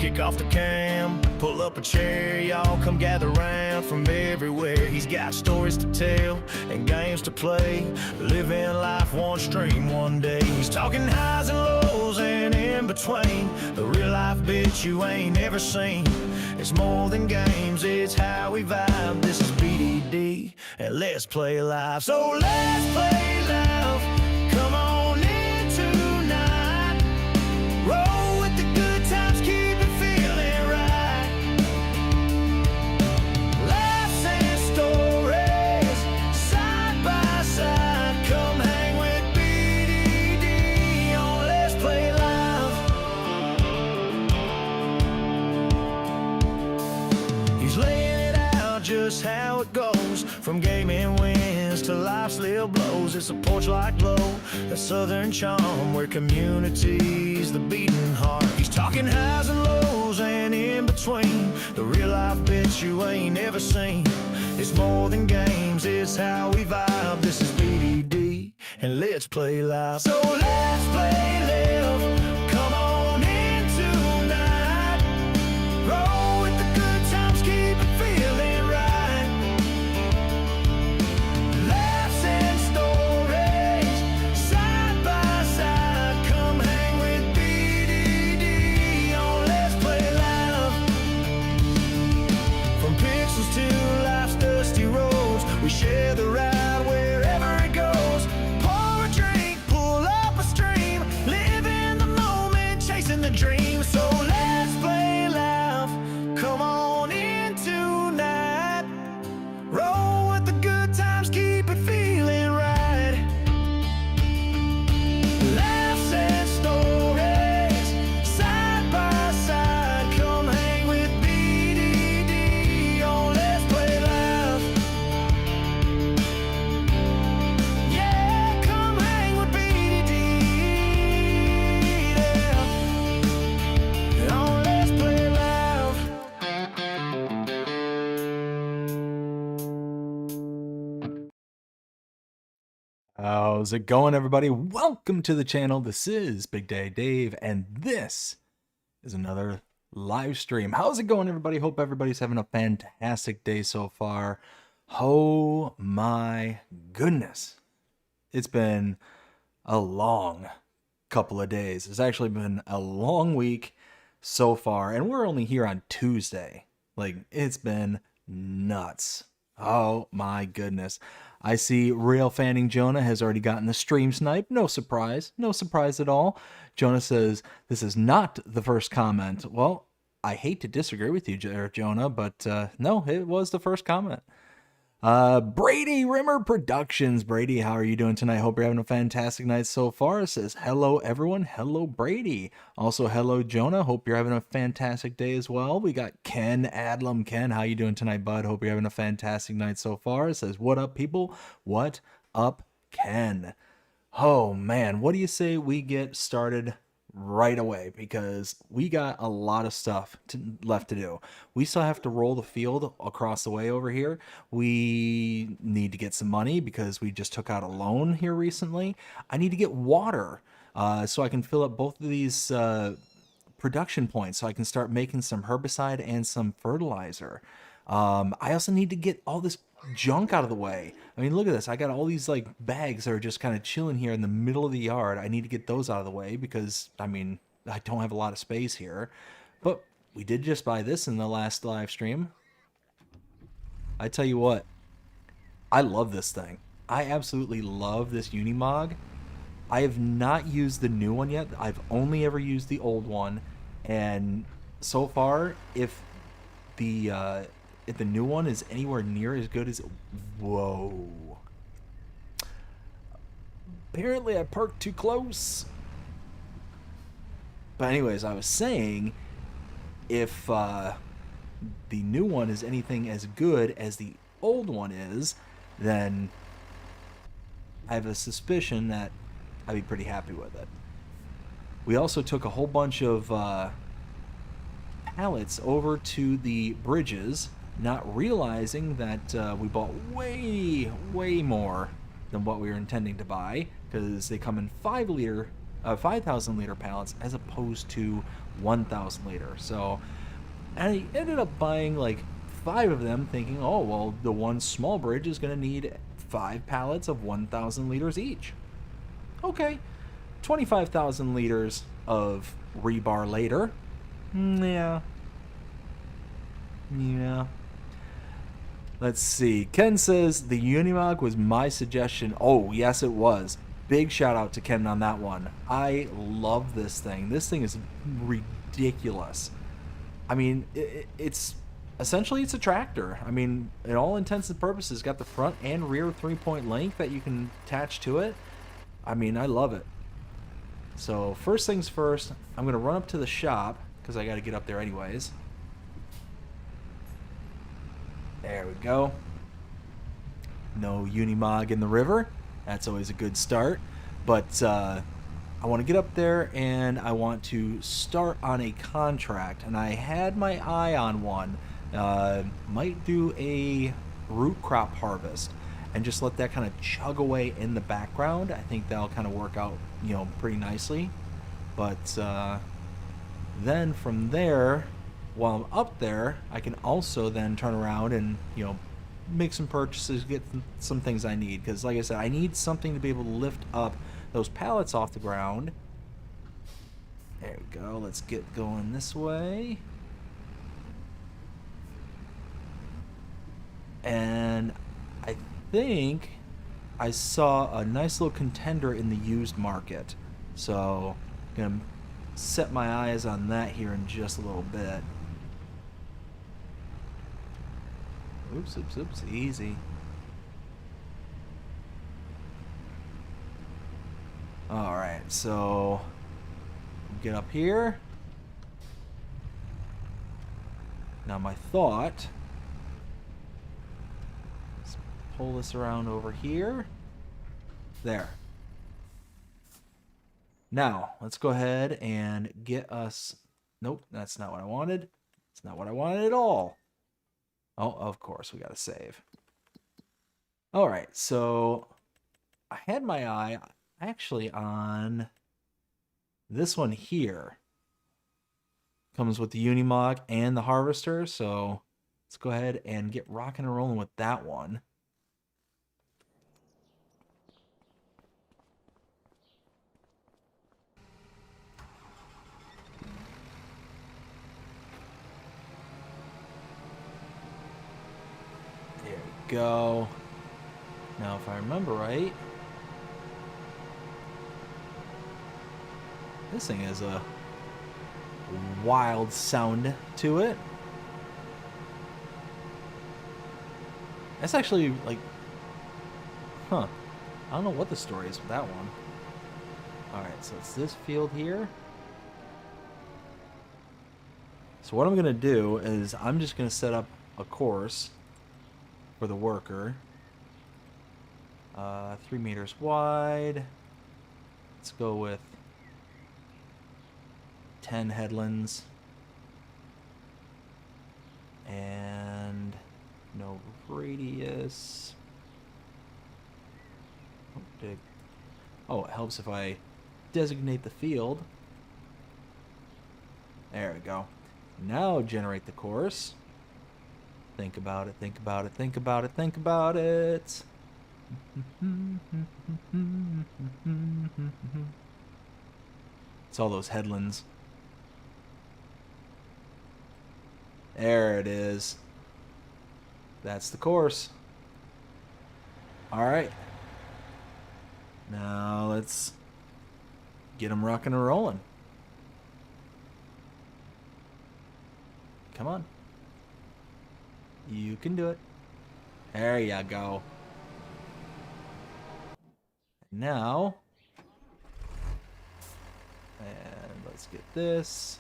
Kick off the cam, pull up a chair, y'all come gather round from everywhere. He's got stories to tell and games to play, living life one stream one day. He's talking highs and lows and in between, the real life bitch you ain't ever seen. It's more than games, it's how we vibe. This is BDD, and let's play live. So let's play live, come on in tonight. Roll with the good times, keep it feeling right. Laughs and stories, side by side. Come hang with BDD on Let's Play Live. He's laying it out just how it goes, from gaming wins to life's little blows. It's a porch-like glow, that southern charm where community's the beating heart. He's talking highs and lows and in between, the real life bitch you ain't ever seen. It's more than games, it's how we vibe. This is BDD, and let's play live. So let's play live, come on in tonight. Roll with the good times, keep it feeling right. Laughs and stories, side by side. Come hang with BDD on Let's Play Live. From pixels to life's dusty roads, we share the ride wherever it goes. Pour a drink, pull up a stream, live in the moment, chasing the dream. So let's play live, come on in tonight. Roll with the good times, keep it feeling right. Laughs and stories, side by side. Come hang with BDD on Let's Play Live. Yeah, come hang with BDD, yeah, on Let's Play Live. How's it going, everybody? Welcome to the channel. This is Big Day Dave, and this is another live stream. How's it going, everybody? Hope everybody's having a fantastic day so far. Oh my goodness. It's been a long couple of days. It's actually been a long week so far, and we're only here on Tuesday. Like, it's been nuts. Oh my goodness. I see Real Fanning Jonah has already gotten the stream snipe. No surprise. No surprise at all. Jonah says, this is not the first comment. Well, I hate to disagree with you, Jonah, but no, it was the first comment. Brady Rimmer Productions. Brady, how are you doing tonight? Hope you're having a fantastic night so far. It says, hello, everyone. Hello, Brady. Also, hello, Jonah. Hope you're having a fantastic day as well. We got Ken Adlam. Ken, how you doing tonight, bud? Hope you're having a fantastic night so far. It says, what up, people? What up, Ken? Oh, man. What do you say we get started right away, because we got a lot of stuff left to do. We still have to roll the field across the way over here. We need to get some money because we just took out a loan here recently. I need to get water so I can fill up both of these production points so I can start making some herbicide and some fertilizer. I also need to get all this junk out of the way. I mean, look at this. I got all these like bags that are just kind of chilling here in the middle of the yard. I need to get those out of the way because, I mean, I don't have a lot of space here. But we did just buy this in the last live stream. I tell you what, I love this thing. I absolutely love this Unimog. I have not used the new one yet. I've only ever used the old one. And so far, if the new one is anywhere near as good as... Whoa. Apparently I parked too close. But anyways, I was saying, if the new one is anything as good as the old one is, then I have a suspicion that I'd be pretty happy with it. We also took a whole bunch of pallets over to the bridges, not realizing that we bought way more than what we were intending to buy, because they come in 5,000 liter pallets as opposed to 1,000 liter. So I ended up buying like 5 of them, thinking, oh, well, the one small bridge is going to need 5 pallets of 1,000 liters each. Okay, 25,000 liters of rebar later. Yeah. Let's see. Ken says the Unimog was my suggestion. Oh, yes, it was. Big shout out to Ken on that one. I love this thing. This thing is ridiculous. I mean, it's essentially it's a tractor. I mean, in all intents and purposes, got the front and rear 3-point length that you can attach to it. I mean, I love it. So first things first, I'm gonna run up to the shop because I got to get up there anyways. There we go. No Unimog in the river. That's always a good start. But I want to get up there and I want to start on a contract. And I had my eye on one. Might do a root crop harvest and just let that kind of chug away in the background. I think that'll kind of work out, you know, pretty nicely. But then from there, while I'm up there, I can also then turn around and, you know, make some purchases, get some things I need. Because like I said, I need something to be able to lift up those pallets off the ground. There we go. Let's get going this way. And I think I saw a nice little contender in the used market. So I'm going to set my eyes on that here in just a little bit. Oops, oops, oops, easy. Alright, so get up here. Now my thought, let's pull this around over here. There. Now, let's go ahead and get us... Nope, that's not what I wanted. It's not what I wanted at all. Oh, of course, we got to save. All right, so I had my eye actually on this one here. Comes with the Unimog and the harvester, so let's go ahead and get rocking and rolling with that one. There we go. Now, if I remember right, this thing has a wild sound to it. That's actually like, I don't know what the story is with that one. Alright, so it's this field here. So what I'm going to do is I'm just going to set up a course for the worker. 3 meters wide. Let's go with 10 headlands. And no radius. Oh, it helps if I designate the field. There we go. Now generate the course. Think about it, think about it, think about it, think about it. It's all those headlands. There it is. That's the course. All right. Now let's get them rocking and rolling. Come on. You can do it. There you go. Now, and let's get this.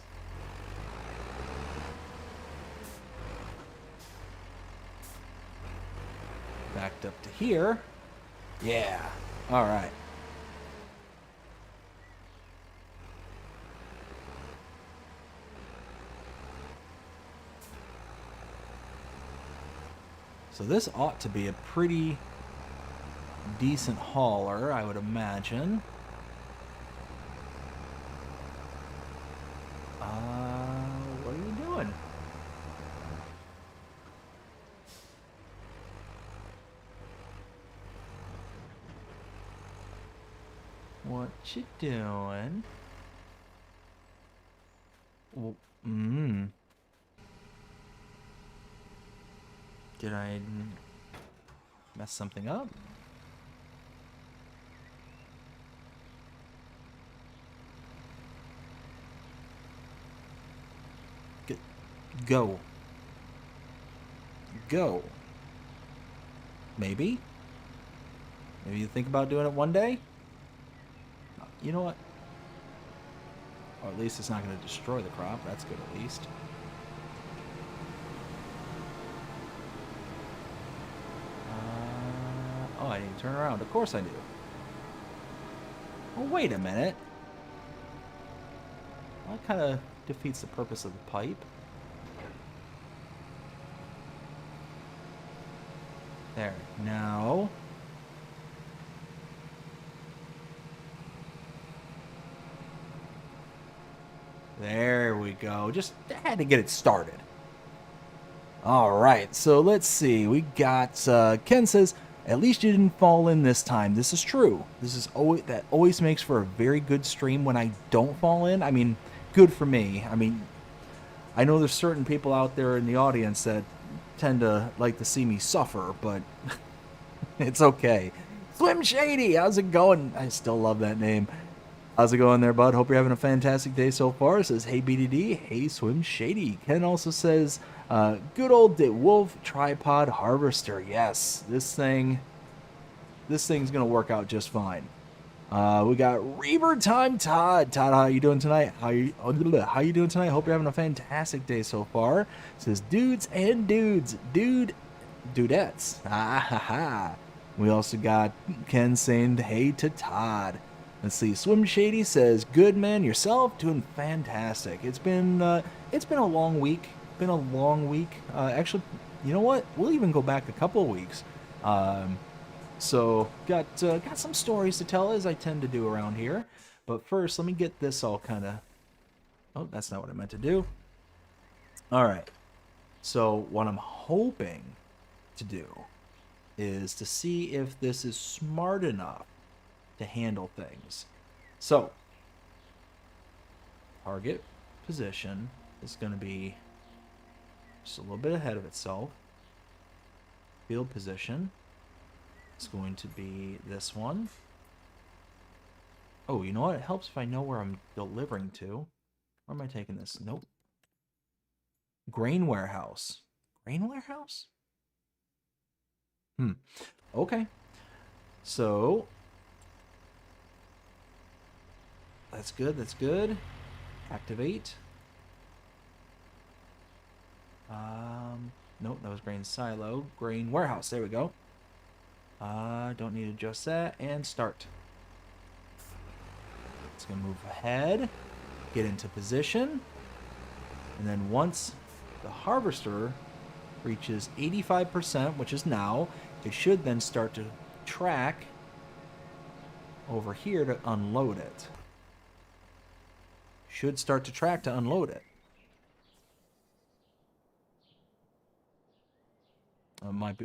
Backed up to here. Yeah. All right. So this ought to be a pretty decent hauler, I would imagine. you doing? Well, Did I mess something up? Go. Go. Maybe? Maybe you think about doing it one day? You know what? Or at least it's not going to destroy the crop. That's good at least. Oh, I need to turn around. Of course I do. Well, wait a minute. That kind of defeats the purpose of the pipe. There. Now... There we go. Just had to get it started. Alright, so let's see. We got, Ken says, at least you didn't fall in this time. This is true. This is that always makes for a very good stream when I don't fall in. I mean, good for me. I mean, I know there's certain people out there in the audience that tend to like to see me suffer, but it's okay. Slim Shady, how's it going? I still love that name. How's it going there, bud? Hope you're having a fantastic day so far. It says, hey, BDD. Hey, Swim Shady. Ken also says, good old Wolf Tripod Harvester. Yes, this thing's going to work out just fine. We got Reaver Time Todd. Todd, how you doing tonight? How you doing tonight? Hope you're having a fantastic day so far. It says, dudes and dudes. Dudettes. Ah, ha, ha. We also got Ken saying, hey to Todd. Let's see. Swim Shady says, "Good man, yourself, doing fantastic." It's been a long week. Actually, you know what? We'll even go back a couple of weeks. So got some stories to tell, as I tend to do around here. But first, let me get this all kind of. Oh, that's not what I meant to do. All right. So what I'm hoping to do is to see if this is smart enough to handle things. So, target position is going to be just a little bit ahead of itself. Field position is going to be this one. Oh, you know what? It helps if I know where I'm delivering to. Where am I taking this? Nope. Grain warehouse. Grain warehouse? Okay. So, that's good, that's good. Activate. Nope, that was grain silo. Grain warehouse, there we go. Don't need to adjust that, and start. It's gonna move ahead, get into position, and then once the harvester reaches 85%, which is now, it should then start to track over here to unload it. Should start to track to unload it.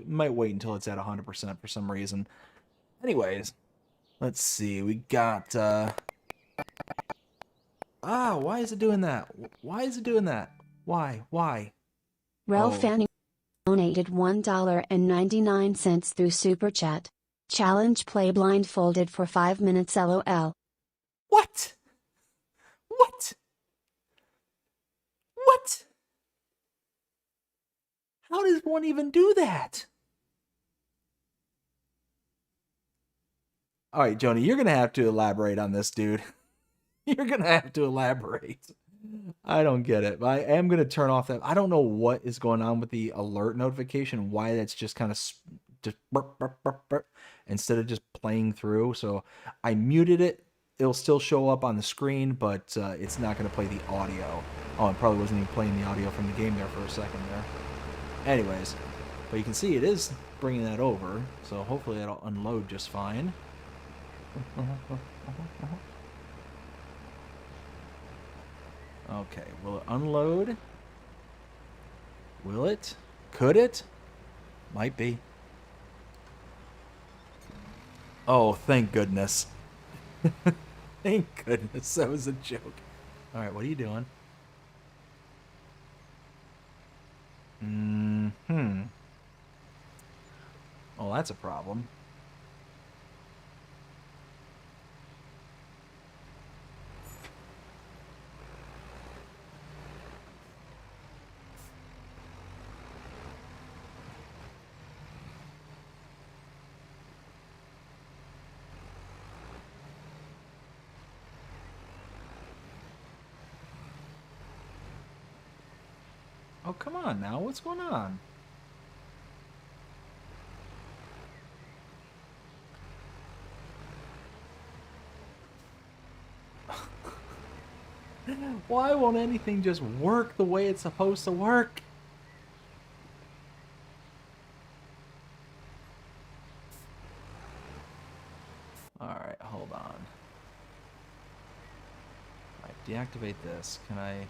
Might wait until it's at 100% for some reason. Anyways, let's see. We got why is it doing that? Why is it doing that? Why? Ralph Fanning donated $1.99 through Super Chat. Challenge play blindfolded for 5 minutes LOL. What? How does one even do that? All right, Joni, you're going to have to elaborate on this, dude. You're going to have to elaborate. I don't get it. I am going to turn off that. I don't know what is going on with the alert notification, why that's just kind of just burp, burp, burp, burp, instead of just playing through. So I muted it. It'll still show up on the screen, but it's not going to play the audio. Oh, it probably wasn't even playing the audio from the game there for a second there. Anyways, but you can see it is bringing that over, so hopefully that'll unload just fine. Okay, will it unload? Will it? Could it? Might be. Oh, thank goodness. Thank goodness that was a joke. All right, what are you doing? Mm-hmm. Oh, that's a problem. Oh, come on now. What's going on? Why won't anything just work the way it's supposed to work? Alright, hold on. Alright, deactivate this. Can I...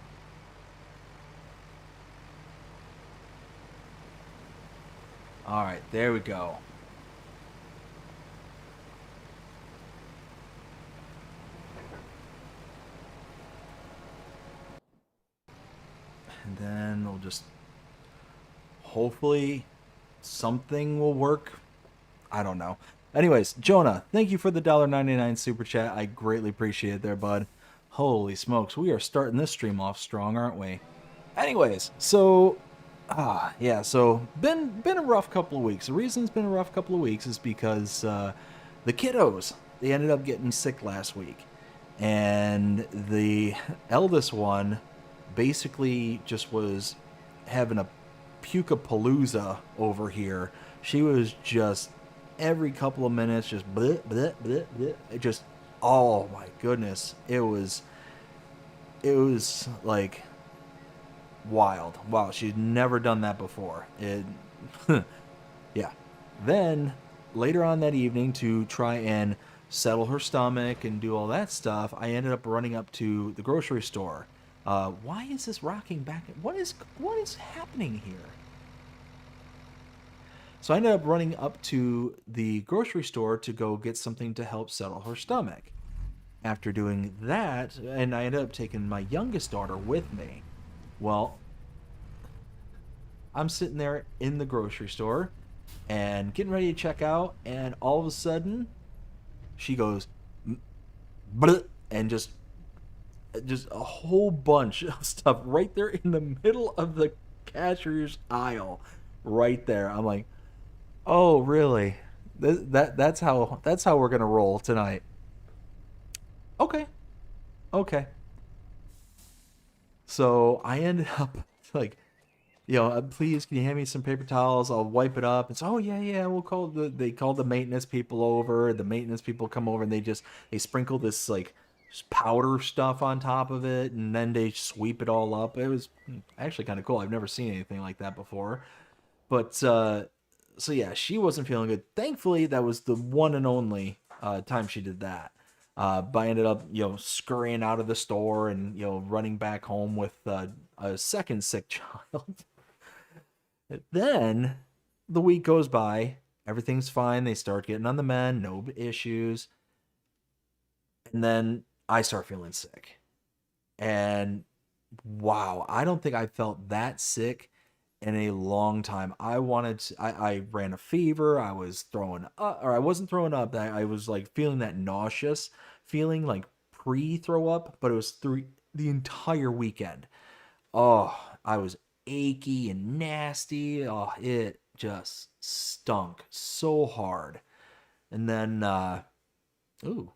Alright, there we go. And then we'll just... Hopefully something will work. I don't know. Anyways, Jonah, thank you for the $1.99 super chat. I greatly appreciate it there, bud. Holy smokes, we are starting this stream off strong, aren't we? Anyways, so yeah, so been a rough couple of weeks. The reason it's been a rough couple of weeks is because the kiddos, they ended up getting sick last week. And the eldest one basically just was having a puke-a-palooza over here. She was just every couple of minutes just bleh, bleh, bleh, bleh. It just, oh my goodness, it was like wild. Wow, she'd never done that before. It yeah. Then later on that evening, to try and settle her stomach and do all that stuff, I ended up running up to the grocery store. Why is this rocking back? What is happening here? So I ended up running up to the grocery store to go get something to help settle her stomach. After doing that, and I ended up taking my youngest daughter with me. Well, I'm sitting there in the grocery store and getting ready to check out, and all of a sudden, she goes, bleh, and just a whole bunch of stuff right there in the middle of the cashier's aisle, right there. I'm like, oh, really? That's how we're gonna roll tonight. Okay. So I ended up like, please, can you hand me some paper towels? I'll wipe it up. It's, oh yeah, we'll call they call the maintenance people over. The maintenance people come over and they sprinkle this like powder stuff on top of it, and then they sweep it all up. It was actually kind of cool. I've never seen anything like that before. But so yeah, she wasn't feeling good. Thankfully, that was the one and only time she did that. But I ended up, scurrying out of the store and, running back home with a second sick child. Then the week goes by, everything's fine. They start getting on the mend, no issues. And then I start feeling sick. And wow, I don't think I felt that sick in a long time. I ran a fever. I was throwing up, or I wasn't throwing up. I was like feeling that nauseous feeling, like pre-throw up, but it was through the entire weekend. Oh, I was achy and nasty. Oh, it just stunk so hard. And then, ooh,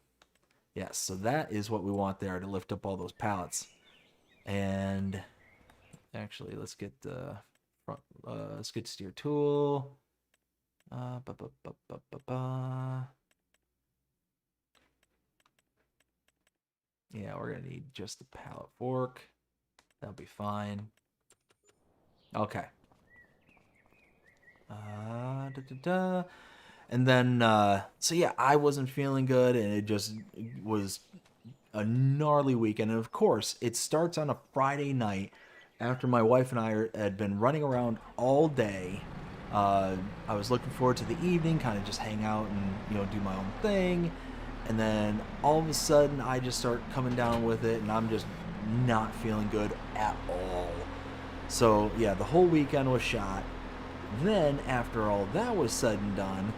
yes, so that is what we want there to lift up all those pallets. And actually, let's get the skid steer tool. Yeah, we're gonna need just the pallet fork. That'll be fine. Okay. And then, so yeah, I wasn't feeling good, and it just was a gnarly weekend. And of course, it starts on a Friday night after my wife and I had been running around all day. I was looking forward to the evening, kind of just hang out and, do my own thing. And then all of a sudden, I just start coming down with it, and I'm just not feeling good at all. So, yeah, the whole weekend was shot. Then, after all that was said and done,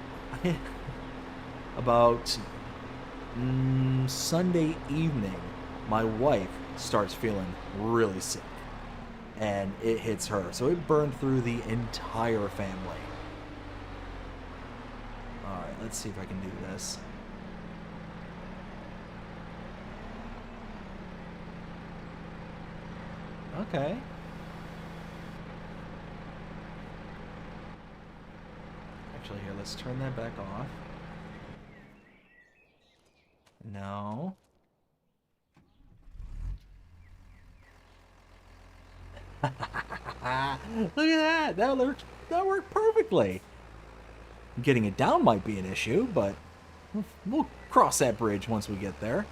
about Sunday evening, my wife starts feeling really sick. And it hits her. So it burned through the entire family. Alright, let's see if I can do this. Okay. Actually, here, let's turn that back off. No. Look at that! That worked perfectly. Getting it down might be an issue, but we'll cross that bridge once we get there.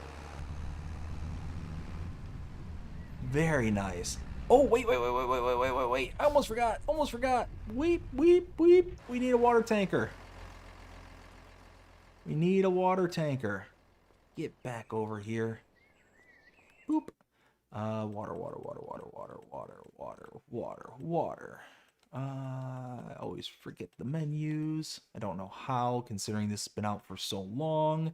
Very nice. Oh, wait. I almost forgot. Weep. We need a water tanker. We need a water tanker. Get back over here. Boop. Water. I always forget the menus. I don't know how, considering this has been out for so long.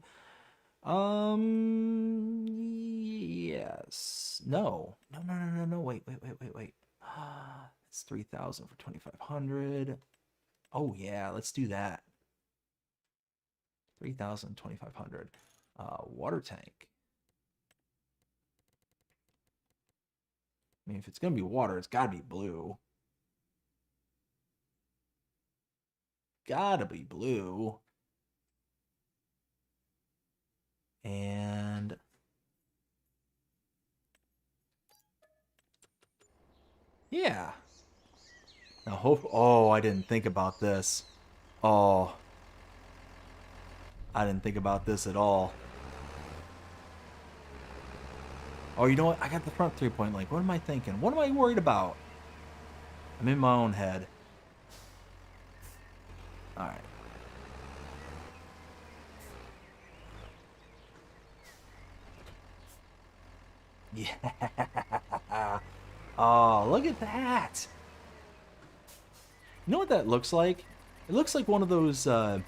Yes. No. Wait. It's 3,000 for 2,500. Oh yeah, let's do that. 3,000, 2,500. Water tank. I mean, if it's gonna be water, it's gotta be blue. Gotta be blue. And yeah. Now hope. Oh, I didn't think about this. Oh, I didn't think about this at all. Oh, you know what? I got the front 3-point link. What am I thinking? What am I worried about? I'm in my own head. All right. Yeah. Oh, look at that. You know what that looks like? It looks like one of those, one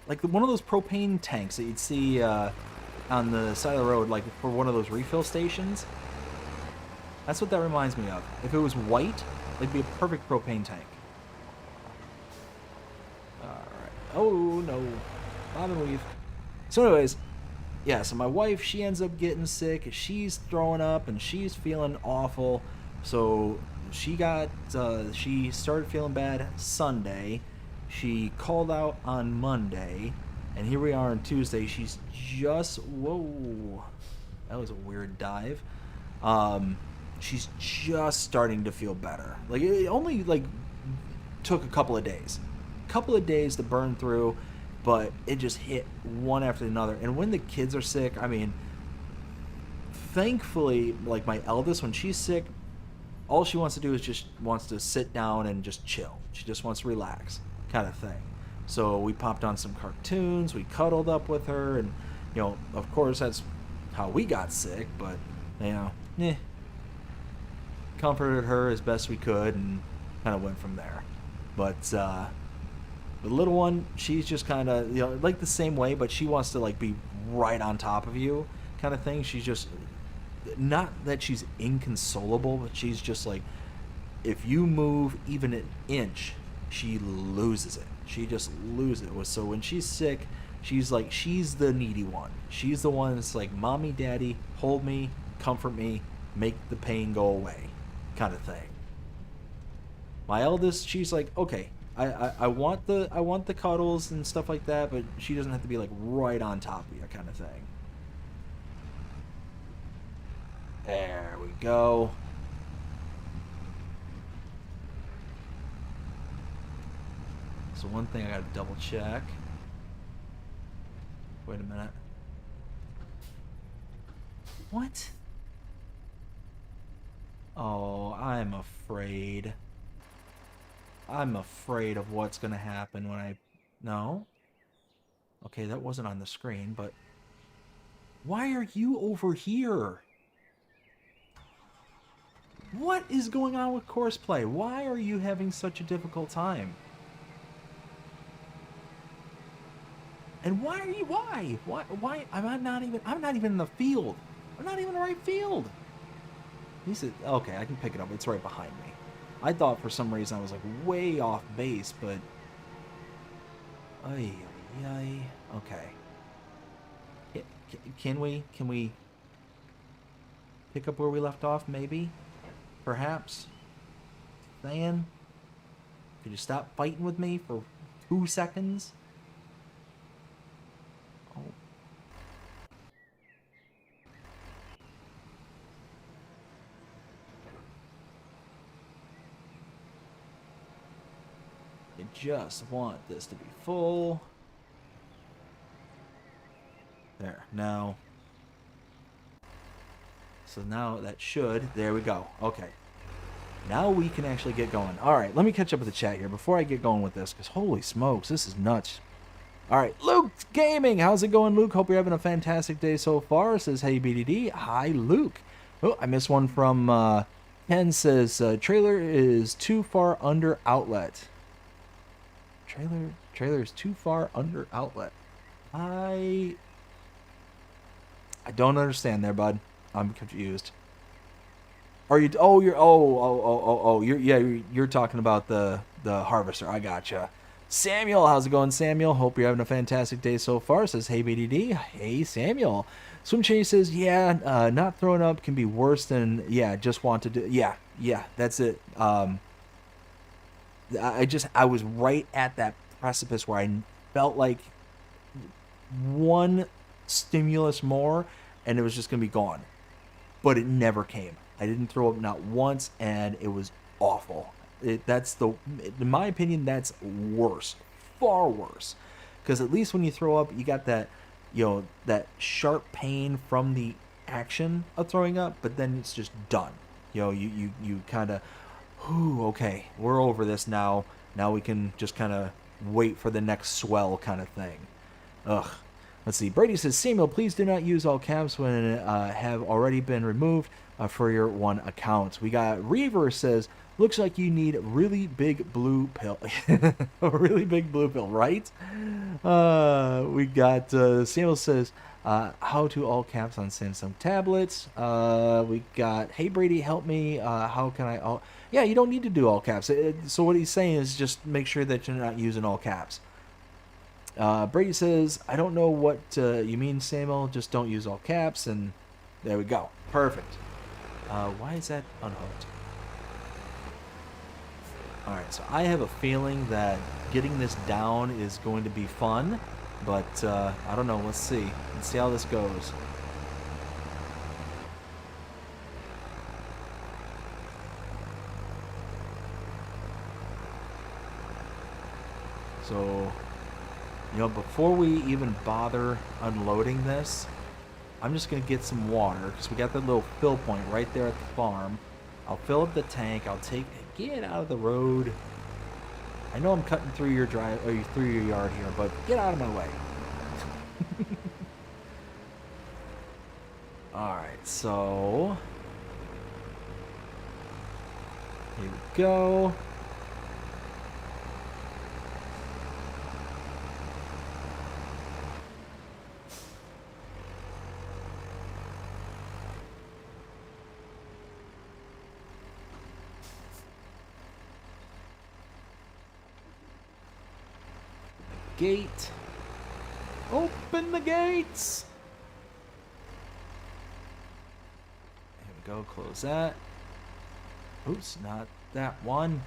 of those propane tanks that you'd see on the side of the road, like for one of those refill stations. That's what that reminds me of. If it was white, it'd be a perfect propane tank. Alright. Oh, no. Bob and weave. So anyways, yeah, so my wife, she ends up getting sick. She's throwing up, and she's feeling awful. So she started feeling bad Sunday. She called out on Monday. And here we are on Tuesday. She's just... Whoa. That was a weird dive. She's just starting to feel better. Like, it only, took a couple of days. To burn through, but it just hit one after another. And when the kids are sick, I mean, thankfully, like, my eldest, when she's sick, all she wants to do is just wants to sit down and just chill. She just wants to relax, kind of thing. So we popped on some cartoons, we cuddled up with her, and, you know, of course, that's how we got sick, but, you know, comforted her as best we could and kind of went from there. But the little one, she's just kind of, you know, like the same way, but she wants to, like, be right on top of you kind of thing. She's just, not that she's inconsolable, but she's just like, if you move even an inch, she loses it. She just loses it. So when she's sick, she's like, she's the needy one. She's the one that's like, mommy, daddy, hold me, comfort me, make the pain go away, kind of thing. My eldest, she's like, okay, I want the cuddles and stuff like that, but she doesn't have to be like right on top of you, kind of thing. There we go. So one thing I gotta double check. Wait a minute. What? Oh, I'm afraid. I'm afraid of what's gonna happen when I... No? Okay, that wasn't on the screen, but why are you over here? What is going on with course play? Why are you having such a difficult time? And why are you, why, I'm not even in the field. I'm not even in the right field. He said, okay, I can pick it up. It's right behind me. I thought for some reason I was like way off base, but, ay, okay. Can we pick up where we left off? Maybe, perhaps. Saying, could you stop fighting with me for 2 seconds? Oh. I just want this to be full. There, now. So now that should, there we go. Okay. Now we can actually get going. Alright, let me catch up with the chat here before I get going with this, because holy smokes, this is nuts. Alright, Luke Gaming, how's it going, Luke? Hope you're having a fantastic day so far. Says, hey, BDD. Hi, Luke. Oh, I missed one from Ken. Says, trailer is too far under outlet. Trailer is too far under outlet. I don't understand there, bud. I'm confused. Are you? Oh, you're talking about the harvester. I gotcha. Samuel, how's it going, Samuel? Hope you're having a fantastic day so far. Says, hey, BDD. Hey, Samuel. Swim Change says, yeah, not throwing up can be worse than, yeah, just want to do, yeah, that's it. I was right at that precipice where I felt like one stimulus more and it was just going to be gone. But it never came. I didn't throw up not once, and it was awful. In my opinion, that's worse. Far worse. Because at least when you throw up, you got that, that sharp pain from the action of throwing up, but then it's just done. You kind of, okay, we're over this now. Now we can just kind of wait for the next swell kind of thing. Ugh. Let's see. Brady says, Samuel, please do not use all caps when have already been removed for your one account. We got Reaver says, looks like you need a really big blue pill. A really big blue pill, right? We got Samuel says, how to all caps on Samsung tablets. We got, hey, Brady, help me. How can I all... Yeah, you don't need to do all caps. So what he's saying is just make sure that you're not using all caps. Brady says, I don't know what you mean, Samuel. Just don't use all caps. And there we go. Perfect. Why is that unhooked? Alright, so I have a feeling that getting this down is going to be fun. But I don't know. Let's see. Let's see how this goes. So... before we even bother unloading this, I'm just going to get some water, because we got that little fill point right there at the farm. I'll fill up the tank. Get out of the road. I know I'm cutting through your through your yard here, but get out of my way. Alright, so... here we go. Gate. Open the gates. Here we go. Close that. Oops, not that one.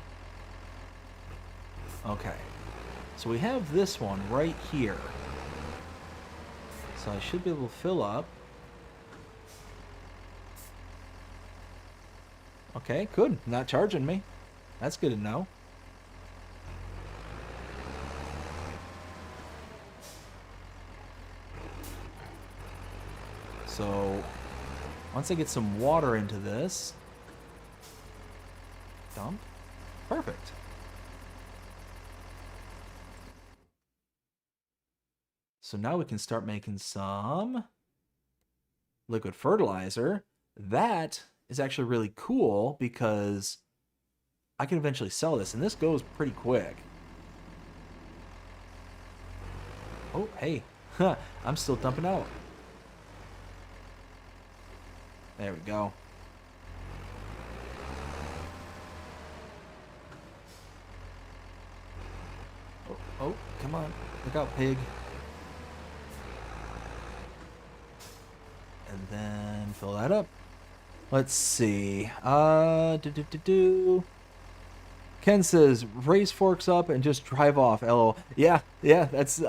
Okay. So we have this one right here. So I should be able to fill up. Okay, good. Not charging me. That's good to know. So, once I get some water into this, dump, perfect. So now we can start making some liquid fertilizer. That is actually really cool because I can eventually sell this, and this goes pretty quick. Oh, hey. I'm still dumping out. There we go. Oh, come on. Look out, pig. And then fill that up. Let's see. Ken says, race forks up and just drive off, LO. Yeah, that's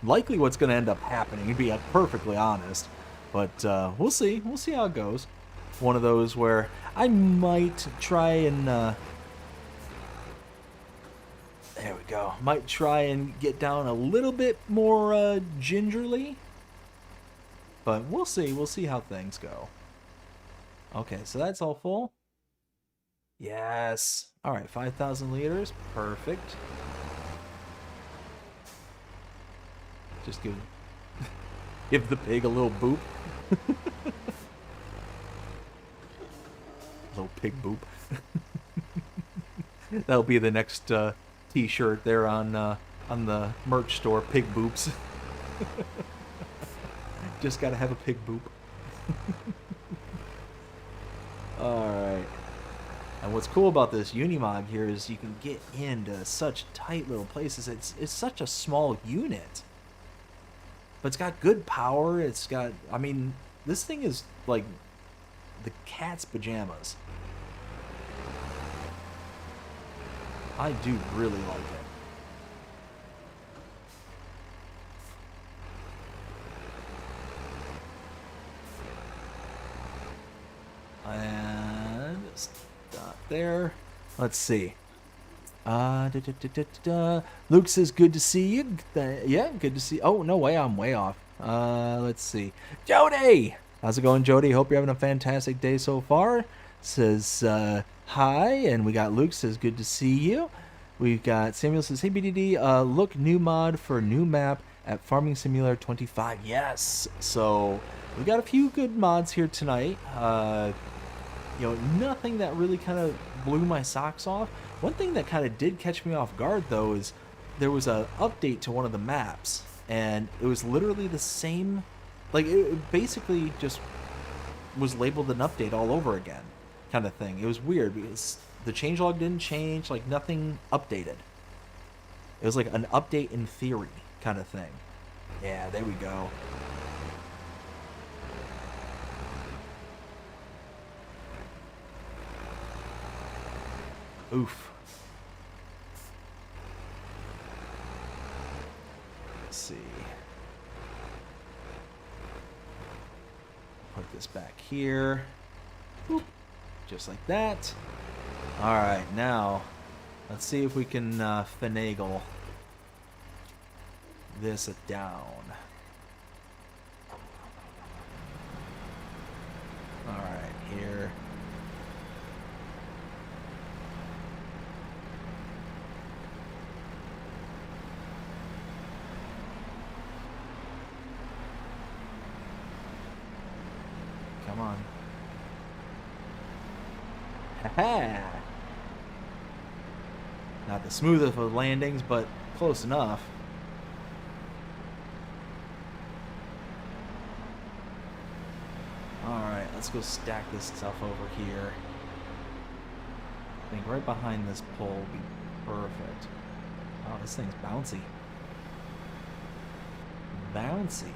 likely what's going to end up happening, to be perfectly honest. But we'll see. We'll see how it goes. One of those where I might try and... there we go. Might try and get down a little bit more gingerly. But we'll see. We'll see how things go. Okay, so that's all full. Yes. All right, 5,000 liters. Perfect. Just give the pig a little boop. Little pig boop. That'll be the next T-shirt there on the merch store. Pig boops. Just gotta have a pig boop. Alright. And what's cool about this Unimog here is you can get into such tight little places. It's such a small unit. But it's got good power. It's got, I mean, this thing is like the cat's pajamas. I do really like it. And stop there. Let's see. Luke says, good to see you. Yeah, good to see. Oh, no way. I'm way off. Let's see. Jody! How's it going, Jody? Hope you're having a fantastic day so far. Says, hi. And we got Luke says, good to see you. We've got Samuel says, hey, BDD, look, new mod for new map at Farming Simulator 25. Yes. So we got a few good mods here tonight. You know, nothing that really kind of blew my socks off. One thing that kind of did catch me off guard, though, is there was an update to one of the maps, and it was literally the same, like, it basically just was labeled an update all over again, kind of thing. It was weird, because the changelog didn't change, like, nothing updated. It was like an update in theory, kind of thing. Yeah, there we go. Oof. Let's see. Put this back here. Boop. Just like that. Alright, now let's see if we can finagle this down. Alright, here. Come on. Ha-ha! Not the smoothest of landings, but close enough. Alright, let's go stack this stuff over here. I think right behind this pole would be perfect. Oh, this thing's bouncy. Bouncy.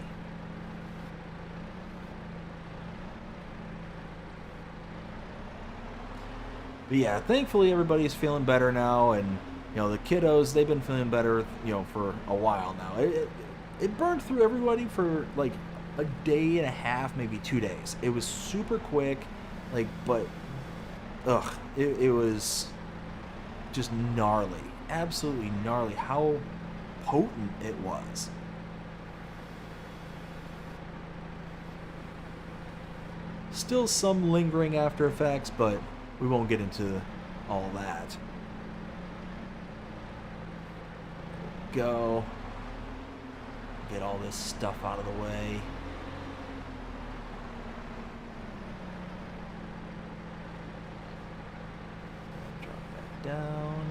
But yeah, thankfully everybody's feeling better now, and you know the kiddos, they've been feeling better, you know, for a while now. It burned through everybody for like a day and a half, maybe 2 days. It was super quick, like, but ugh, it was just gnarly, absolutely gnarly how potent it was. Still some lingering after effects, but we won't get into all that. Go. Get all this stuff out of the way. Drop that down.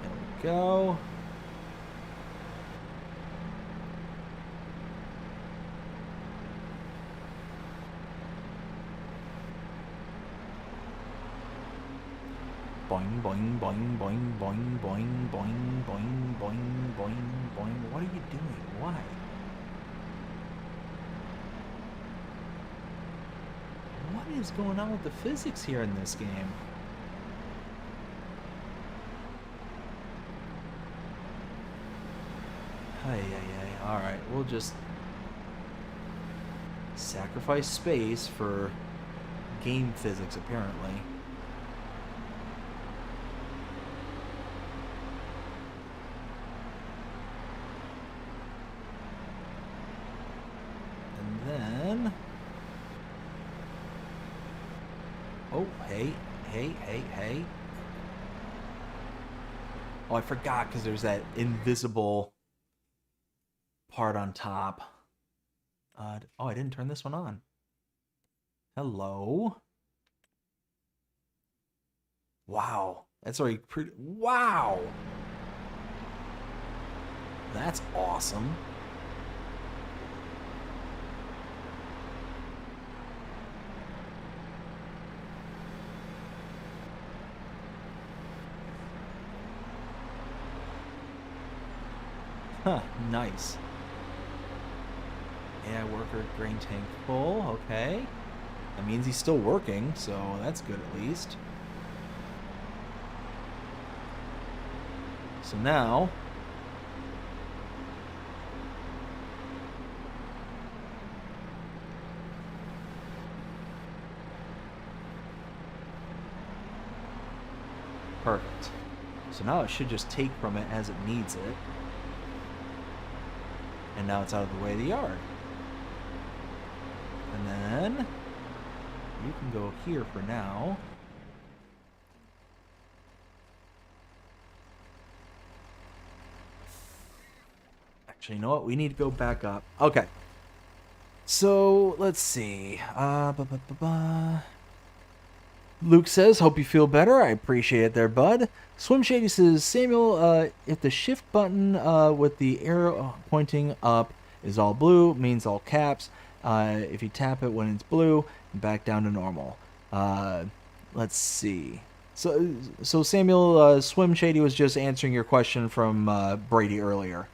There we go. Boing, boing, boing, boing, boing, boing, boing, boing, boing, boing, boing. What are you doing? Why? What is going on with the physics here in this game? Alright, we'll just sacrifice space for game physics, apparently. Oh, hey. Oh, I forgot because there's that invisible part on top. Oh, I didn't turn this one on. Hello? Wow. That's already pretty... Wow! That's awesome. Huh, nice. Yeah, worker grain tank full, okay. That means he's still working, so that's good at least. So now... Perfect. So now it should just take from it as it needs it. And now it's out of the way of the yard. And then you can go here for now. Actually, you know what? We need to go back up. Okay. So, let's see. Luke says, hope you feel better. I appreciate it there, bud. Swim Shady says, Samuel, if the shift button with the arrow pointing up is all blue, means all caps. If you tap it when it's blue, back down to normal. Let's see. So Samuel, Swim Shady was just answering your question from Brady earlier.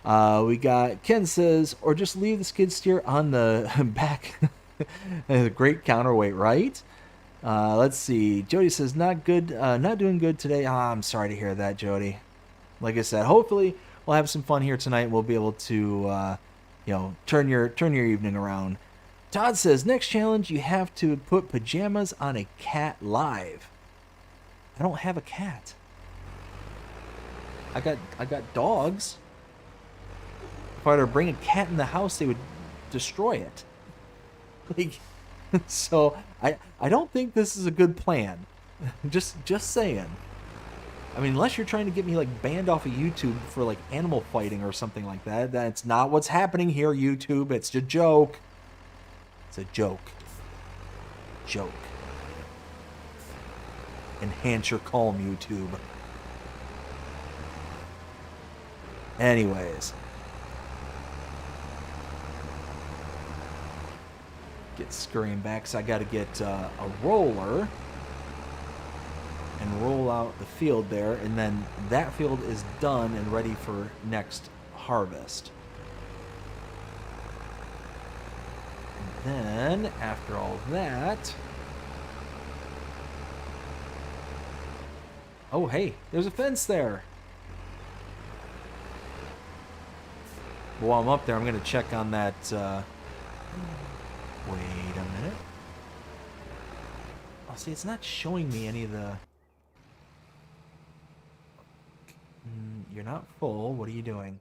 We got Ken says, or just leave the skid steer on the back. A great counterweight, right? Let's see. Jody says, not good, not doing good today. I'm sorry to hear that, Jody. Like I said, hopefully we'll have some fun here tonight. We'll be able to, turn your evening around. Todd says, next challenge, you have to put pajamas on a cat live. I don't have a cat. I got dogs. If I were to bring a cat in the house, they would destroy it. Like, so I don't think this is a good plan. Just saying. I mean, unless you're trying to get me like banned off of YouTube for like animal fighting or something like that. That's not what's happening here, YouTube. It's a joke. It's a joke. Joke. Enhance your calm, YouTube. Anyways. Get scurrying back, so I got to get a roller and roll out the field there, and then that field is done and ready for next harvest. And then after all that, oh hey, there's a fence there. While I'm up there, I'm going to check on that. Wait a minute. Oh, see, it's not showing me any of the... You're not full. What are you doing?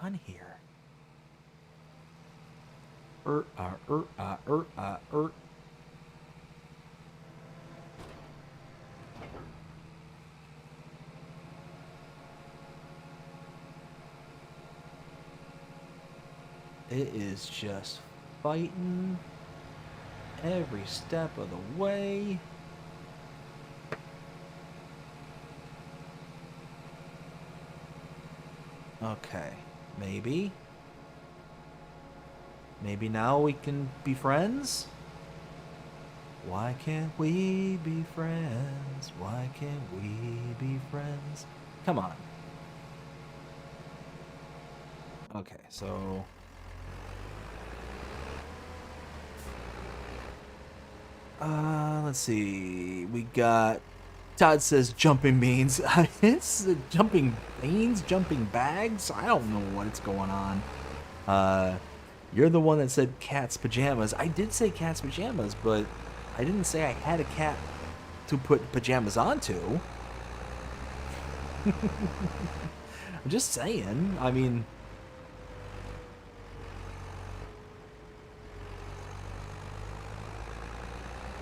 on here? Er. It is just fighting every step of the way. Okay, maybe. Maybe now we can be friends? Why can't we be friends? Why can't we be friends? Come on. Okay, so... let's see. We got... Todd says jumping beans. It's jumping beans, jumping bags. I don't know what's going on. You're the one that said cat's pajamas. I did say cat's pajamas, but I didn't say I had a cat to put pajamas onto. I'm just saying. I mean...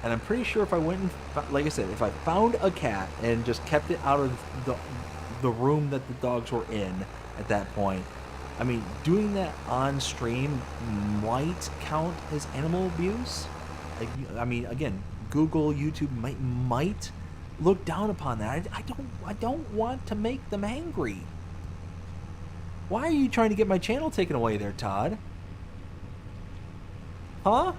And I'm pretty sure if I went and, like I said, if I found a cat and just kept it out of the room that the dogs were in at that point, I mean, doing that on stream might count as animal abuse. I mean, again, Google, YouTube might look down upon that. I don't want to make them angry. Why are you trying to get my channel taken away there, Todd? Huh?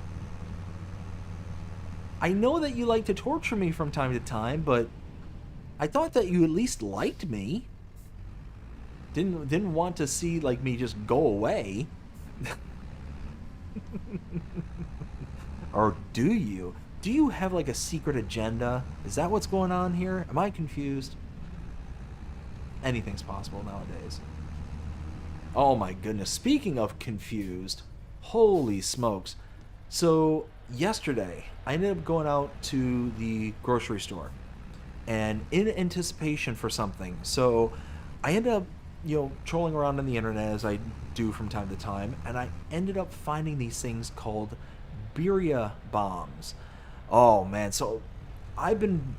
I know that you like to torture me from time to time, but I thought that you at least liked me. Didn't want to see like me just go away. Or do you? Do you have like a secret agenda? Is that what's going on here? Am I confused? Anything's possible nowadays. Oh my goodness. Speaking of confused, holy smokes. So yesterday, I ended up going out to the grocery store and in anticipation for something. So I ended up, trolling around on the internet as I do from time to time, and I ended up finding these things called birria bombs. Oh man, so I've been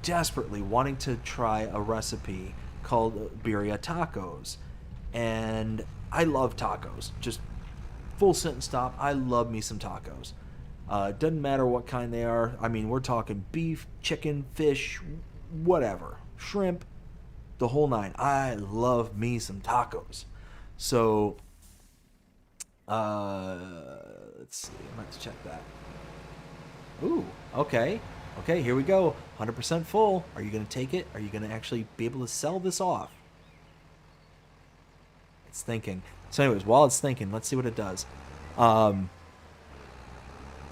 desperately wanting to try a recipe called birria tacos, and I love tacos. Just full sentence stop, I love me some tacos. Doesn't matter what kind they are. I mean, we're talking beef, chicken, fish, whatever. Shrimp, the whole nine. I love me some tacos. So, let's see. I'm going to check that. Ooh, okay. Okay, here we go. 100% full. Are you going to take it? Are you going to actually be able to sell this off? It's thinking. So anyways, while it's thinking, let's see what it does.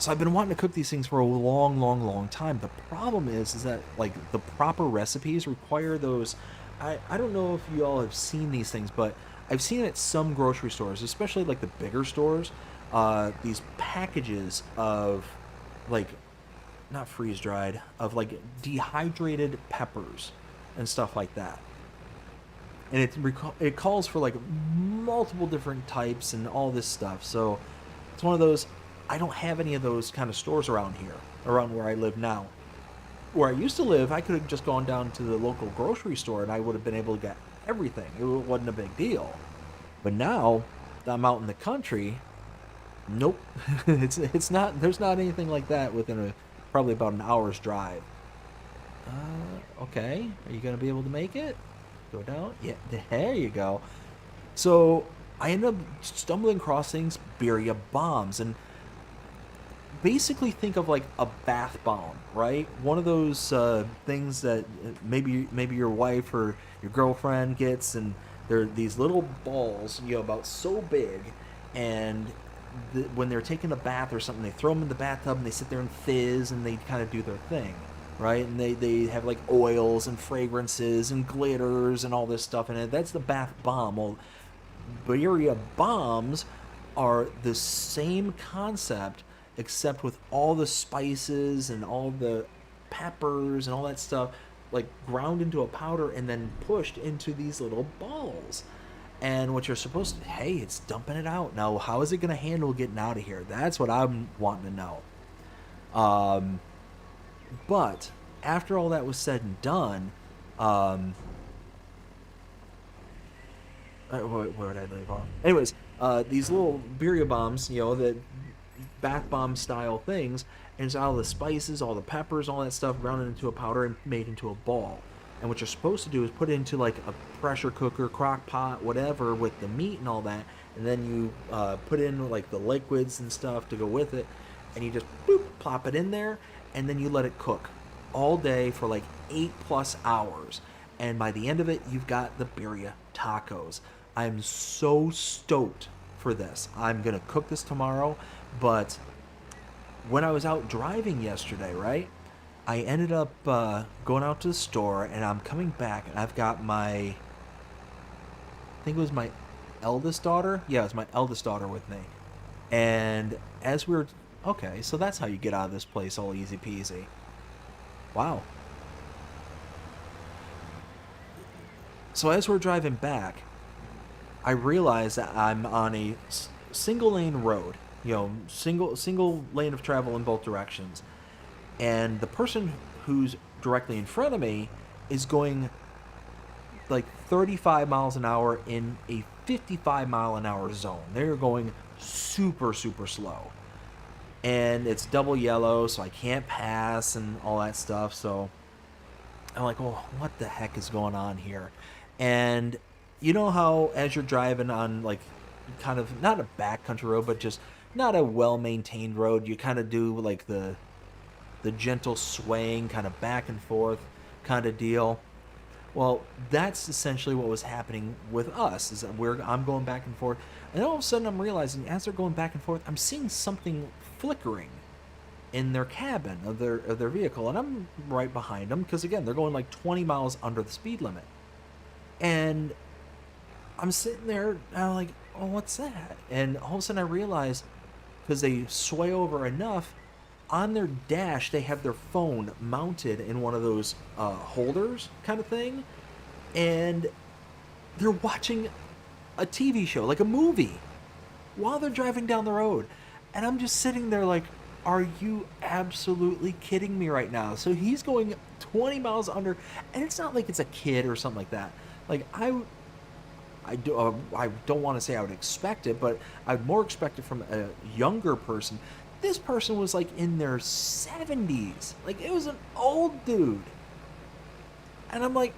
So I've been wanting to cook these things for a long time. The problem is that like the proper recipes require those. I don't know if you all have seen these things, but I've seen it at some grocery stores, especially like the bigger stores. These packages of like, not freeze dried, of like dehydrated peppers and stuff like that. And it calls for like multiple different types and all this stuff. So it's one of those. I don't have any of those kind of stores around here, around where I live now. Where I used to live, I could have just gone down to the local grocery store and I would have been able to get everything. It wasn't a big deal. But now that I'm out in the country, nope. it's not. There's not anything like that within probably about an hour's drive. Okay, are you gonna be able to make it? Go down. Yeah, there you go. So I ended up stumbling across things, birria bombs, and basically think of like a bath bomb, right? One of those things that maybe your wife or your girlfriend gets, and they're these little balls, about so big, and when they're taking a bath or something, they throw them in the bathtub and they sit there and fizz and they kind of do their thing, right? And they have like oils and fragrances and glitters and all this stuff in it. That's the bath bomb. Well, birria bombs are the same concept, except with all the spices and all the peppers and all that stuff like ground into a powder and then pushed into these little balls. And what you're supposed to, hey, it's dumping it out. Now, how is it going to handle getting out of here? That's what I'm wanting to know. But after all that was said and done, where did I leave off? Anyways, these little birria bombs, you know, the bath bomb style things, and it's all the spices, all the peppers, all that stuff ground into a powder and made into a ball. And what you're supposed to do is put it into like a pressure cooker, crock pot, whatever, with the meat and all that, and then you put in like the liquids and stuff to go with it, and you just boop, plop it in there, and then you let it cook all day for like 8+ hours. And by the end of it, you've got the birria tacos. I'm so stoked for this. I'm gonna cook this tomorrow, but when I was out driving yesterday, right, I ended up going out to the store, and I'm coming back, and I've got I think it was my eldest daughter. Yeah, it was my eldest daughter with me. And as we were, okay, so that's how you get out of this place all easy peasy. Wow. So as we're driving back, I realized that I'm on a single lane road, you know, single lane of travel in both directions. And the person who's directly in front of me is going like 35 miles an hour in a 55-mile-an-hour zone. They're going super, super slow. And it's double yellow, so I can't pass and all that stuff. So I'm like, well, what the heck is going on here? And you know how as you're driving on like kind of not a backcountry road, but just not a well-maintained road, you kind of do like the gentle swaying kind of back and forth kind of deal. Well, that's essentially what was happening with us, is that I'm going back and forth, and all of a sudden I'm realizing as they're going back and forth, I'm seeing something flickering in their cabin of their vehicle, and I'm right behind them because again they're going like 20 miles under the speed limit, and I'm sitting there and I'm like, oh, what's that? And all of a sudden I realize, because they sway over enough, on their dash they have their phone mounted in one of those holders kind of thing, and they're watching a TV show, like a movie, while they're driving down the road. And I'm just sitting there like, are you absolutely kidding me right now? So he's going 20 miles under, and it's not like it's a kid or something like that. Like I don't want to say I would expect it, but I'd more expect it from a younger person. This person was like in their 70s. Like it was an old dude. And I'm like,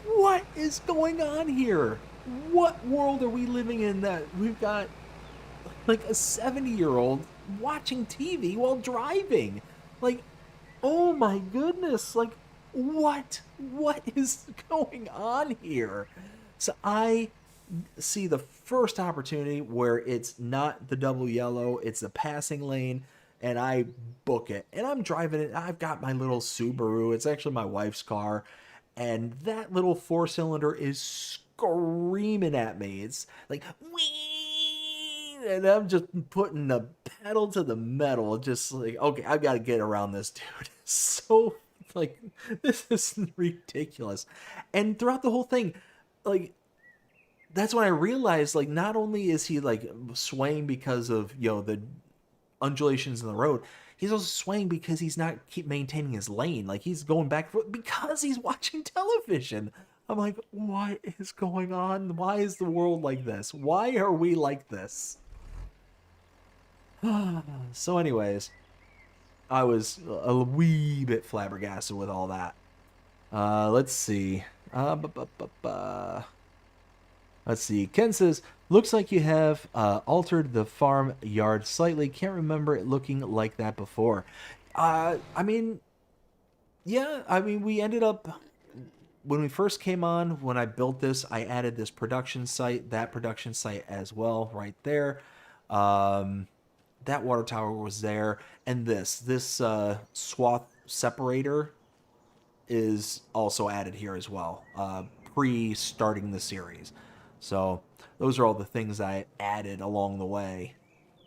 what is going on here? What world are we living in that we've got like a 70-year-old watching TV while driving? Like, oh my goodness. Like, what is going on here? So I see the first opportunity where it's not the double yellow, it's the passing lane, and I book it. And I'm driving it. I've got my little Subaru. It's actually my wife's car. And that little 4-cylinder is screaming at me. It's like, wee! And I'm just putting the pedal to the metal. Just like, okay, I've got to get around this dude. So, like, this is ridiculous. And throughout the whole thing, like, that's when I realized, like, not only is he like swaying because of, you know, the undulations in the road, he's also swaying because he's not keep maintaining his lane. Like he's going back and forth because he's watching television. I'm like, what is going on? Why is the world like this? Why are we like this? So anyways, I was a wee bit flabbergasted with all that. Let's see. Let's see. Ken says, looks like you have altered the farm yard slightly. Can't remember it looking like that before. I mean, yeah, I mean, we ended up, when we first came on, when I built this, I added this production site, that production site as well, right there. That water tower was there. And this swath separator is also added here as well, pre-starting the series. So those are all the things I added along the way.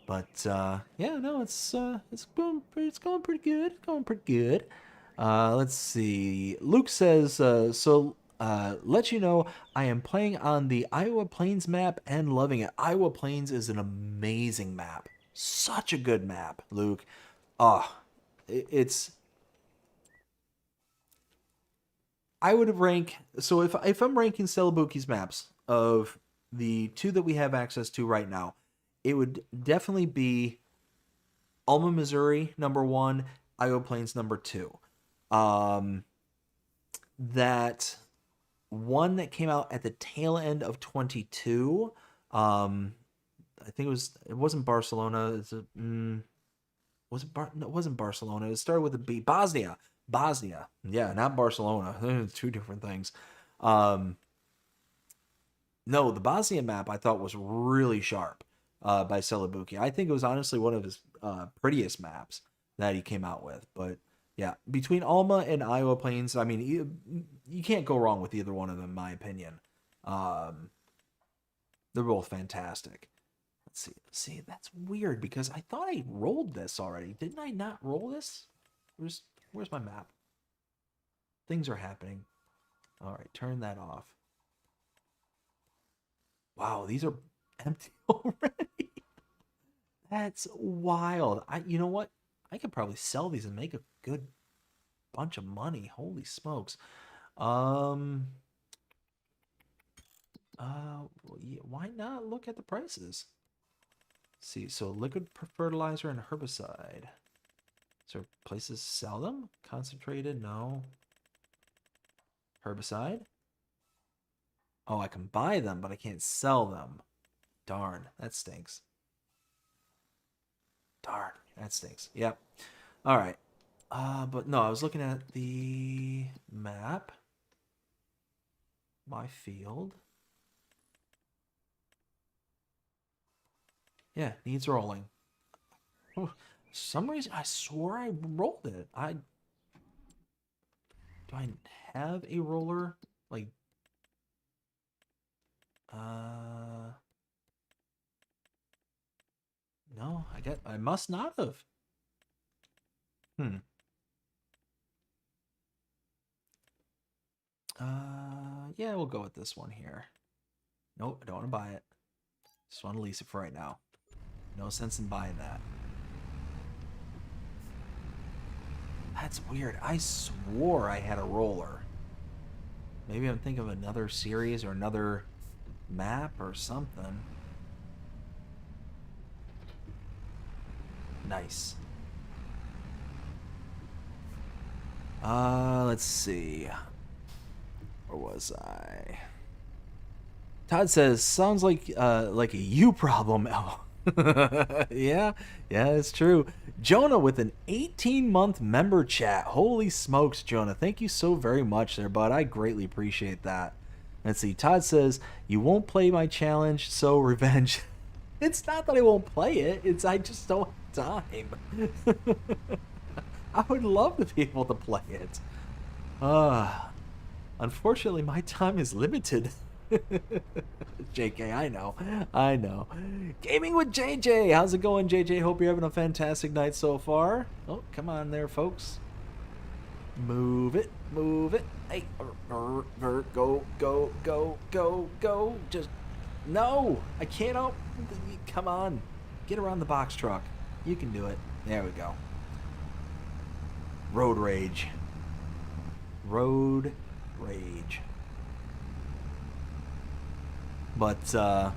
But yeah, no, it's going pretty good. It's going pretty good. Let's see. Luke says, so let you know I am playing on the Iowa Plains map and loving it. Iowa Plains is an amazing map. Such a good map, Luke. It's... I would rank... So if I'm ranking Celebuki's maps of the 2 that we have access to right now, it would definitely be Alma, Missouri, number 1, Iowa Plains, number 2. That one that came out at the tail end of 22, I think it wasn't Barcelona. No, it wasn't Barcelona. It started with a B. Bosnia. Yeah, not Barcelona. 2 different things. No, the Bosnia map I thought was really sharp by Celebuki. I think it was honestly one of his prettiest maps that he came out with. But yeah, between Alma and Iowa Plains, I mean, you can't go wrong with either one of them, in my opinion. They're both fantastic. Let's see. See, that's weird because I thought I rolled this already. Didn't I not roll this? Where's my map? Things are happening. All right, turn that off. Wow, these are empty already. That's wild. You know what? I could probably sell these and make a good bunch of money. Holy smokes. Why not look at the prices? See, so liquid fertilizer and herbicide. Is there places to sell them? Concentrated? No. Herbicide? Oh, I can buy them, but I can't sell them. Darn, that stinks. Darn, that stinks. Yep. All right. But no, I was looking at the map. My field. Yeah, needs rolling. Oh, for some reason, I swore I rolled it. Do I have a roller? Like, no, I must not have. Yeah, we'll go with this one here. Nope, I don't want to buy it. Just want to lease it for right now. No sense in buying that. That's weird. I swore I had a roller. Maybe I'm thinking of another series or another map or something. Nice. Let's see. Where was I? Todd says, sounds like a you problem, L. yeah, it's true. Jonah with an 18-month member chat. Holy smokes, Jonah. Thank you so very much there, bud. I greatly appreciate that. Let's see. Todd says, you won't play my challenge, so revenge. It's not that I won't play it. It's I just don't have time. I would love to be able to play it. Unfortunately, my time is limited. JK, I know. Gaming with JJ. How's it going, JJ? Hope you're having a fantastic night so far. Oh, come on there, folks. Move it. Hey, go. Just, no, I can't. Oh, come on. Get around the box truck. You can do it. There we go. Road rage. But, yeah,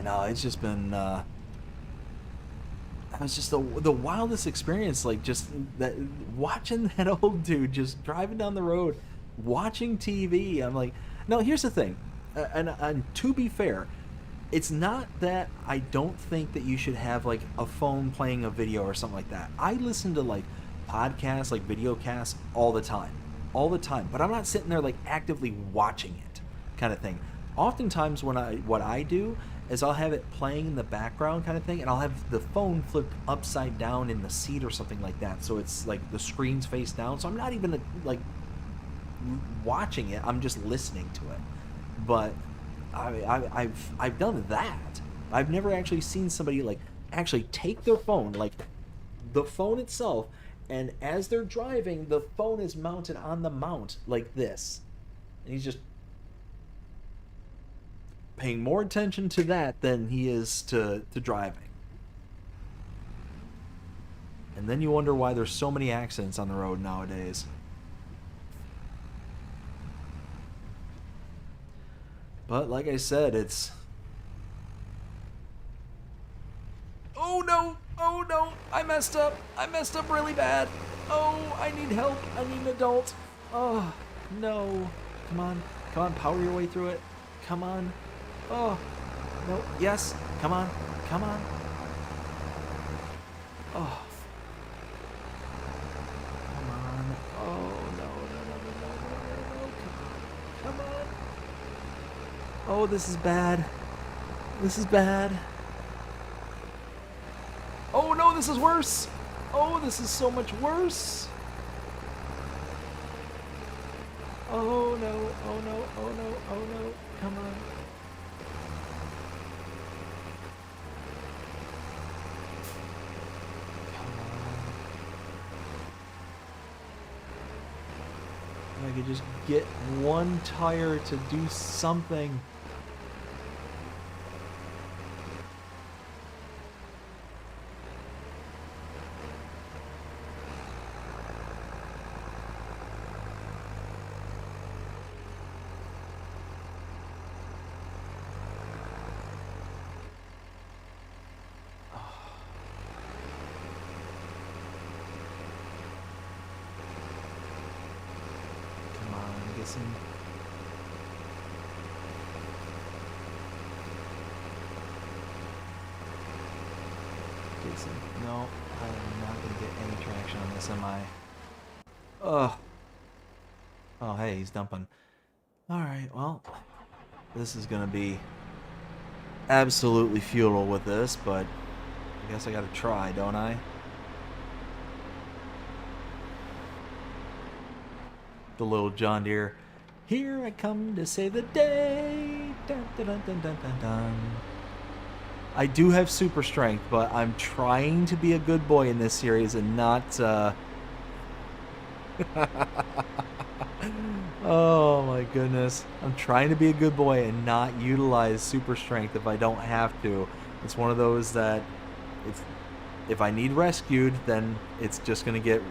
no, it's just been, that was just the wildest experience, like, just that, watching that old dude just driving down the road, watching TV. I'm like, no, here's the thing, and to be fair, it's not that I don't think that you should have, like, a phone playing a video or something like that. I listen to, like, podcasts, like, video casts all the time, but I'm not sitting there, like, actively watching it kind of thing. Oftentimes what I do is I'll have it playing in the background kind of thing, and I'll have the phone flipped upside down in the seat or something like that, so it's like the screen's face down, so I'm not even like watching it, I'm just listening to it. But I've done that. I've never actually seen somebody like actually take their phone, like the phone itself, And as they're driving, the phone is mounted on the mount like this. And he's just paying more attention to that than he is to driving. And then you wonder why there's so many accidents on the road nowadays. But like I said, it's... Oh no! Oh no! I messed up! I messed up really bad! Oh, I need help! I need an adult! Oh, no. Come on. Come on, power your way through it. Come on. Oh, no. Yes. Come on. Come on. Oh. Come on. Oh, no, no, no, no, no, no, no. Come on. Oh, this is bad. This is bad. Oh, no, this is worse. Oh, this is so much worse. Oh, no. Oh, no. Oh, no. Oh, no. Come on. If I could just get one tire to do something. No, I am not going to get any traction on this, am I? Ugh. Oh, hey, he's dumping. Alright, well, this is going to be absolutely futile with this, but I guess I got to try, don't I? The little John Deere. Here I come to save the day. Dun, dun, dun, dun, dun, dun, dun. I do have super strength, but I'm trying to be a good boy in this series and not, Oh my goodness. I'm trying to be a good boy and not utilize super strength if I don't have to. It's one of those that if I need rescued, then it's just gonna get...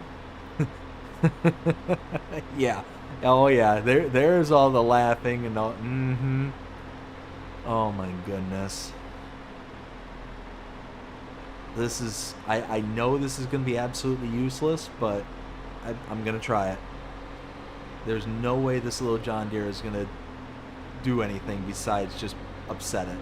Yeah. Oh yeah, there's all the laughing and all... Mm-hmm. Oh my goodness. This is... I know this is going to be absolutely useless, but I'm going to try it. There's no way this little John Deere is going to do anything besides just upset it.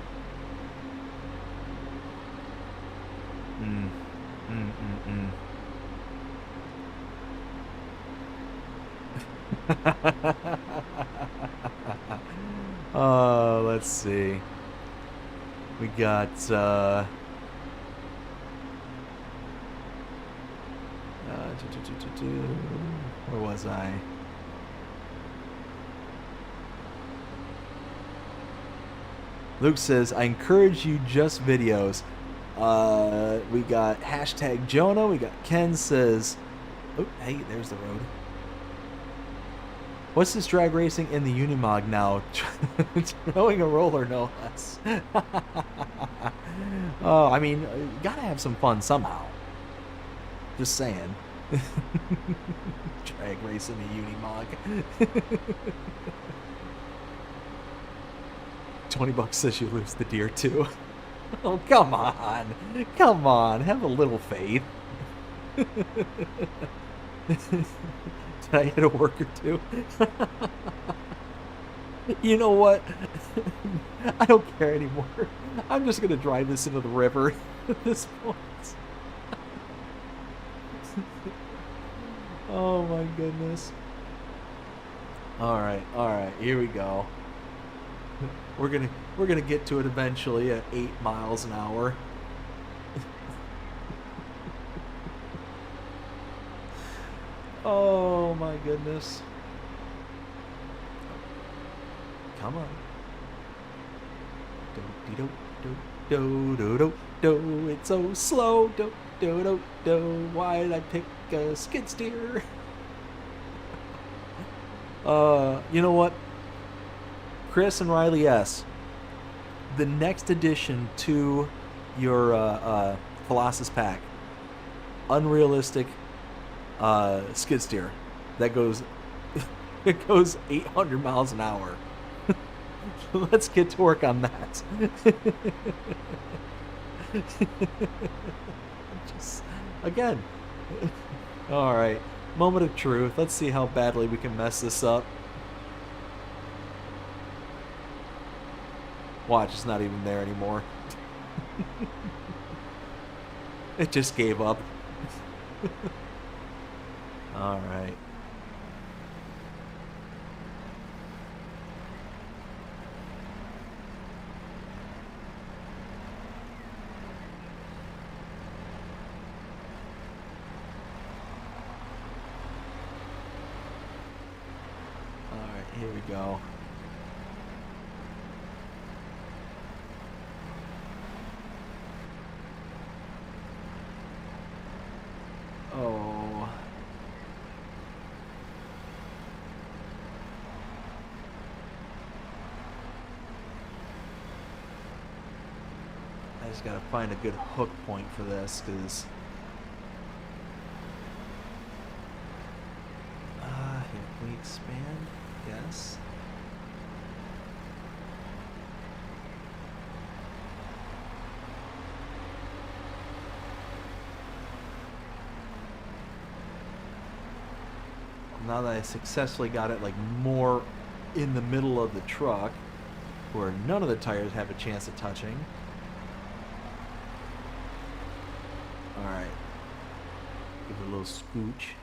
Let's see. We got, where was I? Luke says, I encourage you just videos. We got hashtag Jonah. We got Ken says, oh, hey, there's the road. What's this drag racing in the Unimog now? Throwing a roller, no less. Oh, I mean, you gotta have some fun somehow. Just saying. Drag racing the Unimog. $20 says you lose the deer too. Oh, come on. Come on. Have a little faith. Did I hit a work or two? You know what? I don't care anymore. I'm just going to drive this into the river at this point. Oh my goodness. Alright, here we go. We're gonna get to it eventually at 8 miles an hour. Oh my goodness. Come on. Do do do do do do do. It's so slow. Do Why did I pick a skid steer? You know what? Chris and Riley S. The next addition to your Colossus pack, unrealistic skid steer that goes it goes 800 miles an hour. Let's get to work on that. Just again. All right, moment of truth. Let's see how badly we can mess this up. Watch, it's not even there anymore. It just gave up. All right. Here we go. Oh. I just gotta find a good hook point for this, because here, can we expand? Yes. Now that I successfully got it like more in the middle of the truck, where none of the tires have a chance of touching. All right. Give it a little scooch.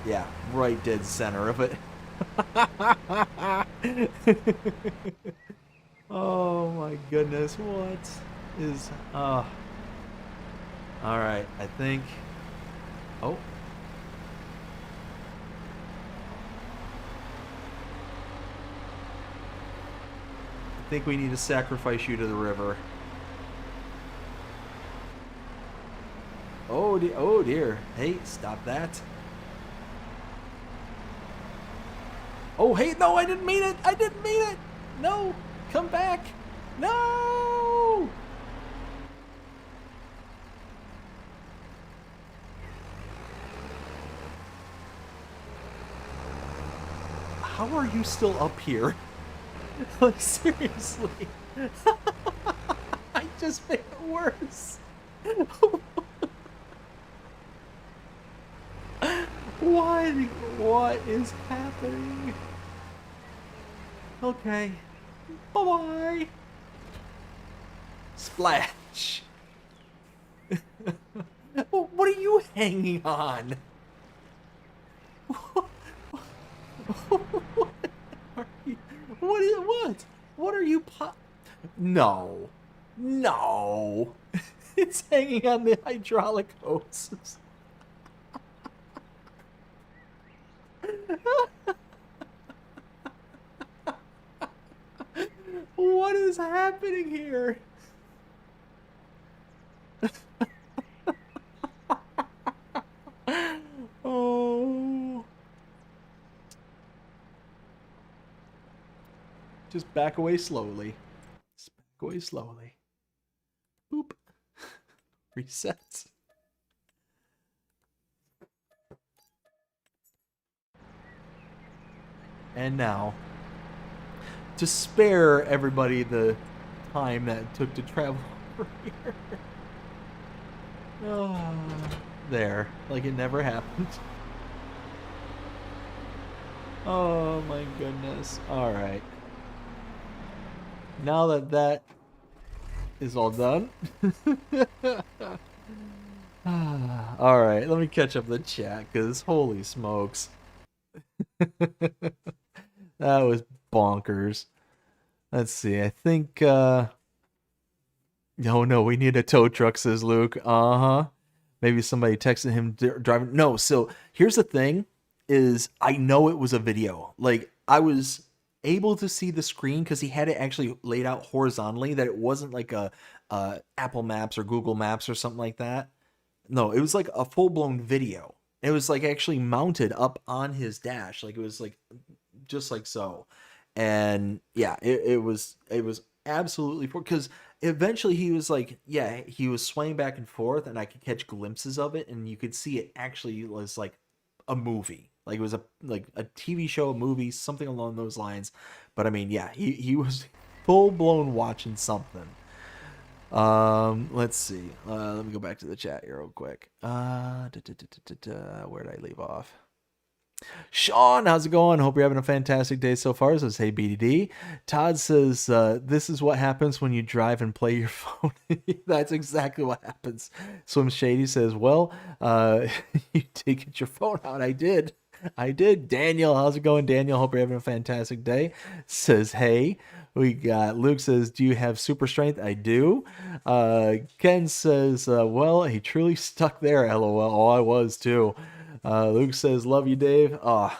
Yeah, right dead center of it. Oh my goodness, what is... Alright, I think... Oh. I think we need to sacrifice you to the river. Oh dear. Hey, stop that. Oh, hey, no, I didn't mean it. I didn't mean it. No, come back. No. How are you still up here? Like, seriously. I just made it worse. What is happening? Okay. Bye-bye. Splash. What are you hanging on? What are you No. No. It's hanging on the hydraulic hoses. What is happening here? Oh. Just back away slowly. Just back away slowly. Boop. Reset. And now, to spare everybody the time that it took to travel over here. Oh, there, like it never happened. Oh my goodness. All right. Now that that is all done. All right, let me catch up the chat, because holy smokes. That was bonkers. Let's see. I think oh no, we need a tow truck, says Luke. Uh-huh. Maybe somebody texted him driving. No, so here's the thing is I know it was a video. Like I was able to see the screen because he had it actually laid out horizontally, that it wasn't like a Apple Maps or Google Maps or something like that. No, it was like a full-blown video. It was like actually mounted up on his dash. Like it was like just like so. And yeah, it was absolutely, because eventually he was like, yeah, he was swaying back and forth and I could catch glimpses of it and you could see it actually was like a movie. Like it was a TV show, a movie, something along those lines. But I mean, yeah, he was full-blown watching something. Let's see. Let me go back to the chat here real quick. Where did I leave off? Sean, how's it going? Hope you're having a fantastic day so far. Says, hey, BDD. Todd says, this is what happens when you drive and play your phone. That's exactly what happens. Swim Shady says, well, you did get your phone out. I did. Daniel, how's it going? Daniel, hope you're having a fantastic day. Says, hey. We got Luke says, do you have super strength? I do. Ken says, well, he truly stuck there, LOL. Oh, I was too. Luke says, love you, Dave. Oh,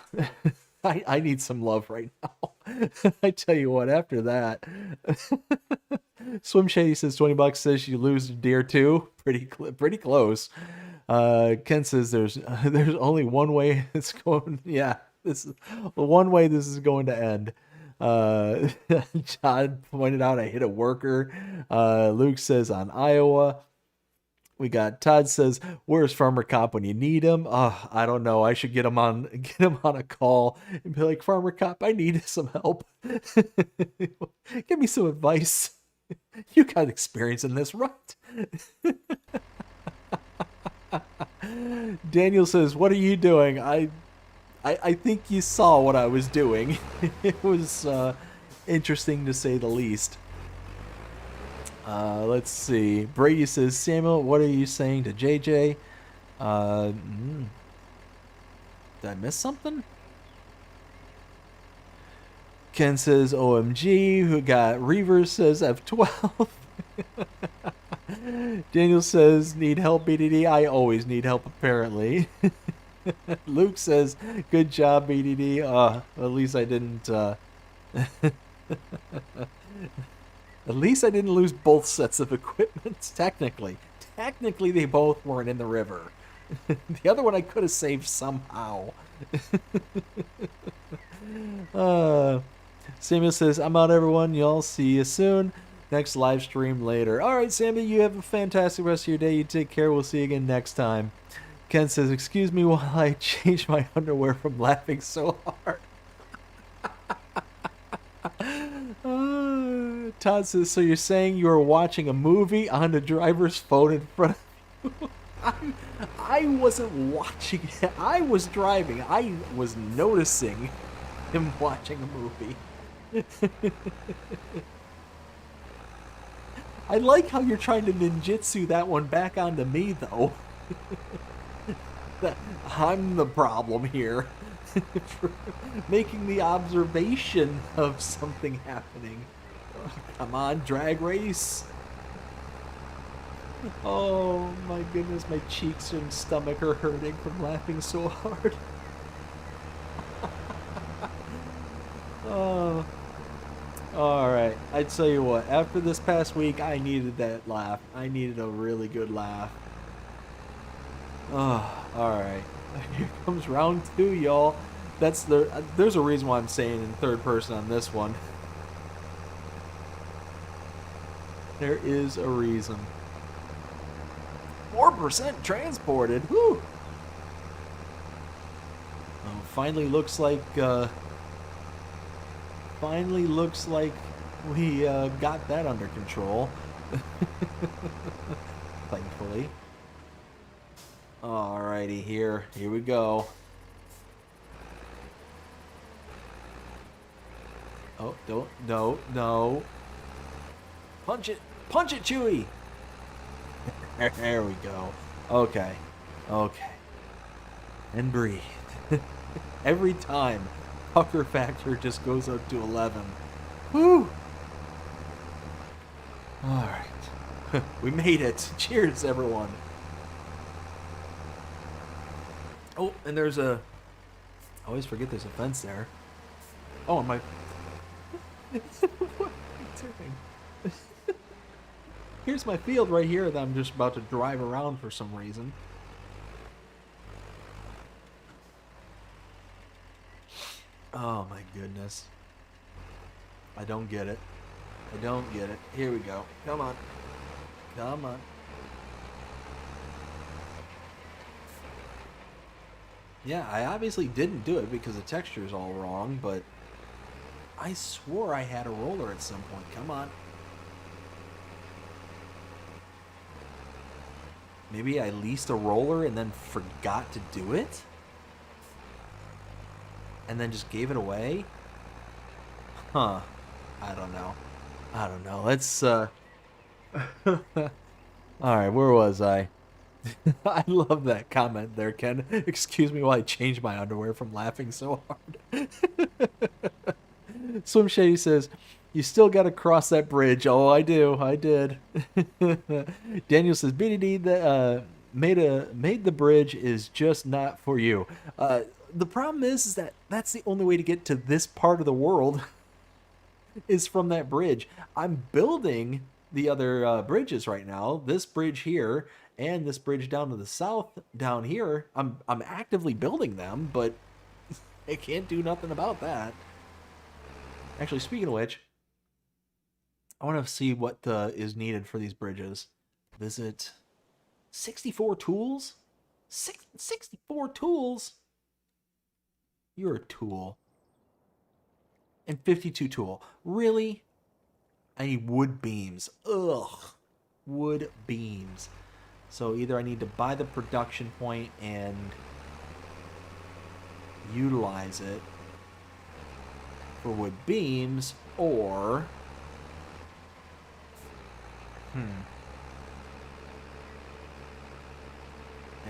I need some love right now. I tell you what, after that. Swim Shady says, $20 says you lose deer too. Pretty close. Ken says there's only one way it's going. Yeah, this is one way this is going to end. John pointed out I hit a worker. Luke says on Iowa. We got Todd says, where's Farmer Cop when you need him? I don't know. I should get him on a call and be like, Farmer Cop, I need some help. Give me some advice. You got experience in this, right? Daniel says, what are you doing? I think you saw what I was doing. It was interesting to say the least. Let's see. Brady says, Samuel, what are you saying to JJ? Did I miss something? Ken says, OMG. Who got Reavers says F12. Daniel says, need help, BDD? I always need help, apparently. Luke says, good job, BDD. At least I didn't, at least I didn't lose both sets of equipment, technically. Technically, they both weren't in the river. The other one I could have saved somehow. Samuel says, I'm out, everyone. Y'all see you soon. Next live stream later. All right, Samuel, you have a fantastic rest of your day. You take care. We'll see you again next time. Ken says, excuse me while I change my underwear from laughing so hard. Todd says, so you're saying you were watching a movie on the driver's phone in front of you? I wasn't watching it. I was driving. I was noticing him watching a movie. I like how you're trying to ninjutsu that one back onto me, though. I'm the problem here. For making the observation of something happening. Come on, drag race. Oh my goodness, my cheeks and stomach are hurting from laughing so hard. Oh. Alright, I tell you what, after this past week, I needed that laugh. I needed a really good laugh. Oh, alright. Here comes round 2, y'all. There's a reason why I'm saying in third person on this one. There is a reason. 4% transported. Woo! Finally looks like we got that under control. Thankfully. Alrighty, here we go. Oh, no. Punch it, Chewie. There we go. Okay. And breathe. Every time, pucker factor just goes up to 11. Woo! Alright. We made it. Cheers, everyone. Oh, and there's a... I always forget there's a fence there. Oh, and What are you doing? Here's my field right here that I'm just about to drive around for some reason. Oh my goodness. I don't get it. I don't get it. Here we go. Come on. Come on. Yeah, I obviously didn't do it because the texture is all wrong, but I swore I had a roller at some point. Come on. Maybe I leased a roller and then forgot to do it? And then just gave it away? Huh. I don't know. I don't know. Let's, Alright, where was I? I love that comment there, Ken. Excuse me while I change my underwear from laughing so hard. Swim Shady says, you still got to cross that bridge. Oh, I do. I did. Daniel says, BDD made the bridge is just not for you. The problem is that that's the only way to get to this part of the world is from that bridge. I'm building the other bridges right now. This bridge here and this bridge down to the south down here. I'm actively building them, but I can't do nothing about that. Actually, speaking of which, I want to see what is needed for these bridges. Visit 64 tools? 64 tools? You're a tool. And 52 tool. Really? I need wood beams. Ugh. Wood beams. So either I need to buy the production point and utilize it for wood beams, or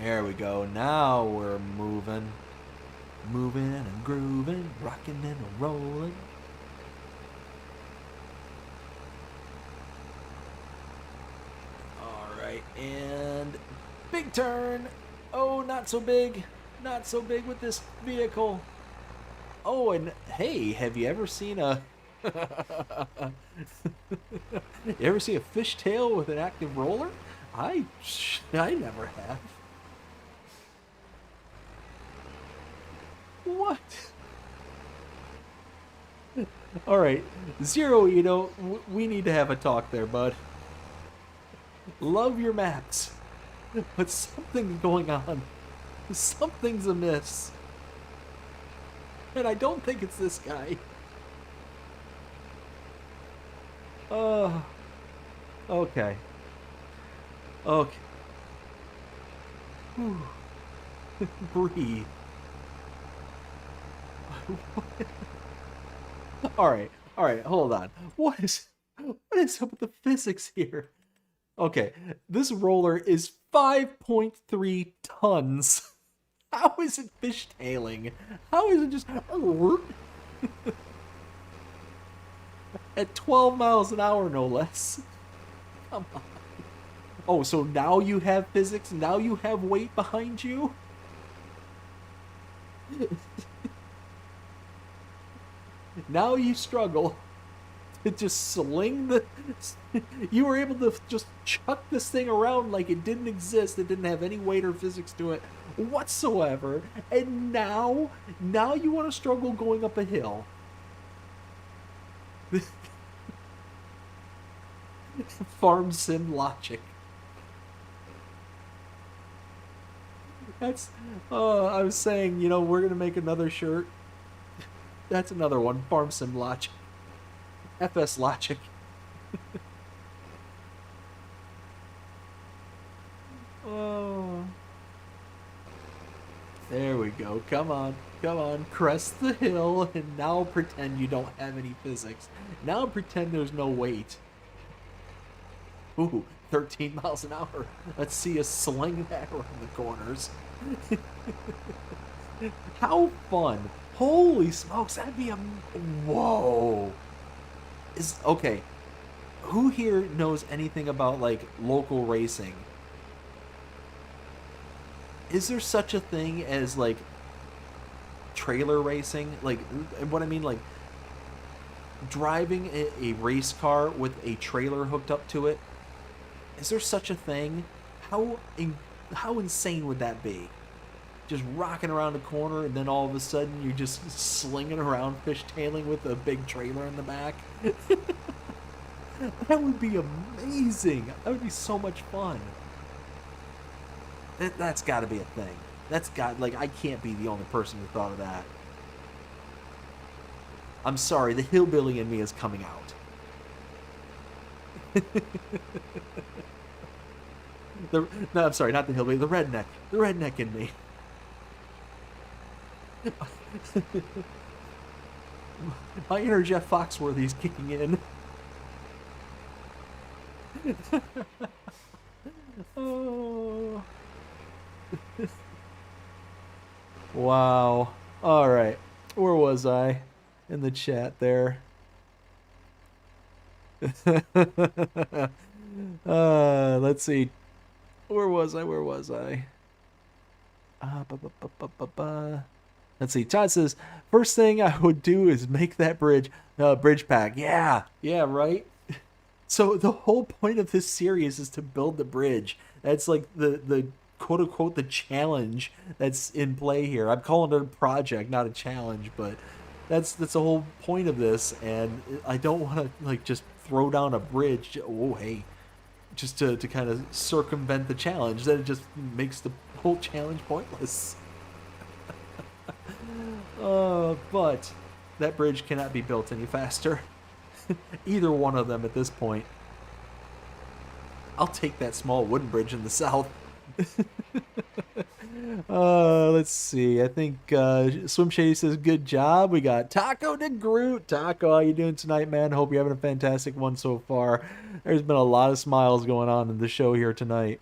there we go. Now we're moving and grooving, rocking and rolling. All right, and big turn. Oh, not so big. Not so big with this vehicle. Oh, and hey, have you ever seen a you ever see a fishtail with an active roller? I never have. What? All right, Zero, you know, we need to have a talk there, bud. Love your maps, but something's going on. Something's amiss. And I don't think it's this guy. Okay. Okay. Whew. Breathe. Alright, hold on. What is up with the physics here? Okay, this roller is 5.3 tons. How is it fishtailing? How is it just at 12 miles an hour, no less? Come on. Oh, so now you have physics? Now you have weight behind you? Now you struggle to just sling the... You were able to just chuck this thing around like it didn't exist. It didn't have any weight or physics to it whatsoever. And now you want to struggle going up a hill. Farm sim logic. That's... I was saying, you know, we're going to make another shirt. That's another one. Farm sim logic. FS logic. Oh. There we go. Come on. Come on. Crest the hill and now pretend you don't have any physics. Now pretend there's no weight. Ooh, 13 miles an hour. Let's see us sling that around the corners. How fun. Holy smokes, that'd be a... Whoa. Okay, who here knows anything about, like, local racing? Is there such a thing as, like, trailer racing? Like, what I mean, like, driving a race car with a trailer hooked up to it. Is there such a thing? How insane would that be? Just rocking around the corner, and then all of a sudden you're just slinging around, fishtailing with a big trailer in the back. That would be amazing. That would be so much fun. That's got to be a thing. I can't be the only person who thought of that. I'm sorry, the hillbilly in me is coming out. No, I'm sorry, not the hillbilly, the redneck. The redneck in me. My inner Jeff Foxworthy is kicking in. Oh. Wow. All right. Where was I? In the chat there. Let's see. Where was I? Let's see. Todd says, first thing I would do is make that bridge pack. Yeah, right. So the whole point of this series is to build the bridge. That's like the quote unquote the challenge that's in play here. I'm calling it a project, not a challenge, but that's the whole point of this. And I don't want to like just throw down a bridge. Oh hey, just to kind of circumvent the challenge. Then it just makes the whole challenge pointless. But that bridge cannot be built any faster. Either one of them at this point. I'll take that small wooden bridge in the south. Let's see. I think Swim Shady says good job. We got Taco de Groot. Taco, how you doing tonight, man? Hope you're having a fantastic one so far. There's been a lot of smiles going on in the show here tonight.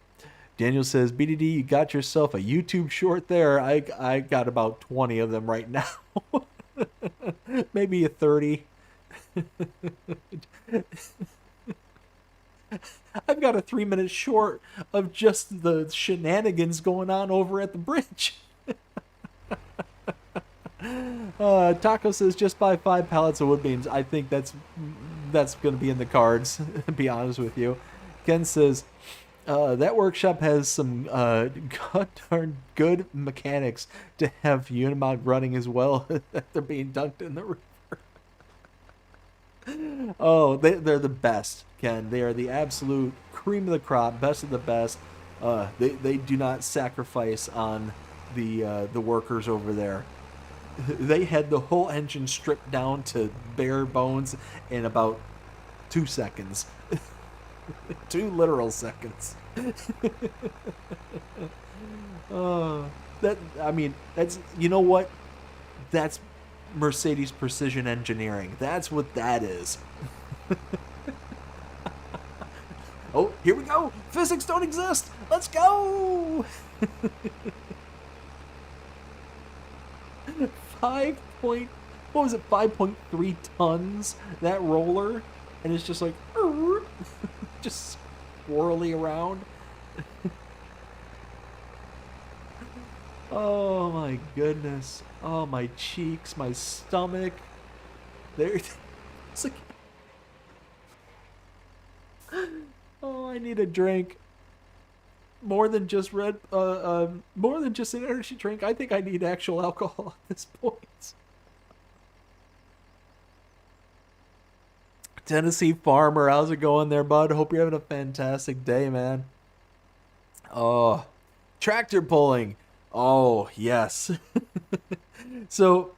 Daniel says, BDD, you got yourself a YouTube short there. I got about 20 of them right now. Maybe a 30. I've got a 3-minute short of just the shenanigans going on over at the bridge. Taco says just buy 5 pallets of wood beams. I think that's going to be in the cards, to be honest with you. Ken says that workshop has some god darn good mechanics to have Unimog running as well. They're being dunked in the river. Oh, they're the best, Ken. They are the absolute cream of the crop, best of the best. They do not sacrifice on the workers over there. They had the whole engine stripped down to bare bones in about 2 seconds. 2 literal seconds. That's, you know what? That's Mercedes precision engineering. That's what that is. Oh, here we go. Physics don't exist. Let's go. 5.3 tons, that roller, and it's just like just swirly around. Oh my goodness. Oh, my cheeks, my stomach. There. It's like, oh, I need a drink. More than just more than just an energy drink. I think I need actual alcohol at this point. Tennessee Farmer, how's it going there, bud? Hope you're having a fantastic day, man. Oh, tractor pulling. Oh, yes. So,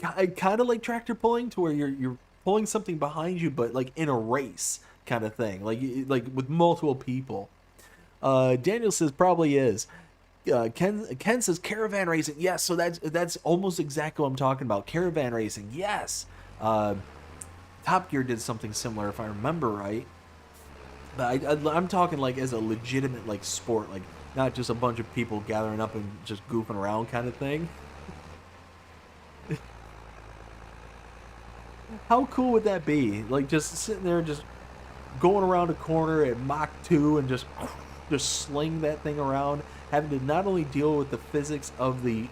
I kind of like tractor pulling to where you're pulling something behind you, but like in a race kind of thing, like with multiple people. Daniel says probably is. Ken says caravan racing. Yes, so that's almost exactly what I'm talking about. Caravan racing. Yes. Top Gear did something similar, if I remember right. But I'm talking like as a legitimate like sport, like not just a bunch of people gathering up and just goofing around kind of thing. How cool would that be? Like just sitting there, just going around a corner at Mach 2 and just sling that thing around, having to not only deal with the physics of the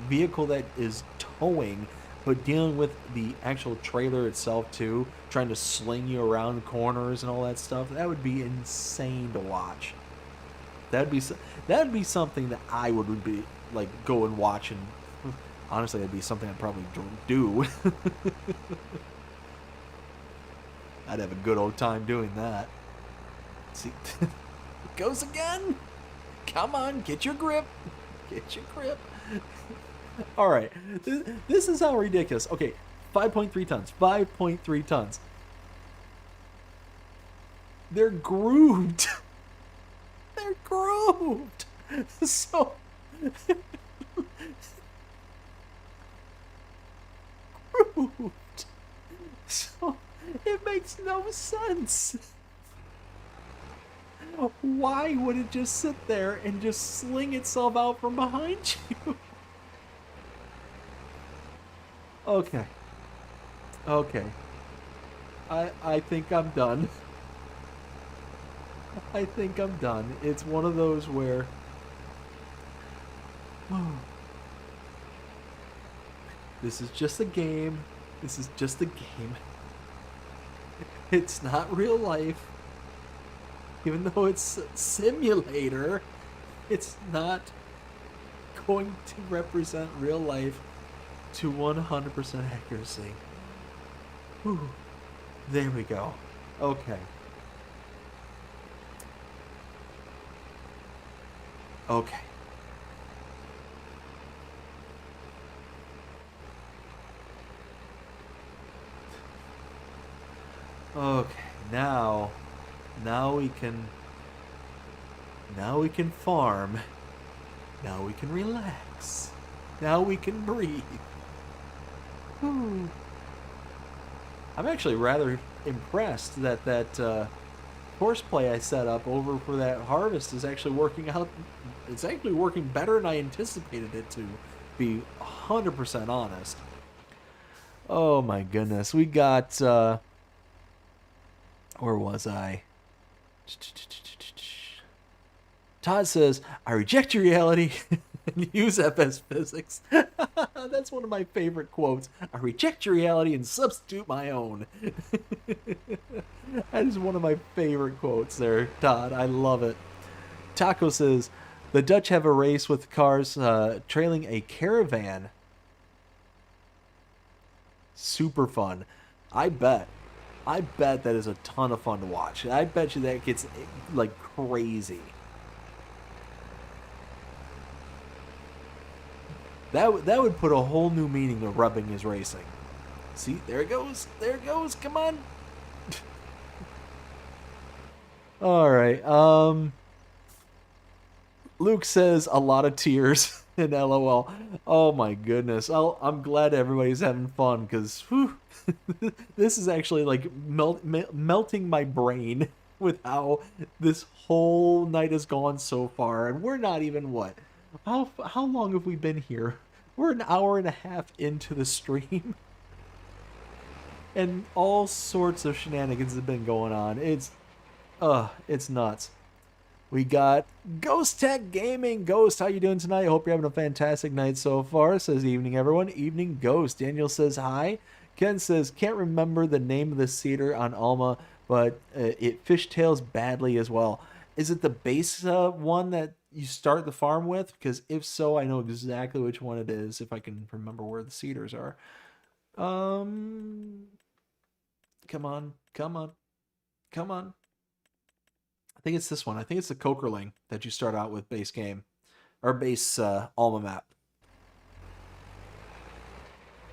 vehicle that is towing, but dealing with the actual trailer itself too, trying to sling you around corners and all that stuff, that would be insane to watch. That'd be something that I would be like go and watch, and honestly, that'd be something I'd probably do. I'd have a good old time doing that. See, it goes again. Come on, get your grip. Get your grip. All right, this is how ridiculous. Okay, 5.3 tons. 5.3 tons. They're grooved. They're grooved. So grooved. So it makes no sense. Why would it just sit there and just sling itself out from behind you? Okay. Okay. I think I'm done. I think I'm done. It's one of those where this is just a game. This is just a game. It's not real life. Even though it's a simulator, it's not going to represent real life to 100% accuracy. Whew. There we go. Okay. Okay. Okay, now we can farm. Now we can relax. Now we can breathe. Whew. I'm actually rather impressed that horseplay I set up over for that harvest is actually working out. It's actually working better than I anticipated it to be 100% honest. Oh my goodness. We got, where was I? Todd says, I reject your reality and use FS physics. That's one of my favorite quotes. I reject your reality and substitute my own. That is one of my favorite quotes there, Todd. I love it. Taco says, the Dutch have a race with cars trailing a caravan. Super fun. I bet that is a ton of fun to watch. I bet you that gets like crazy. That would put a whole new meaning to rubbing is racing. See, there it goes. There it goes. Come on. All right. Luke says a lot of tears in LOL. Oh my goodness. I'm glad everybody's having fun because this is actually like melting my brain with how this whole night has gone so far, and we're not even what. How long have we been here? We're an hour and a half into the stream. And all sorts of shenanigans have been going on. It's nuts. We got Ghost Tech Gaming. Ghost, how you doing tonight? Hope you're having a fantastic night so far. Says evening, everyone. Evening, Ghost. Daniel says hi. Ken says, can't remember the name of the cedar on Alma, but it fishtails badly as well. Is it the base one that you start the farm with? Because if so, I know exactly which one it is, if I can remember where the cedars are. Come on. I think it's this one. I think it's the Cokerling that you start out with base game. Or base Alma map.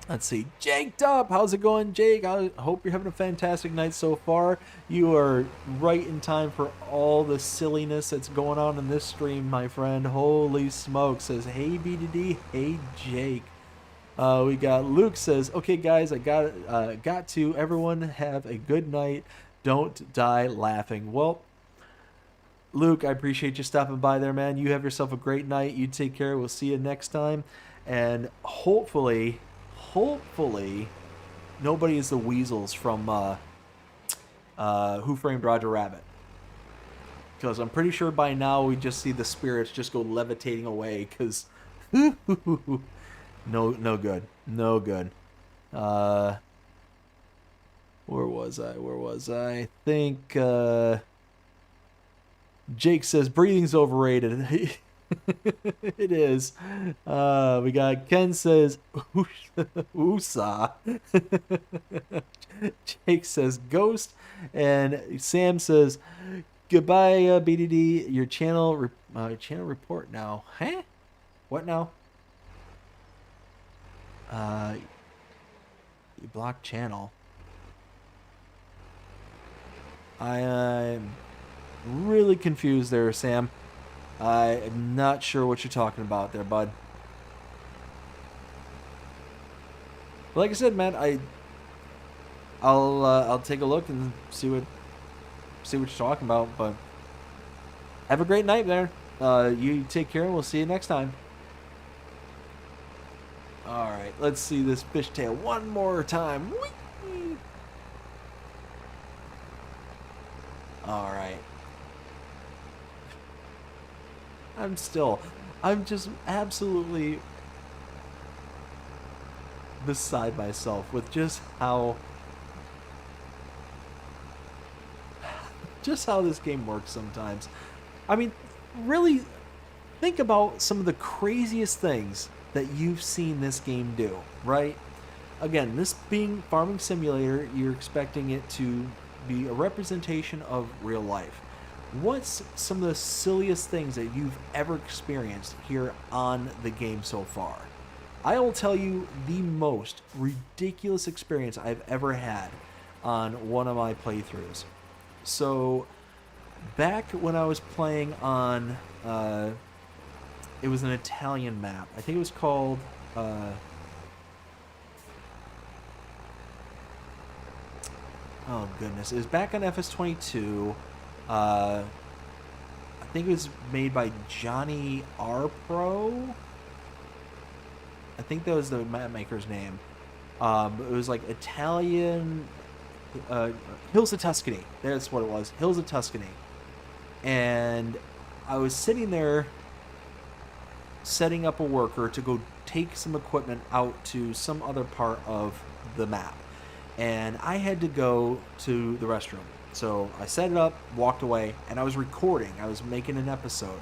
Let's see. Jaked up. How's it going, Jake? I hope you're having a fantastic night so far. You are right in time for all the silliness that's going on in this stream, my friend. Holy smoke. Says, hey, BDD. Hey, Jake. We got Luke says, okay, guys, I got to. Everyone have a good night. Don't die laughing. Well, Luke, I appreciate you stopping by there, man. You have yourself a great night. You take care. We'll see you next time. And hopefully nobody is the weasels from Who Framed Roger Rabbit, because I'm pretty sure by now we just see the spirits just go levitating away, because no good. Where was I? I think Jake says breathing's overrated. It is. We got Ken says USA. Jake says ghost, and Sam says goodbye BDD. Your channel report now. Huh? What now? You blocked channel. I'm really confused there, Sam. I'm not sure what you're talking about there, bud. But like I said, man, I'll take a look and see what you're talking about. But have a great night there. You take care, and we'll see you next time. All right, let's see this fishtail one more time. Whee! All right. I'm just absolutely beside myself with just how this game works sometimes. I mean, really think about some of the craziest things that you've seen this game do, right? Again, this being Farming Simulator, you're expecting it to be a representation of real life. What's some of the silliest things that you've ever experienced here on the game so far? I will tell you the most ridiculous experience I've ever had on one of my playthroughs. So, back when I was playing on, it was an Italian map. I think it was called, oh goodness, it was back on FS22. I think it was made by Johnny R. Pro. I think that was the map maker's name. It was like Italian Hills of Tuscany. That's what it was. Hills of Tuscany. And I was sitting there setting up a worker to go take some equipment out to some other part of the map. And I had to go to the restroom. So I set it up, walked away, and I was recording. I was making an episode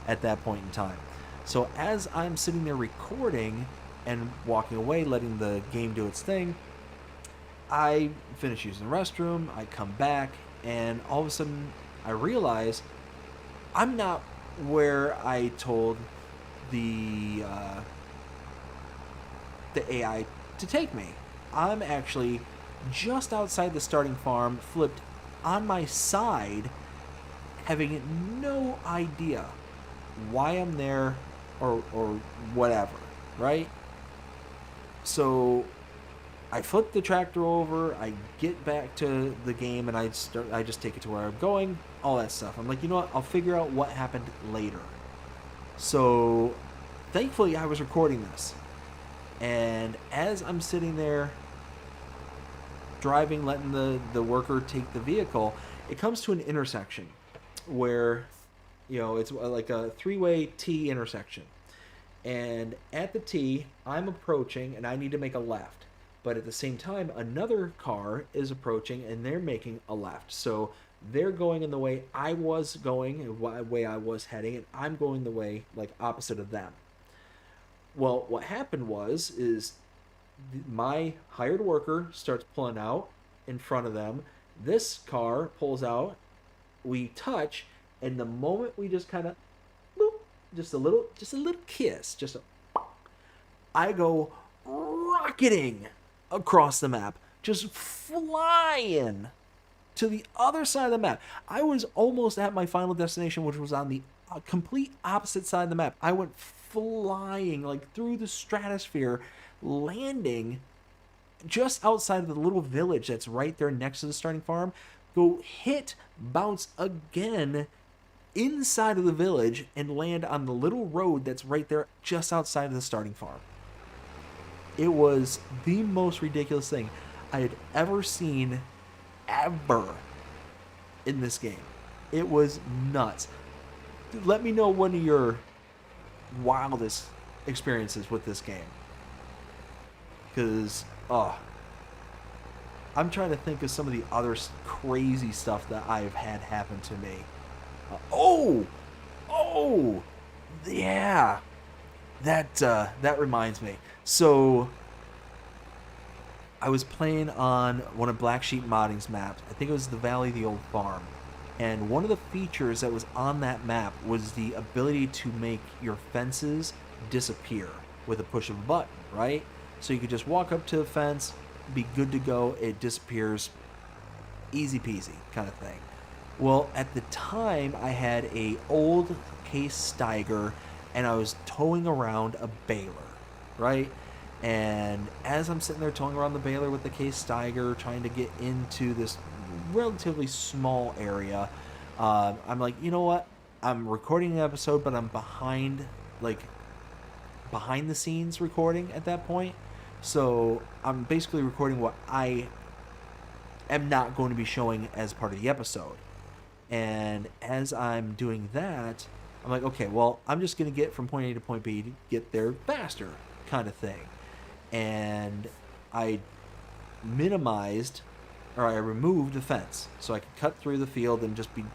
at that point in time. So as I'm sitting there recording and walking away, letting the game do its thing, I finish using the restroom, I come back, and all of a sudden I realize I'm not where I told the AI to take me. I'm actually just outside the starting farm, flipped on my side, having no idea why I'm there or whatever, right? So I flip the tractor over, I get back to the game, and I just take it to where I'm going, all that stuff. I'm like, you know what, I'll figure out what happened later. So thankfully I was recording this, and as I'm sitting there driving, letting the worker take the vehicle, it comes to an intersection where, you know, it's like a three-way T intersection. And at the T, I'm approaching and I need to make a left. But at the same time, another car is approaching and they're making a left. So they're going in the way I was going, the way I was heading, and I'm going the way like opposite of them. Well, what happened is my hired worker starts pulling out in front of them. This car pulls out. We touch, and the moment we just kind of, just a little kiss, I go rocketing across the map, just flying to the other side of the map. I was almost at my final destination, which was on the complete opposite side of the map. I went flying like through the stratosphere, landing just outside of the little village that's right there next to the starting farm, go hit, bounce again inside of the village, and land on the little road that's right there just outside of the starting farm. It was the most ridiculous thing I had ever seen ever in this game. It was nuts. Let me know one of your wildest experiences with this game, because oh, I'm trying to think of some of the other crazy stuff that I've had happen to me. Oh, yeah. That reminds me. So I was playing on one of Black Sheep Modding's maps. I think it was the Valley of the Old Farm. And one of the features that was on that map was the ability to make your fences disappear with a push of a button, right? So you could just walk up to a fence, be good to go, it disappears, easy peasy kind of thing. Well, at the time, I had a old Case Steiger, and I was towing around a baler, right? And as I'm sitting there towing around the baler with the Case Steiger, trying to get into this relatively small area, I'm like, you know what? I'm recording an episode, but I'm behind the scenes recording at that point. So I'm basically recording what I am not going to be showing as part of the episode. And as I'm doing that, I'm like, okay, well, I'm just going to get from point A to point B to get there faster, kind of thing. And I removed the fence so I could cut through the field and just be,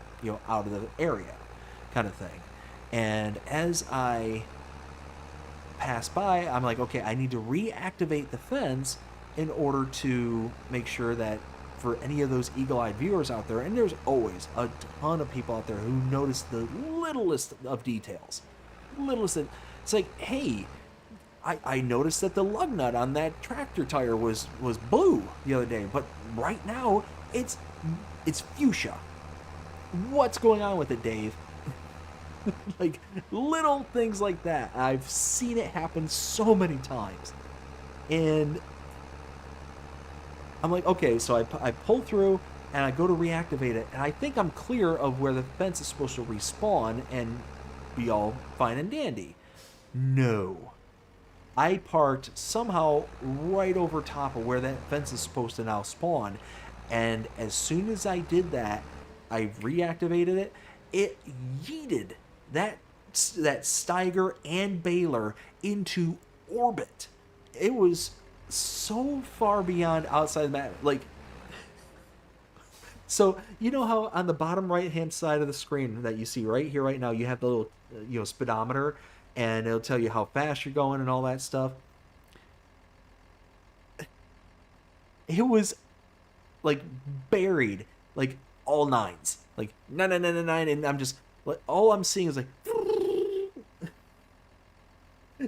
out of the area, kind of thing. And as I pass by, I'm like, okay, I need to reactivate the fence in order to make sure that for any of those eagle-eyed viewers out there, and there's always a ton of people out there who notice the littlest of details. It's like, hey, I noticed that the lug nut on that tractor tire was blue the other day, but right now it's fuchsia. What's going on with it, Dave? Like, little things like that. I've seen it happen so many times. And I'm like, okay, so I pull through and I go to reactivate it, and I think I'm clear of where the fence is supposed to respawn and be all fine and dandy. No. I parked somehow right over top of where that fence is supposed to now spawn, and as soon as I did that, I reactivated it, it yeeted that Steiger and baler into orbit. It was so far beyond outside the map. Like, so you know how on the bottom right hand side of the screen that you see right here right now, you have the little speedometer, and it'll tell you how fast you're going and all that stuff. It was like buried, like all nines, like 9, and I'm just like, all I'm seeing is like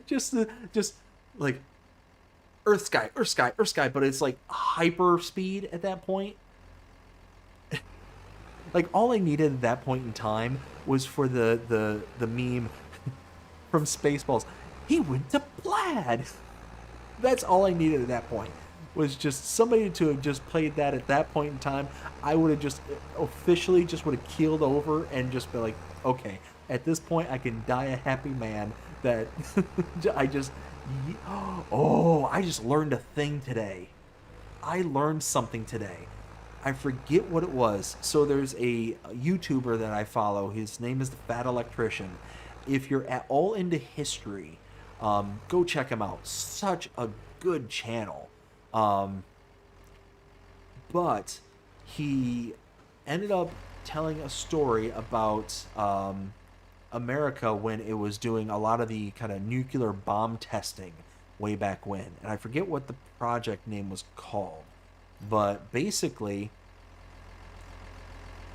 just like earth sky, but it's like hyper speed at that point. Like, all I needed at that point in time was for the meme from Spaceballs. He went to plaid. That's all I needed at that point. Was just somebody to have just played that at that point in time. I would have just officially just would have keeled over and just been like, okay, at this point I can die a happy man. That I just learned a thing today. I learned something today. I forget what it was. So there's a YouTuber that I follow. His name is the Fat Electrician. If you're at all into history, go check him out. Such a good channel. But he ended up telling a story about America when it was doing a lot of the kind of nuclear bomb testing way back when. And I forget what the project name was called. But basically,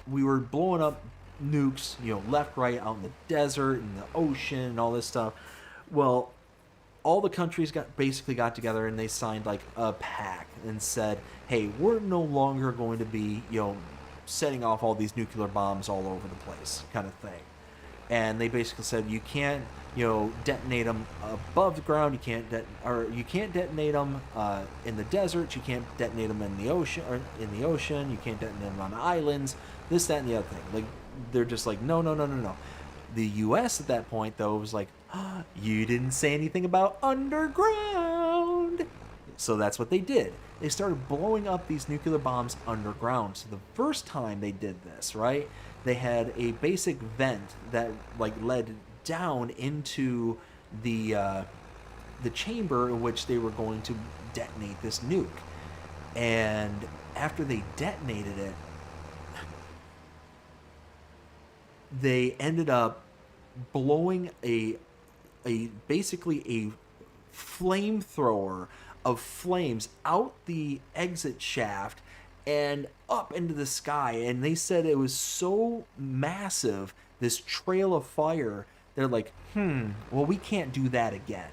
we were blowing up nukes, left, right, out in the desert, in the ocean, and all this stuff. Well, all the countries got together and they signed like a pact and said, hey, we're no longer going to be, setting off all these nuclear bombs all over the place, kind of thing. And they basically said you can't, detonate them above the ground. You can't detonate them in the desert. You can't detonate them in the ocean. You can't detonate them on islands. This, that, and the other thing. Like, they're just like, no. The U.S. at that point, though, was like, you didn't say anything about underground. So that's what they did. They started blowing up these nuclear bombs underground. So the first time they did this, right, they had a basic vent that led down into the chamber in which they were going to detonate this nuke. And after they detonated it, they ended up blowing basically a flamethrower of flames out the exit shaft and up into the sky. And they said it was so massive, this trail of fire, they're like, well, we can't do that again,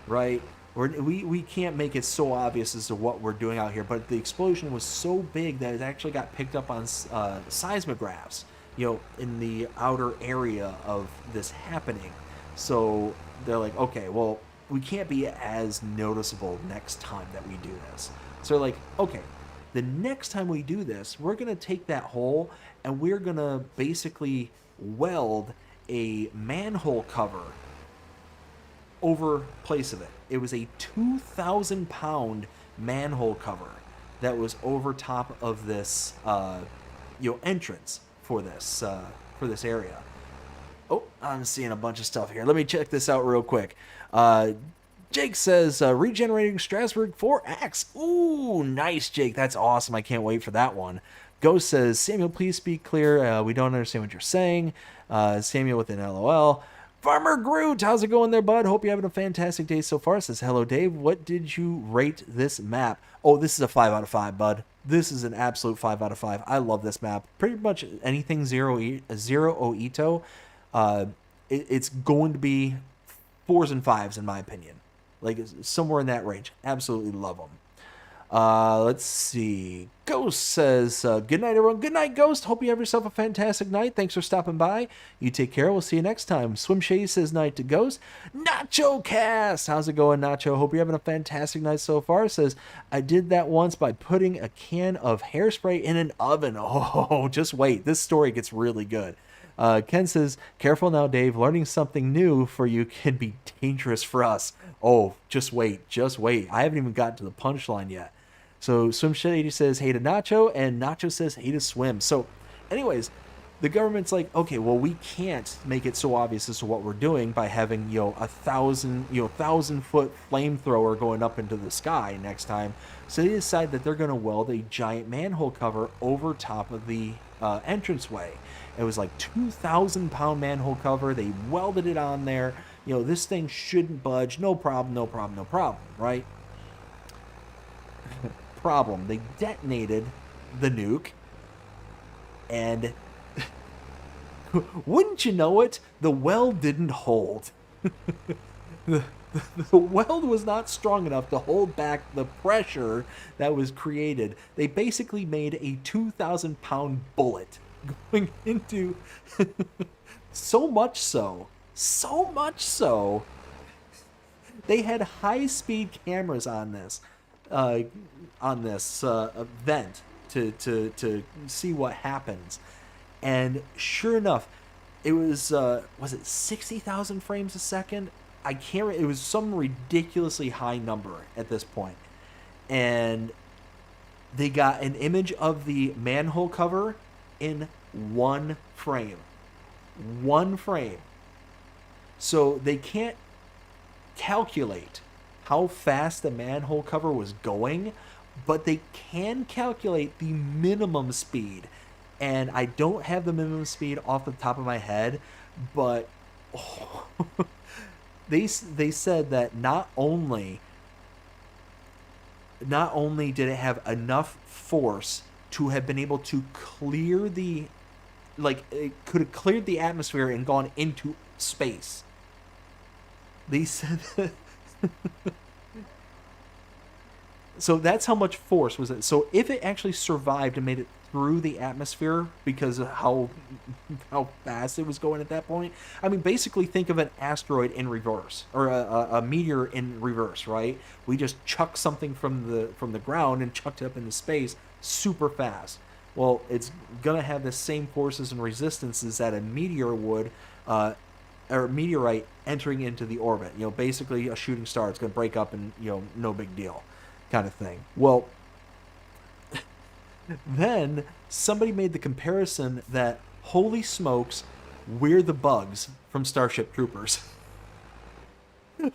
right? We can't make it so obvious as to what we're doing out here. But the explosion was so big that it actually got picked up on seismographs, in the outer area of this happening. So they're like, okay, well, we can't be as noticeable next time that we do this. So they're like, okay, the next time we do this, we're going to take that hole and we're going to basically weld a manhole cover over place of it. It was a 2,000-pound manhole cover that was over top of this, entrance for this area. Oh, I'm seeing a bunch of stuff here. Let me check this out real quick. Jake says, regenerating Strasbourg 4X. Ooh, nice, Jake. That's awesome. I can't wait for that one. Ghost says, Samuel, please speak clear. We don't understand what you're saying. Samuel with an LOL. Farmer Groot, how's it going there, bud? Hope you're having a fantastic day so far. Says, hello, Dave. What did you rate this map? Oh, this is a 5 out of 5, bud. This is an absolute 5 out of 5. I love this map. Pretty much anything Zero Oito, it's going to be 4s and 5s in my opinion. Like, somewhere in that range. Absolutely love them. Let's see. Ghost says, good night, everyone. Good night, Ghost. Hope you have yourself a fantastic night. Thanks for stopping by. You take care. We'll see you next time. Swim Shady says night to Ghost. Nacho Cast. How's it going, Nacho? Hope you're having a fantastic night so far. Says, I did that once by putting a can of hairspray in an oven. Oh, just wait. This story gets really good. Ken says, careful now, Dave. Learning something new for you can be dangerous for us. Oh, just wait. Just wait. I haven't even gotten to the punchline yet. So Swim Shady says, hey to Nacho, and Nacho says, hey to Swim. So anyways, the government's like, okay, well, we can't make it so obvious as to what we're doing by having, a 1,000-foot flamethrower going up into the sky next time. So they decide that they're going to weld a giant manhole cover over top of the entranceway. It was like 2,000-pound manhole cover. They welded it on there. This thing shouldn't budge. No problem, no problem, no problem, right? Problem. They detonated the nuke, and wouldn't you know it, the weld didn't hold. the weld was not strong enough to hold back the pressure that was created. They basically made a 2,000-pound bullet going into so much so they had high-speed cameras on this event to see what happens. And sure enough, it was it 60,000 frames a second? I can't. It was some ridiculously high number at this point. And they got an image of the manhole cover in one frame. One frame. So they can't calculate how fast the manhole cover was going, but they can calculate the minimum speed. And I don't have the minimum speed off the top of my head, but they said that not only did it have enough force to have been able to clear it could have cleared the atmosphere and gone into space. They said that so that's how much force was it. So if it actually survived and made it through the atmosphere because of how fast it was going at that point, I mean, basically think of an asteroid in reverse, or a meteor in reverse, right? We just chucked something from the ground and chucked it up into space super fast. Well, it's gonna have the same forces and resistances that a meteor would, or a meteorite entering into the orbit. Basically a shooting star. It's gonna break up and no big deal, kind of thing. Well, then somebody made the comparison that, holy smokes, we're the bugs from Starship Troopers.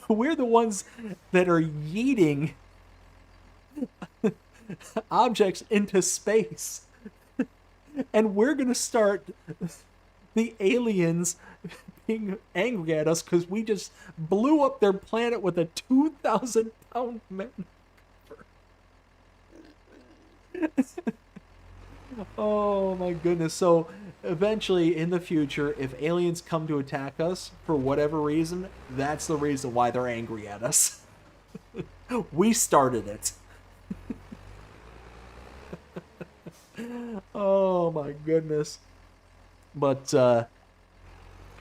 We're the ones that are yeeting objects into space. And we're going to start the aliens being angry at us because we just blew up their planet with a 2,000-pound man. Oh my goodness. So eventually in the future, if aliens come to attack us for whatever reason, that's the reason why they're angry at us. We started it. Oh my goodness. But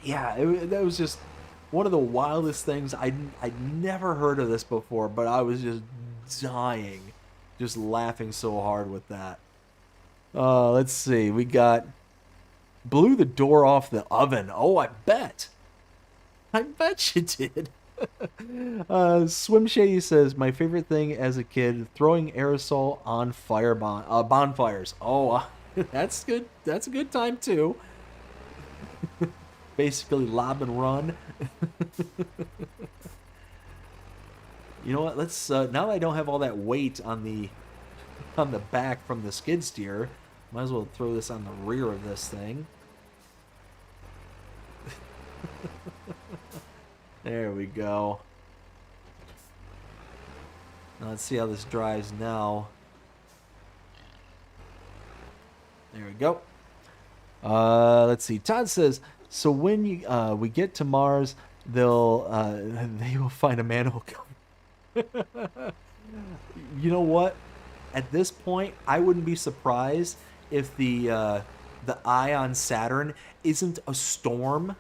yeah, that was just one of the wildest things. I'd never heard of this before, but I was just dying, just laughing so hard with that. Let's see. We got blew the door off the oven. Oh, I bet you did. Swim Shady says, my favorite thing as a kid, throwing aerosol on bonfires. Oh, that's good. That's a good time too. Basically lob and run. You know what? Let's now that I don't have all that weight on the back from the skid steer, might as well throw this on the rear of this thing. There we go. Now let's see how this drives now. There we go. Let's see. Todd says, so when we get to Mars, they will find a manhole cover. You know what? At this point, I wouldn't be surprised if the eye on Saturn isn't a storm,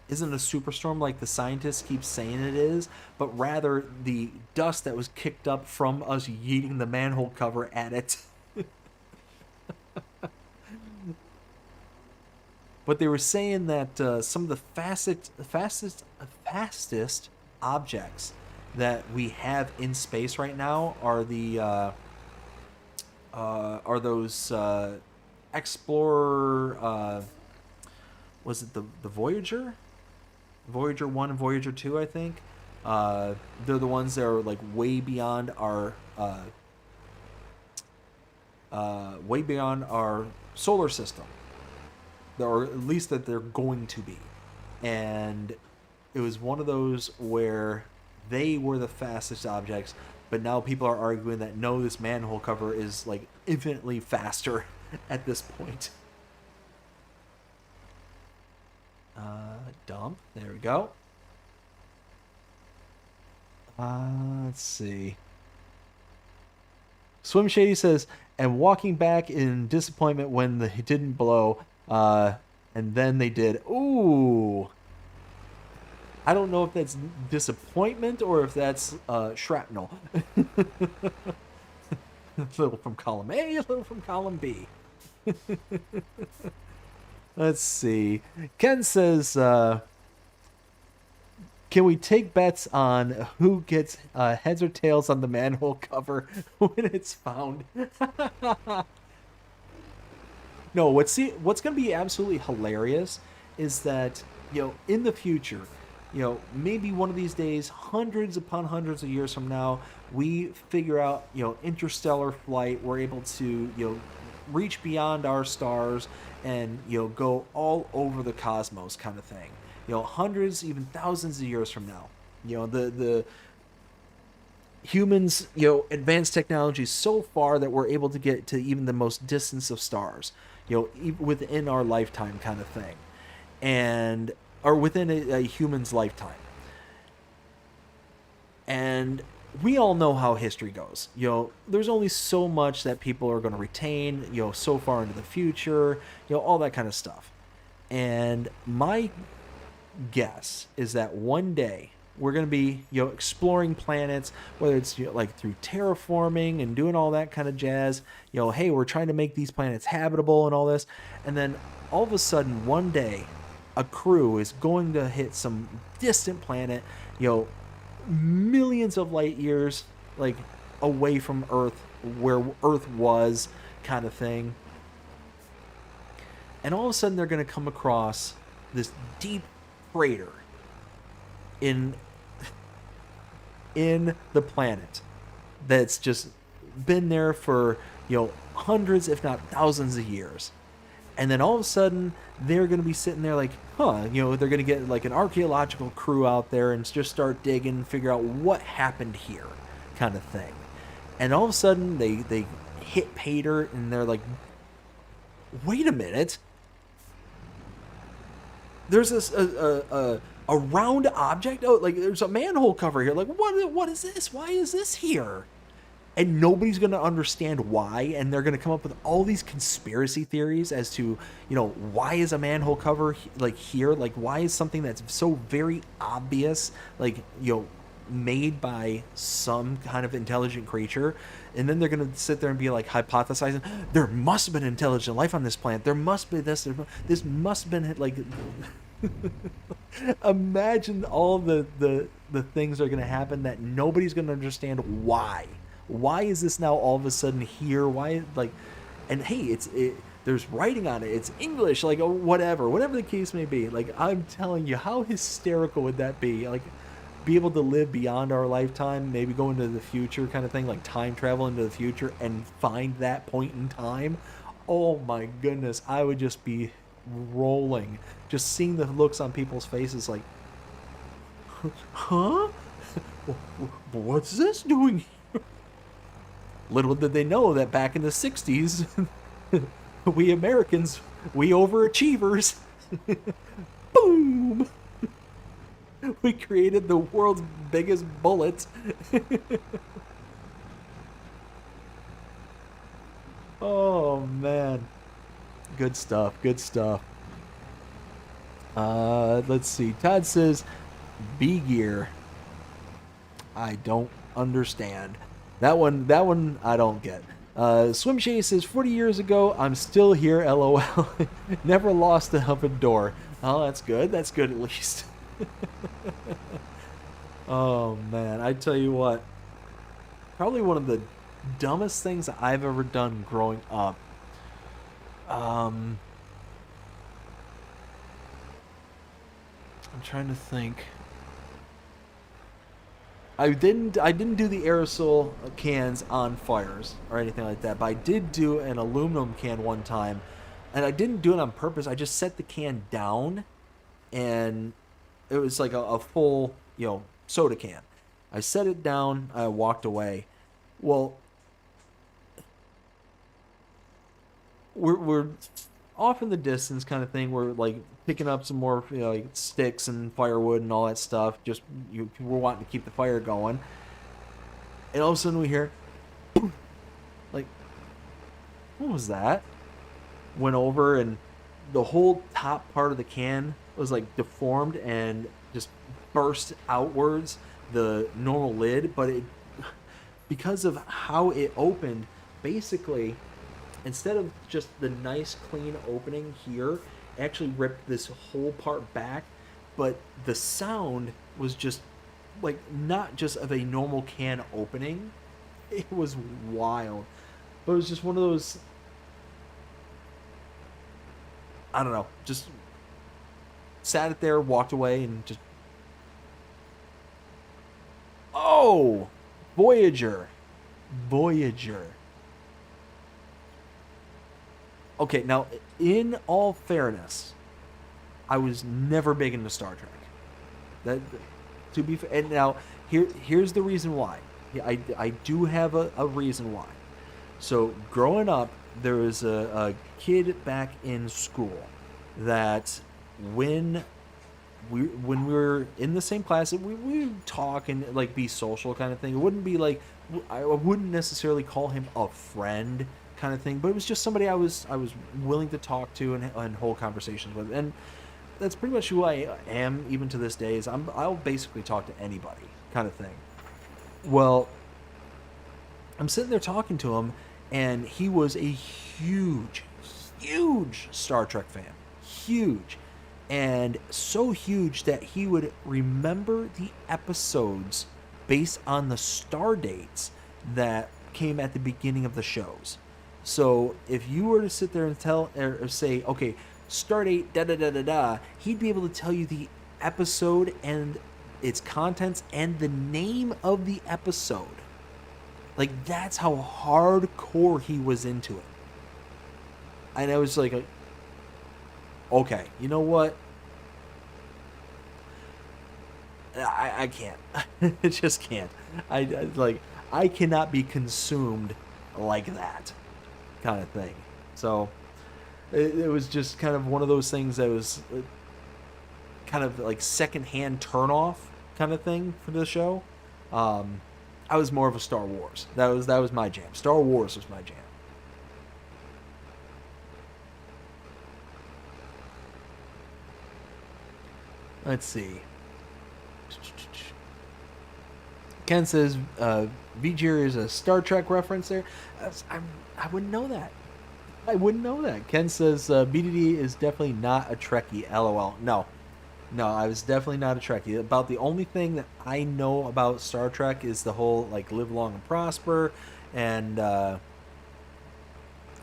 isn't a superstorm like the scientists keep saying it is, but rather the dust that was kicked up from us yeeting the manhole cover at it. But they were saying that some of the fastest objects that we have in space right now are those Explorer. Was it the Voyager? Voyager 1 and Voyager 2, I think. They're the ones that are like way beyond our solar system. Or at least that they're going to be. And it was one of those where they were the fastest objects, but now people are arguing that no, this manhole cover is like infinitely faster at this point. Dump. There we go. Let's see. Swim Shady says, and walking back in disappointment when they didn't blow, and then they did. Ooh. I don't know if that's disappointment or if that's shrapnel. A little from column A, a little from column B. Let's see. Ken says, can we take bets on who gets heads or tails on the manhole cover when it's found? No, what's going to be absolutely hilarious is that, in the future, maybe one of these days, hundreds upon hundreds of years from now, we figure out, interstellar flight. We're able to, reach beyond our stars and, go all over the cosmos kind of thing. Hundreds, even thousands of years from now. The humans, advanced technology so far that we're able to get to even the most distance of stars, within our lifetime kind of thing. Or within a human's lifetime. And we all know how history goes. There's only so much that people are going to retain, so far into the future, all that kind of stuff. And my guess is that one day we're going to be, exploring planets, whether it's like through terraforming and doing all that kind of jazz. Hey, we're trying to make these planets habitable and all this. And then all of a sudden, one day, a crew is going to hit some distant planet, millions of light years, like away from Earth, where Earth was, kind of thing. And all of a sudden, they're going to come across this deep crater in the planet that's just been there for, hundreds, if not thousands of years. And then all of a sudden, they're going to be sitting there like, they're going to get like an archaeological crew out there and just start digging and figure out what happened here, kind of thing. And all of a sudden, they hit pay dirt and they're like, wait a minute. There's this a round object. Oh, like there's a manhole cover here. Like, what is this? Why is this here? And nobody's going to understand why, and they're going to come up with all these conspiracy theories as to, why is a manhole cover like here? Like, why is something that's so very obvious, like, made by some kind of intelligent creature? And then they're going to sit there and be like hypothesizing, there must have been intelligent life on this planet. There must be this must have been like imagine all the things that are going to happen that nobody's going to understand why. Why is this now all of a sudden here? Why, like, and hey, there's writing on it. It's English, like, whatever the case may be. Like, I'm telling you, how hysterical would that be? Like, be able to live beyond our lifetime, maybe go into the future kind of thing, like time travel into the future and find that point in time. Oh my goodness, I would just be rolling. Just seeing the looks on people's faces like, huh? What's this doing here? Little did they know that back in the 60s, we Americans, we overachievers, boom! We created the world's biggest bullets. Oh, man. Good stuff, good stuff. Let's see. Todd says, B-gear. I don't understand. That one I don't get. Swim Shady says, 40 years ago, I'm still here, LOL. Never lost the oven door. Oh, that's good. That's good at least. Oh, man. I tell you what. Probably one of the dumbest things that I've ever done growing up. I'm trying to think. I didn't do the aerosol cans on fires or anything like that, but I did do an aluminum can one time, and I didn't do it on purpose. I just set the can down, and it was like a full, soda can. I set it down, I walked away. Well, we're off in the distance kind of thing. We're like picking up some more, like sticks and firewood and all that stuff. Just we're wanting to keep the fire going. And all of a sudden we hear, like, what was that? Went over and the whole top part of the can was like deformed and just burst outwards, the normal lid. But it, because of how it opened, basically, instead of just the nice clean opening here, actually ripped this whole part back. But the sound was just like not just of a normal can opening. It was wild. But it was just one of those, I don't know, just sat it there, walked away, and just, oh, Voyager. Okay, now, in all fairness, I was never big into Star Trek. That, to be fair, and now here's the reason why. I do have a reason why. So growing up, there was a kid back in school that when we were in the same class, we would talk and like be social kind of thing. It wouldn't be like, I wouldn't necessarily call him a friend kind of thing, but it was just somebody I was willing to talk to and hold conversations with. And that's pretty much who I am even to this day. I'll basically talk to anybody kind of thing. Well, I'm sitting there talking to him, and he was a huge Star Trek fan. Huge. And so huge that he would remember the episodes based on the star dates that came at the beginning of the shows. So if you were to sit there and tell or say, okay, star date da da da da da, he'd be able to tell you the episode and its contents and the name of the episode Like, that's how hardcore he was into it. And I was like, okay, you know what? I can't. I just can't. I cannot be consumed like that kind of thing. So it was just kind of one of those things that was kind of like secondhand turn off kind of thing for the show. I was more of a Star Wars. That was my jam. Star Wars was my jam. Let's see. Ken says V'ger is a Star Trek reference there. I wouldn't know that. I wouldn't know that. Ken says BDD is definitely not a Trekkie. LOL. No, I was definitely not a Trekkie. About the only thing that I know about Star Trek is the whole like live long and prosper, and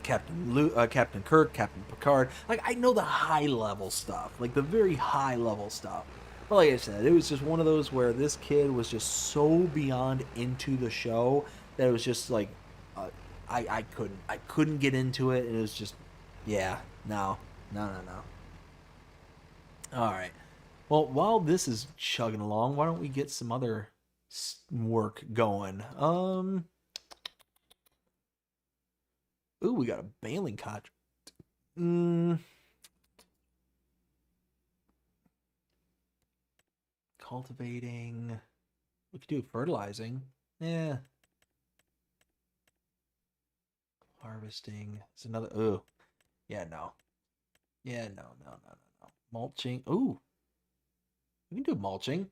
Captain Kirk, Captain Picard. Like, I know the high level stuff, like the very high level stuff. But like I said, it was just one of those where this kid was just so beyond into the show that it was just like, I couldn't get into it, and it was just, yeah, no. All right. Well, while this is chugging along, why don't we get some other work going? Ooh, we got a bailing contract. Cultivating. We could do fertilizing. Yeah. Harvesting. It's another. Ooh. Yeah, no. Yeah, no. Mulching. Ooh. We can do mulching.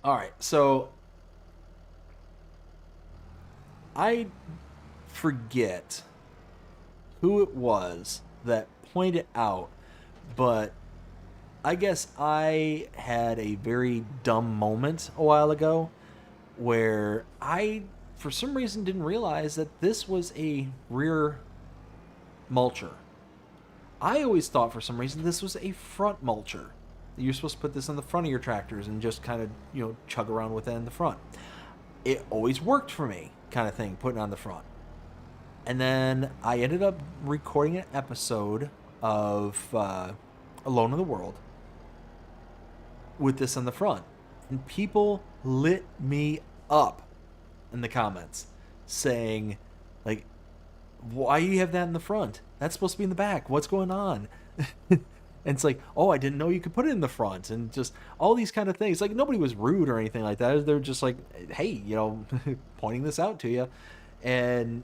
All right, so I forget who it was that pointed out, but I guess I had a very dumb moment a while ago where I, for some reason, didn't realize that this was a rear mulcher. I always thought for some reason this was a front mulcher. You're supposed to put this on the front of your tractors and just kind of, chug around with it in the front. It always worked for me, kind of thing, putting it on the front. And then I ended up recording an episode of Alone in the World with this on the front. And people lit me up in the comments saying, like, why do you have that in the front? That's supposed to be in the back. What's going on? And it's like, oh, I didn't know you could put it in the front, and just all these kind of things. Like, nobody was rude or anything like that. They're just like, hey, pointing this out to you. And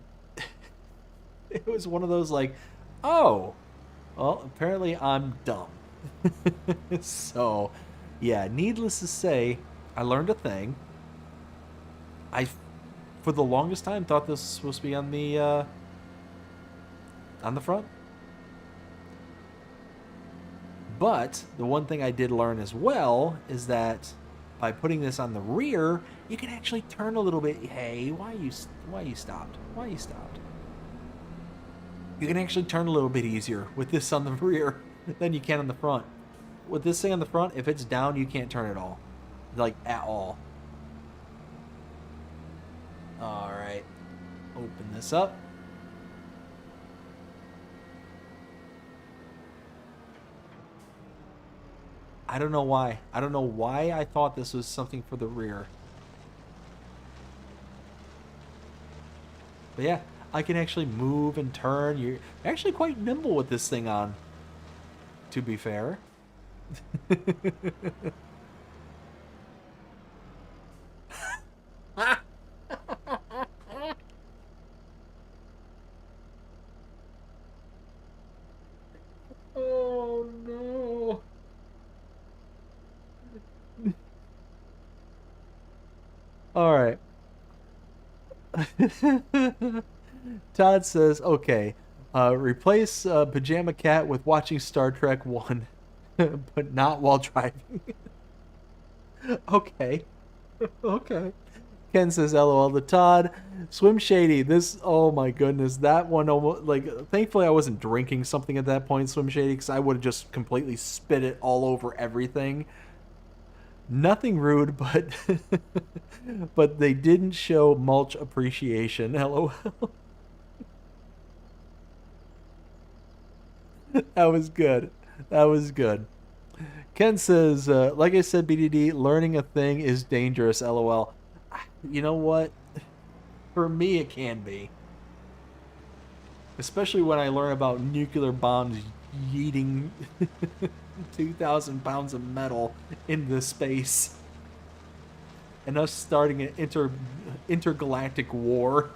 it was one of those like, oh, well, apparently I'm dumb. So, yeah, needless to say, I learned a thing. I, for the longest time, thought this was supposed to be on the front. But the one thing I did learn as well is that by putting this on the rear, you can actually turn a little bit. Hey, why you stopped? Why you stopped? You can actually turn a little bit easier with this on the rear than you can on the front. With this thing on the front, if it's down, you can't turn it all. Like, at all. Alright. Open this up. I don't know why. I don't know why I thought this was something for the rear. But yeah, I can actually move and turn. You're actually quite nimble with this thing on, to be fair. Oh no. All right. Todd says, okay, replace Pajama Cat with watching Star Trek 1, but not while driving. Okay. Okay. Ken says, LOL to Todd. Swim Shady, this, oh my goodness, that one almost, like, thankfully I wasn't drinking something at that point, Swim Shady, because I would have just completely spit it all over everything. Nothing rude, but but they didn't show mulch appreciation. LOL. That was good. That was good. Ken says, like I said, BDD, learning a thing is dangerous. LOL. You know what? For me, it can be. Especially when I learn about nuclear bombs yeeting 2,000 pounds of metal into space. And us starting an intergalactic war.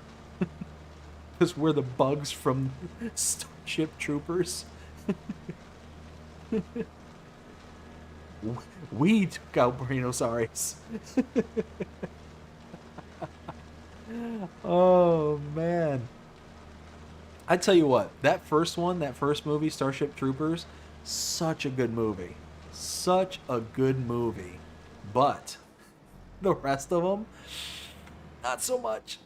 Because we're the bugs from Starship Troopers. We took out Brachiosaurus. Oh, man. I tell you what, that first movie, Starship Troopers, such a good movie. Such a good movie. But the rest of them, not so much.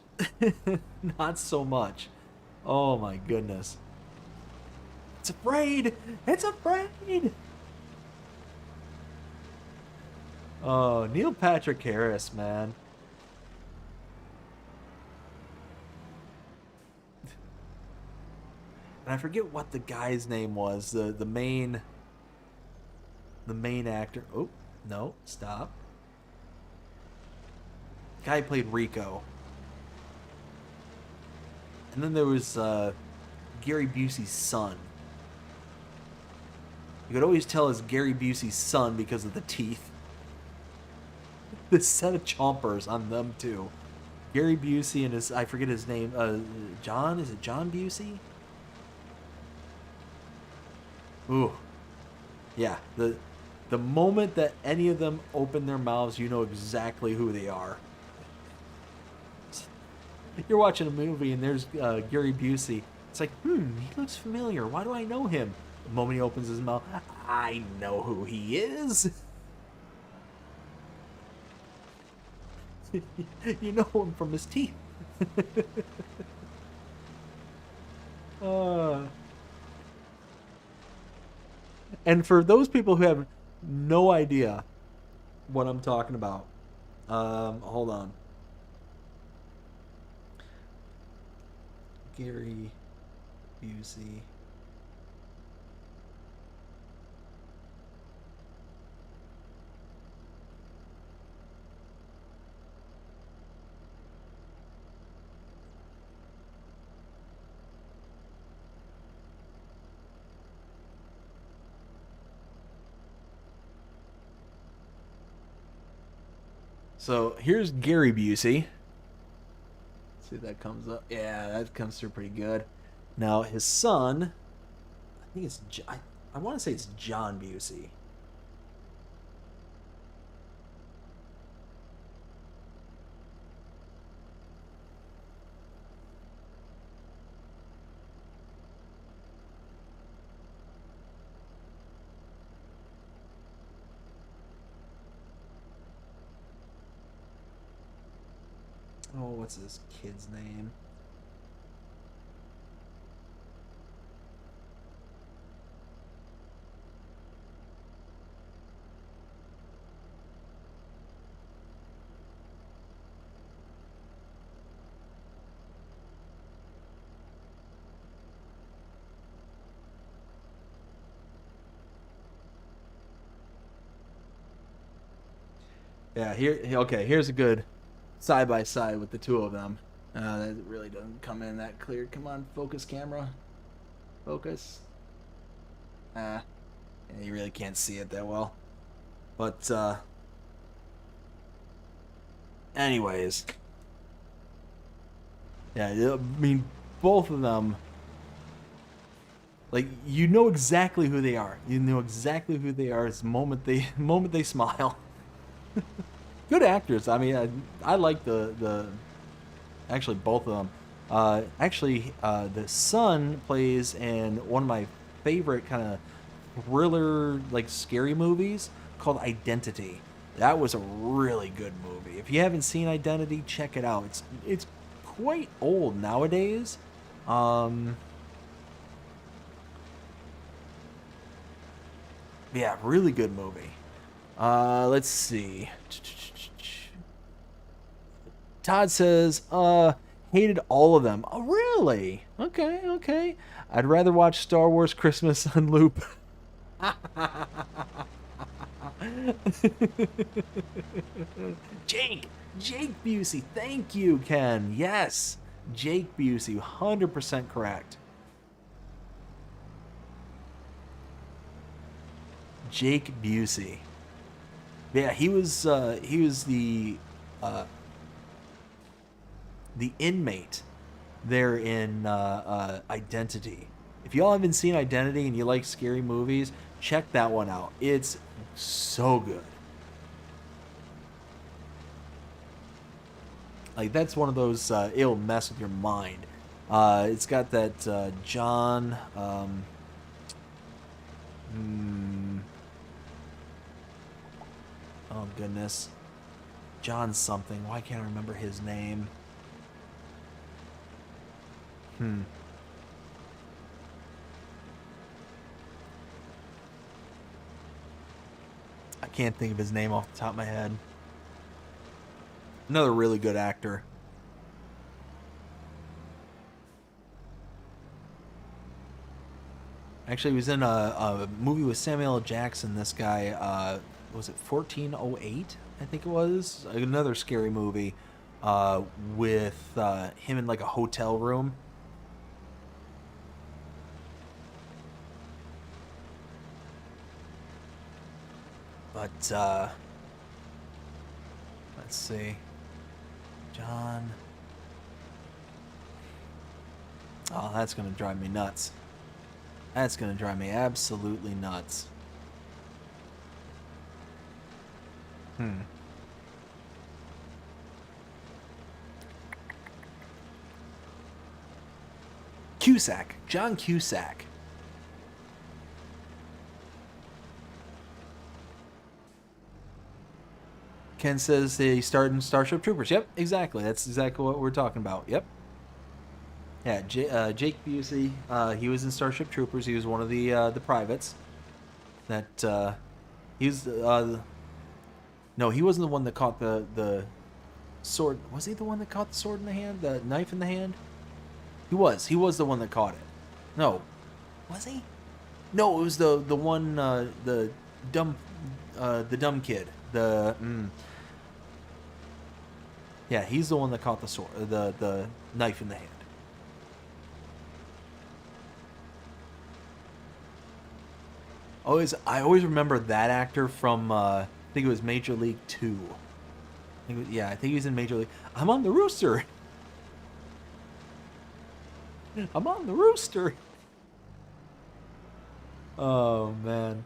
Not so much. Oh my goodness. It's afraid. It's afraid. Oh, Neil Patrick Harris, man. And I forget what the guy's name was. The main actor. Oh, no, stop. Guy played Rico. And then there was Gary Busey's son. You could always tell it's Gary Busey's son because of the teeth. The set of chompers on them too. Gary Busey and his, I forget his name, John, is it John Busey? Ooh. Yeah, the moment that any of them open their mouths, you know exactly who they are. You're watching a movie and there's Gary Busey. It's like, he looks familiar. Why do I know him? The moment he opens his mouth, I know who he is. You know him from his teeth. And for those people who have no idea what I'm talking about, hold on. Gary Busey. So here's Gary Busey. See if that comes up. Yeah, that comes through pretty good. Now his son, I think it's I want to say it's John Busey. Oh, what's this kid's name? Yeah, okay, here's a good side by side with the two of them. That really doesn't come in that clear. Come on, focus camera. Focus. Yeah, you really can't see it that well. But, anyways. Yeah, I mean, both of them, like, you know exactly who they are. You know exactly who they are the moment they smile. Good actors. I mean, I like actually both of them. The son plays in one of my favorite kind of thriller, like scary movies called Identity. That was a really good movie. If you haven't seen Identity, check it out. It's quite old nowadays. Yeah, really good movie. Let's see. Todd says, hated all of them. Oh, really? Okay, okay. I'd rather watch Star Wars Christmas on loop. Jake Busey. Thank you, Ken. Yes. Jake Busey, 100% correct. Jake Busey. Yeah, he was the inmate there in Identity. If y'all haven't seen Identity and you like scary movies, check that one out. It's so good. Like, that's one of those, it'll mess with your mind. It's got that John, oh goodness, John something. Why can't I remember his name? I can't think of his name off the top of my head. Another really good actor. Actually, he was in a movie with Samuel L. Jackson. This guy, was it 1408? I think it was. Another scary movie with him in like a hotel room. But, let's see. John. Oh, that's going to drive me nuts. That's going to drive me absolutely nuts. Cusack. John Cusack. Ken says they starred in Starship Troopers. Yep, exactly. That's exactly what we're talking about. Yep. Yeah, Jake Busey. He was in Starship Troopers. He was one of the privates. That he was. No, he wasn't the one that caught the sword. Was he the one that caught the sword in the hand? The knife in the hand? He was. He was the one that caught it. No, was he? No, it was the one the dumb kid. Yeah, he's the one that caught the sword, the knife in the hand. I always remember that actor from I think it was Major League 2. I think he was in Major League. I'm on the rooster. I'm on the rooster. Oh man,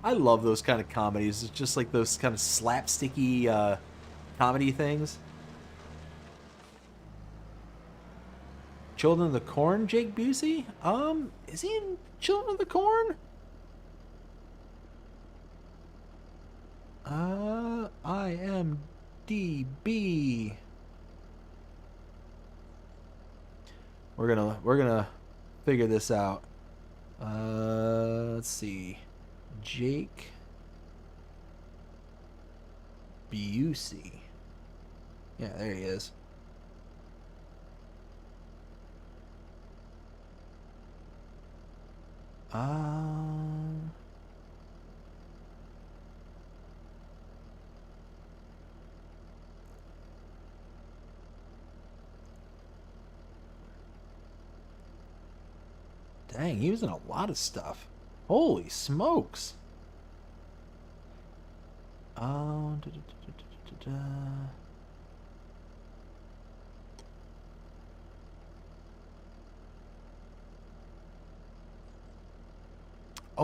I love those kind of comedies. It's just like those kind of slapsticky comedy things. Children of the Corn, Jake Busey? Is he in Children of the Corn? IMDb. We're gonna figure this out. Let's see. Jake Busey. Yeah, there he is. Dang, he was in a lot of stuff. Holy smokes. Oh,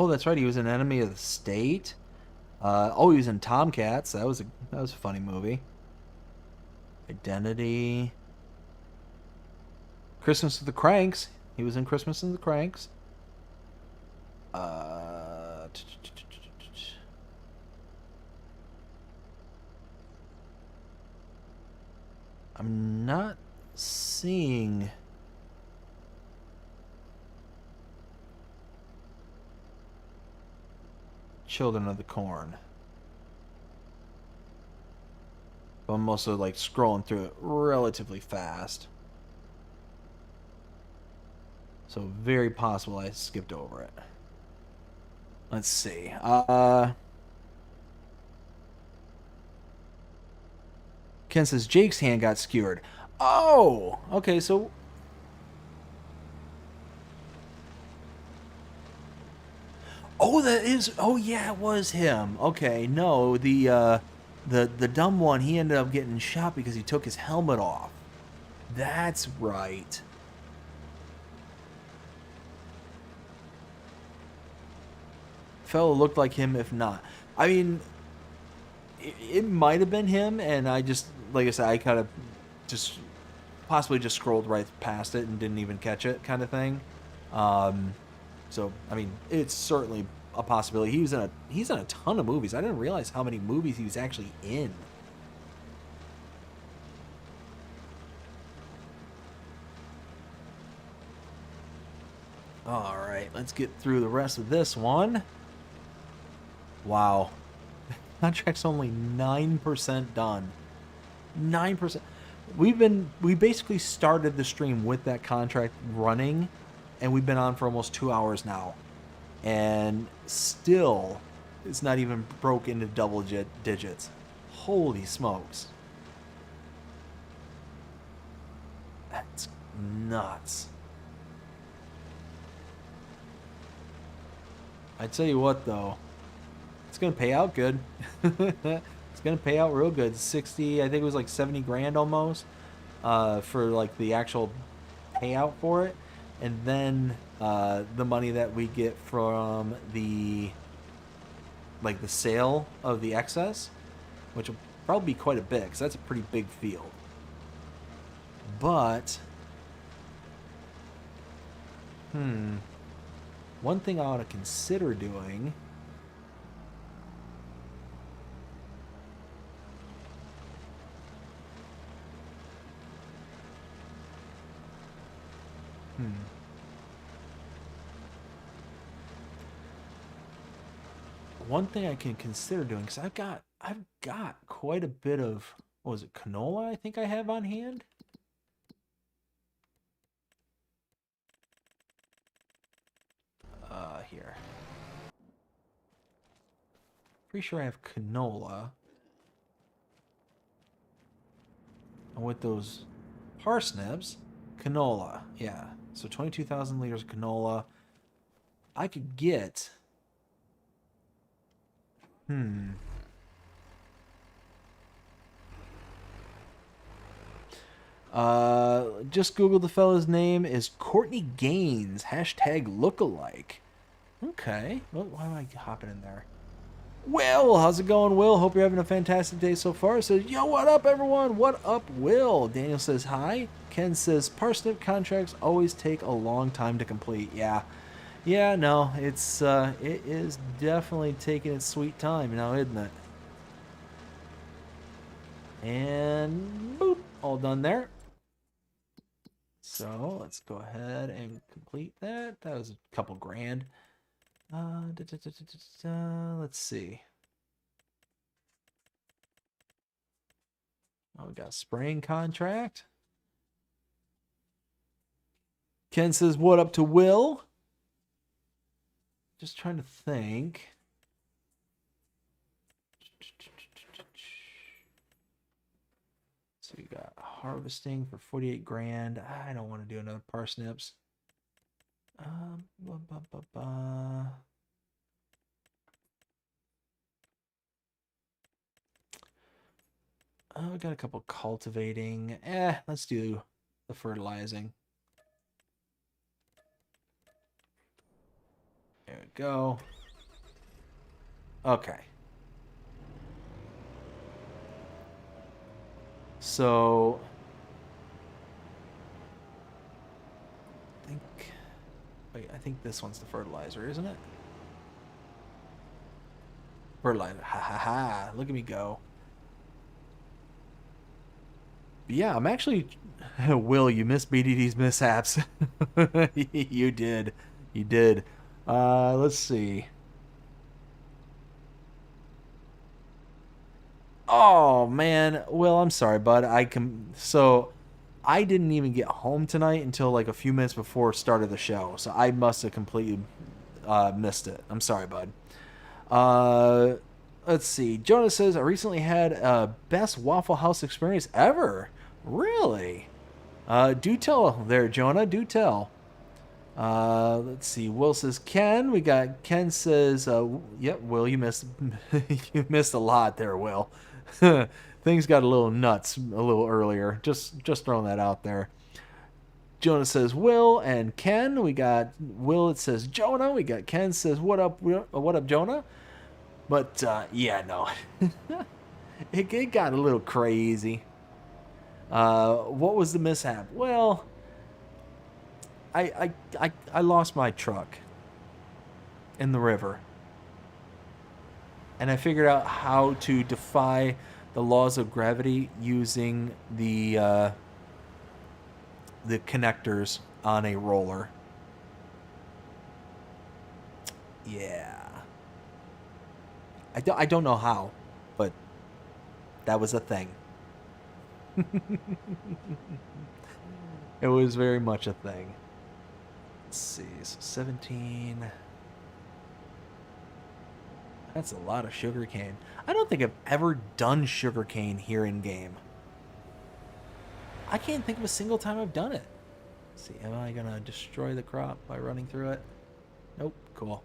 that's right. He was an Enemy of the State. He was in Tomcats. That was a funny movie. Identity. Christmas with the Cranks. He was in Christmas and the Cranks. I'm not seeing Children of the Corn. But I'm also like scrolling through it relatively fast. So very possible I skipped over it. Let's see. Ken says Jake's hand got skewered. Oh, okay, so oh, that is. Oh, yeah, it was him. Okay, no, the dumb one. He ended up getting shot because he took his helmet off. That's right. Fellow looked like him, if not. I mean, it might have been him, and I just, like I said, I kind of just possibly just scrolled right past it and didn't even catch it, kind of thing. So, I mean, it's certainly a possibility. He's in a ton of movies. I didn't realize how many movies he was actually in. All right, let's get through the rest of this one. Wow. Contract's only 9% done. 9%. We basically started the stream with that contract running, and we've been on for almost 2 hours now. And still, it's not even broke into double digits. Holy smokes. That's nuts. I tell you what, though. It's going to pay out good. It's going to pay out real good. 60, I think it was like 70 grand almost for like the actual payout for it. And then the money that we get from the sale of the excess, which will probably be quite a bit because that's a pretty big field. But one thing I ought to consider doing one thing I can consider doing, because I've got quite a bit of, what was it, canola I think I have on hand. Here. Pretty sure I have canola. And with those parsnips, canola, yeah. So 22,000 liters of canola. I could get... Just Googled the fella's name is Courtney Gaines. Hashtag lookalike. Okay. Well, why am I hopping in there? Will, how's it going, Will? Hope you're having a fantastic day so far. Says, yo, what up, everyone? What up, Will? Daniel says, hi. Ken says, parsnip contracts always take a long time to complete. Yeah. Yeah, no, it is definitely taking its sweet time now, isn't it? And boop, all done there. So let's go ahead and complete that. That was a couple grand. Let's see. Oh, we got a spraying contract. Ken says, what up to Will? Just trying to think. So we got harvesting for 48 grand. I don't want to do another parsnips. We got a couple cultivating. Let's do the fertilizing. There we go. Okay. So I think this one's the fertilizer, isn't it? Fertilizer. Ha ha ha. Look at me go. But yeah, I'm actually... Will, you missed BDD's mishaps. You did. You did. Let's see. Oh man, Will, I'm sorry, bud. So I didn't even get home tonight until like a few minutes before start of the show, so I must have completely missed it. I'm sorry, bud. Uh, let's see. Jonah says, I recently had best Waffle House experience ever. Really? Do tell there, Jonah. Do tell. Let's see. Will says Ken. We got Ken says, yep, Will, you missed you missed a lot there, Will. Things got a little nuts a little earlier. Just throwing that out there. Jonah says Will and Ken. We got Will. It says Jonah. We got Ken says what up Jonah. But yeah, no, it got a little crazy. What was the mishap? Well, I lost my truck in the river, and I figured out how to defy the laws of gravity using the connectors on a roller. Yeah. I don't know how, but that was a thing. It was very much a thing. Let's see, so 17. That's a lot of sugarcane. I don't think I've ever done sugarcane here in game. I can't think of a single time I've done it. Let's see, am I gonna destroy the crop by running through it? Nope, cool.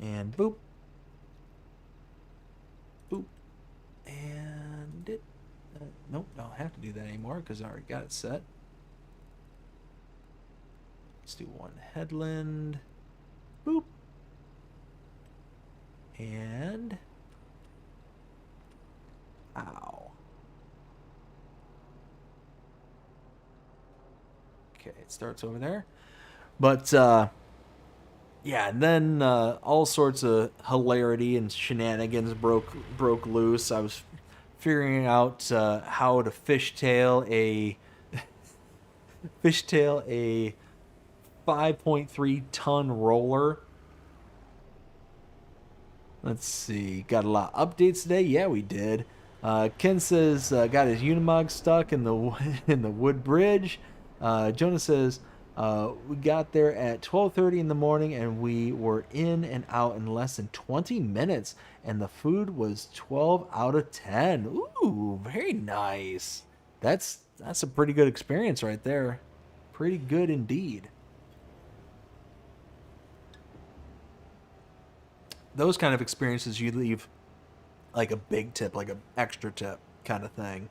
And boop. Boop. And it. Nope, I don't have to do that anymore because I already got it set. Let's do one headland. Boop. And. Ow. Okay, it starts over there. But, yeah, and then all sorts of hilarity and shenanigans broke loose. I was figuring out how to fishtail a 5.3 ton roller. Let's see, got a lot of updates today. Yeah, we did. Ken says got his Unimog stuck in the wood bridge. Jonah says we got there at 12:30 in the morning and we were in and out in less than 20 minutes, and the food was 12 out of 10. Ooh, very nice. That's a pretty good experience right there. Pretty good indeed. Those kind of experiences you leave like a big tip, like an extra tip kind of thing.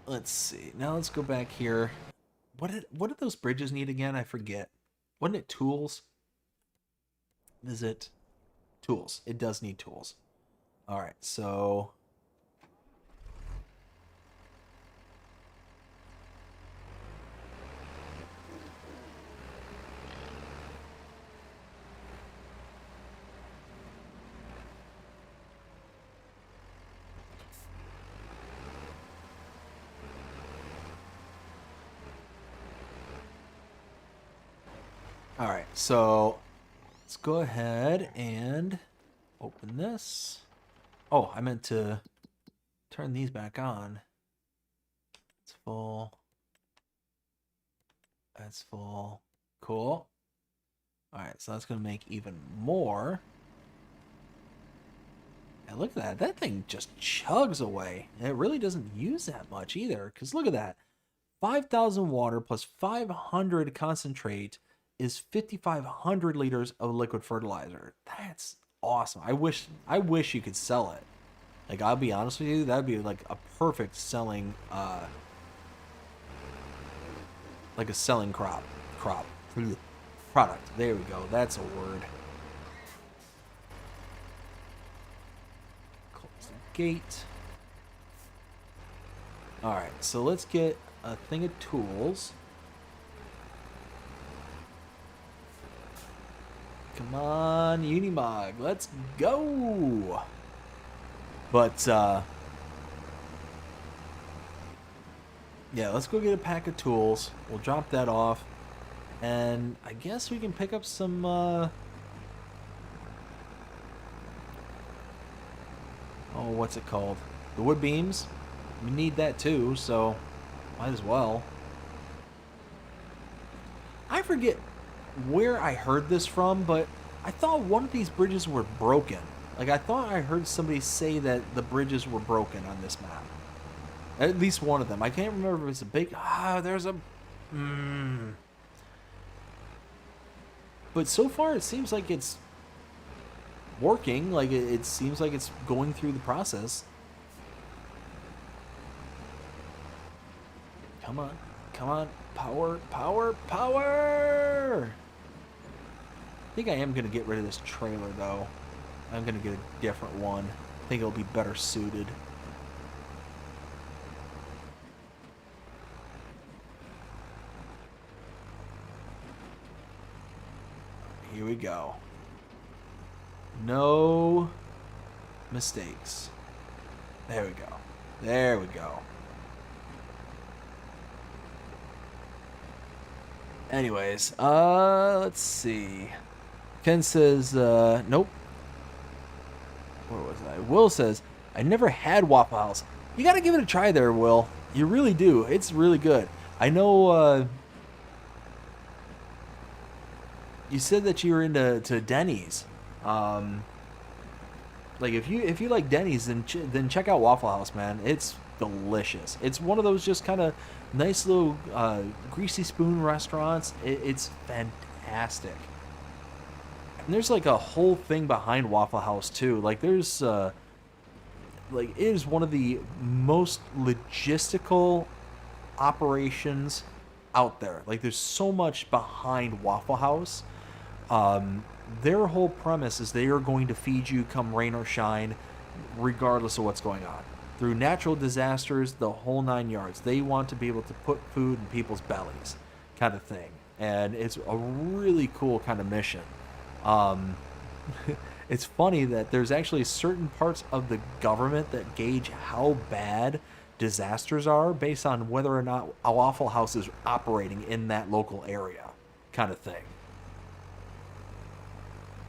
Let's see. Now let's go back here. What did those bridges need again? I forget. Wasn't it tools? Is it tools? It does need tools. All right, so all right, so let's go ahead and open this. Oh, I meant to turn these back on. It's full. That's full. Cool. All right, so that's going to make even more. And look at that. That thing just chugs away. And it really doesn't use that much either. Because look at that. 5,000 water plus 500 concentrate is 5,500 liters of liquid fertilizer. That's awesome. I wish you could sell it. Like, I'll be honest with you, that'd be like a perfect selling like a selling product. There we go. That's a word. Close the gate. All right, so let's get a thing of tools. Come on, Unimog, let's go. But yeah, let's go get a pack of tools. We'll drop that off, and I guess we can pick up some oh, what's it called? The wood beams. We need that too, so might as well. I forget where I heard this from, but I thought one of these bridges were broken. Like, I thought I heard somebody say that the bridges were broken on this map. At least one of them. I can't remember if it's a big... there's a... But so far, it seems like it's working. Like, it seems like it's going through the process. Come on. Come on. Power, power, power! I think I am going to get rid of this trailer, though. I'm going to get a different one. I think it'll be better suited. Here we go. No mistakes. There we go. There we go. Anyways, let's see. Ken says, nope. Where was I? Will says, I never had Waffle House. You gotta give it a try there, Will. You really do. It's really good. I know, you said that you were into Denny's. Like, if you like Denny's, then check out Waffle House, man. It's delicious. It's one of those just kind of nice little greasy spoon restaurants. It's fantastic. And there's like a whole thing behind Waffle House too. Like, there's like, it is one of the most logistical operations out there. Like, there's so much behind Waffle House. Their whole premise is they are going to feed you come rain or shine, regardless of what's going on. Through natural disasters, the whole 9 yards. They want to be able to put food in people's bellies, kind of thing. And it's a really cool kind of mission. It's funny that there's actually certain parts of the government that gauge how bad disasters are based on whether or not a Waffle House is operating in that local area, kind of thing.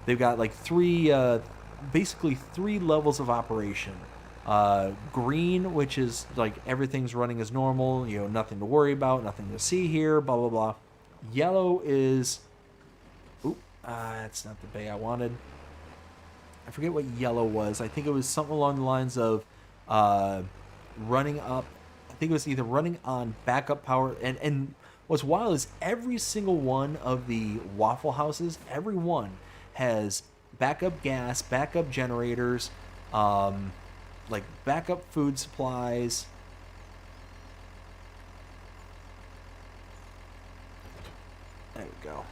They've got like basically three levels of operation. Green, which is like everything's running as normal, you know, nothing to worry about, nothing to see here, blah, blah, blah. Yellow is, that's not the bay I wanted. I forget what yellow was. I think it was something along the lines of running up. I think it was either running on backup power. And what's wild is every single one of the Waffle Houses, every one has backup gas, backup generators, like backup food supplies. There we go.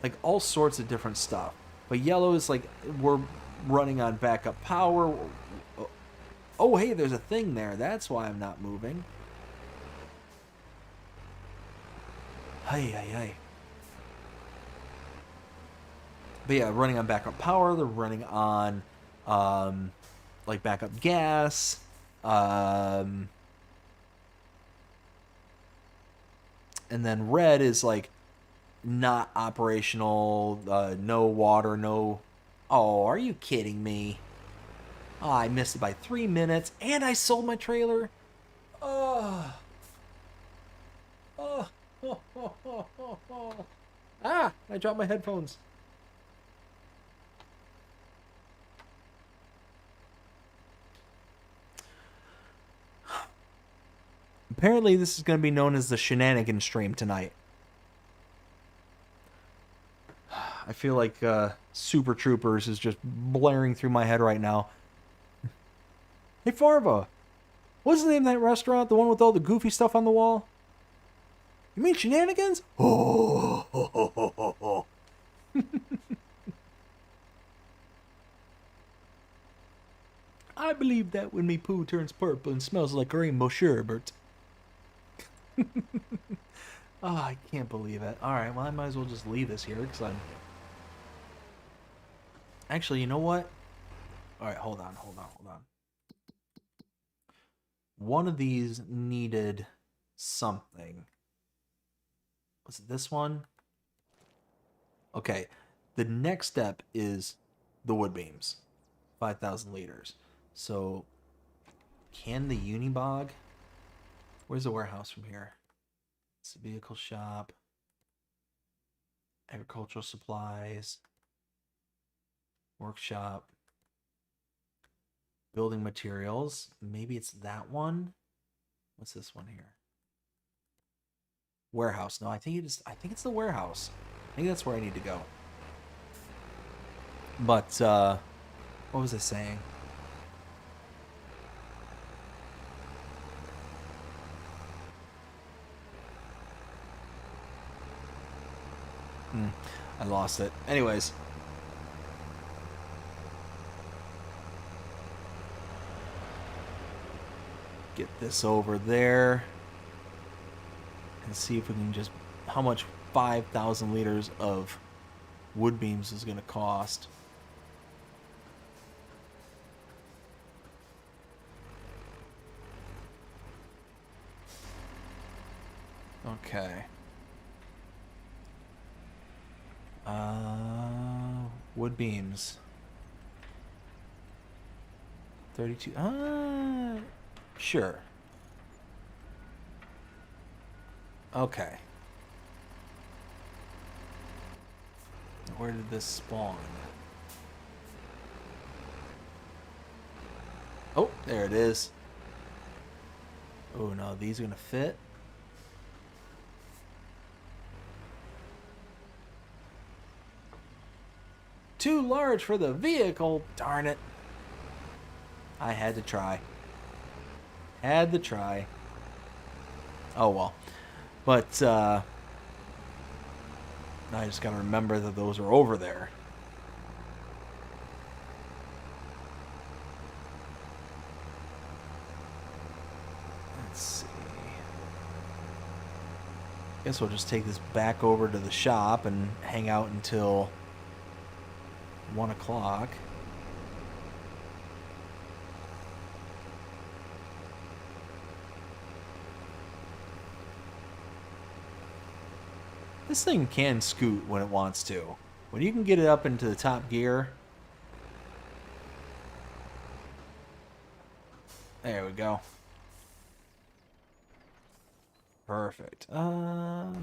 Like all sorts of different stuff. But yellow is like we're running on backup power. Oh, hey, there's a thing there. That's why I'm not moving. Hey. But yeah, running on backup power. They're running on like backup gas. And then red is like not operational, no water, no... Oh, are you kidding me? Oh, I missed it by 3 minutes, and I sold my trailer. Oh. Ah, I dropped my headphones. Apparently, this is going to be known as the shenanigan stream tonight. I feel like Super Troopers is just blaring through my head right now. Hey, Farva, what's the name of that restaurant? The one with all the goofy stuff on the wall? You mean Shenanigans? Oh. I believe that when me poo turns purple and smells like rainbow sherbet. Oh, I can't believe it. Alright, well, I might as well just leave this here, because I'm... Actually, you know what? Alright, hold on. One of these needed something. Was it this one? Okay, the next step is the wood beams. 5,000 liters. So can the Unibog... Where's the warehouse from here? It's a vehicle shop. Agricultural supplies. Workshop. Building materials. Maybe it's that one. What's this one here? Warehouse. No, I think it's the warehouse. I think that's where I need to go. But what was I saying? I lost it. Anyways. Get this over there. And see if we can just... How much 5,000 liters of wood beams is going to cost. Okay. Wood beams. 32. Sure. Okay. Where did this spawn? Oh, there it is. Oh no, these are gonna fit. Too large for the vehicle. Darn it. I had to try. Had to try. Oh well. But I just gotta remember that those are over there. Let's see. Guess we'll just take this back over to the shop and hang out until 1 o'clock. This thing can scoot when it wants to. When you can get it up into the top gear. There we go. Perfect. Oh,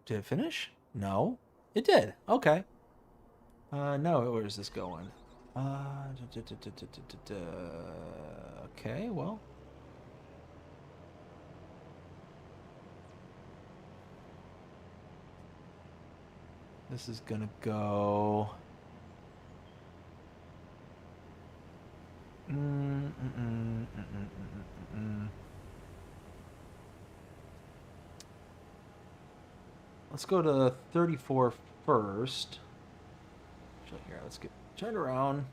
did it finish? No. It did. Okay. No, where's this going? Okay, well. This is gonna go... Let's go to 34 first. Here, let's get turned around.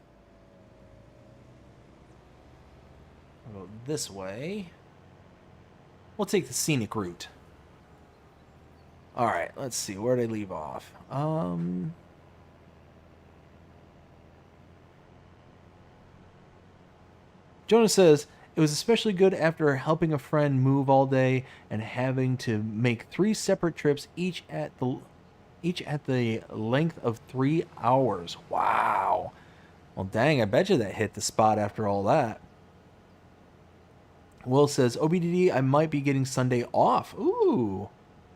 I'll go this way. We'll take the scenic route. Alright, let's see. Where did I leave off? Jonah says, it was especially good after helping a friend move all day and having to make 3 separate trips, each at the length of 3 hours. Wow. Well, dang, I bet you that hit the spot after all that. Will says, OBDD, I might be getting Sunday off. Ooh,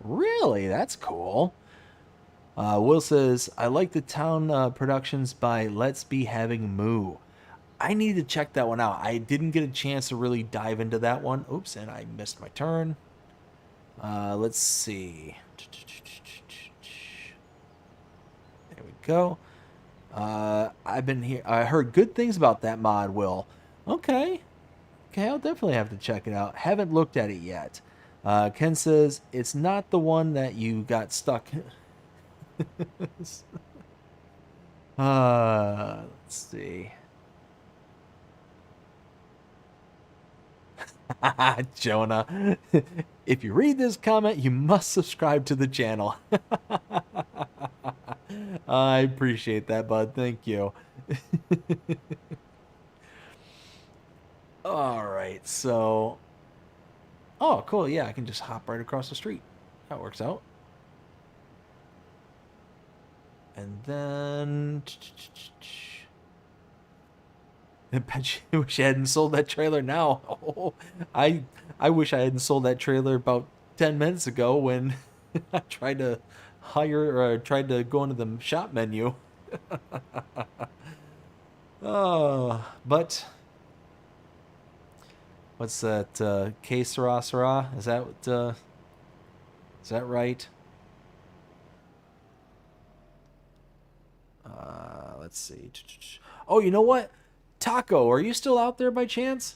really? That's cool. Will says, I like the town productions by Let's Be Having Moo. I need to check that one out. I didn't get a chance to really dive into that one. Oops, and I missed my turn. Let's see. There we go. I've been here. I heard good things about that mod, Will. Okay. Okay, I'll definitely have to check it out. Haven't looked at it yet. Ken says, it's not the one that you got stuck. Let's see. Jonah, if you read this comment, you must subscribe to the channel. I appreciate that, bud. Thank you. All right, so... Oh, cool. Yeah, I can just hop right across the street. That works out. And then... I bet you wish I hadn't sold that trailer now. Oh, I wish I hadn't sold that trailer about 10 minutes ago when I tried to tried to go into the shop menu. Oh, but what's that? K Sarah Sarah? Is that right? Let's see. Oh, you know what? Taco, are you still out there by chance?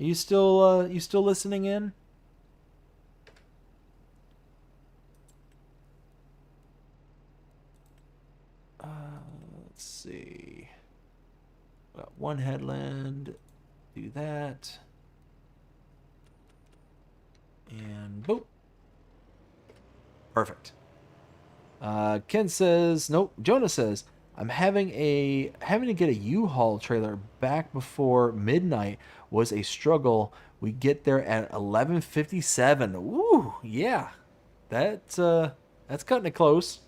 Are you still listening in? Let's see. Got one headland. Do that. And boop. Perfect. Ken says, nope. Jonah says, I'm having to get a U-Haul trailer back before midnight was a struggle. We get there at 11:57. Woo, yeah. That's cutting it close.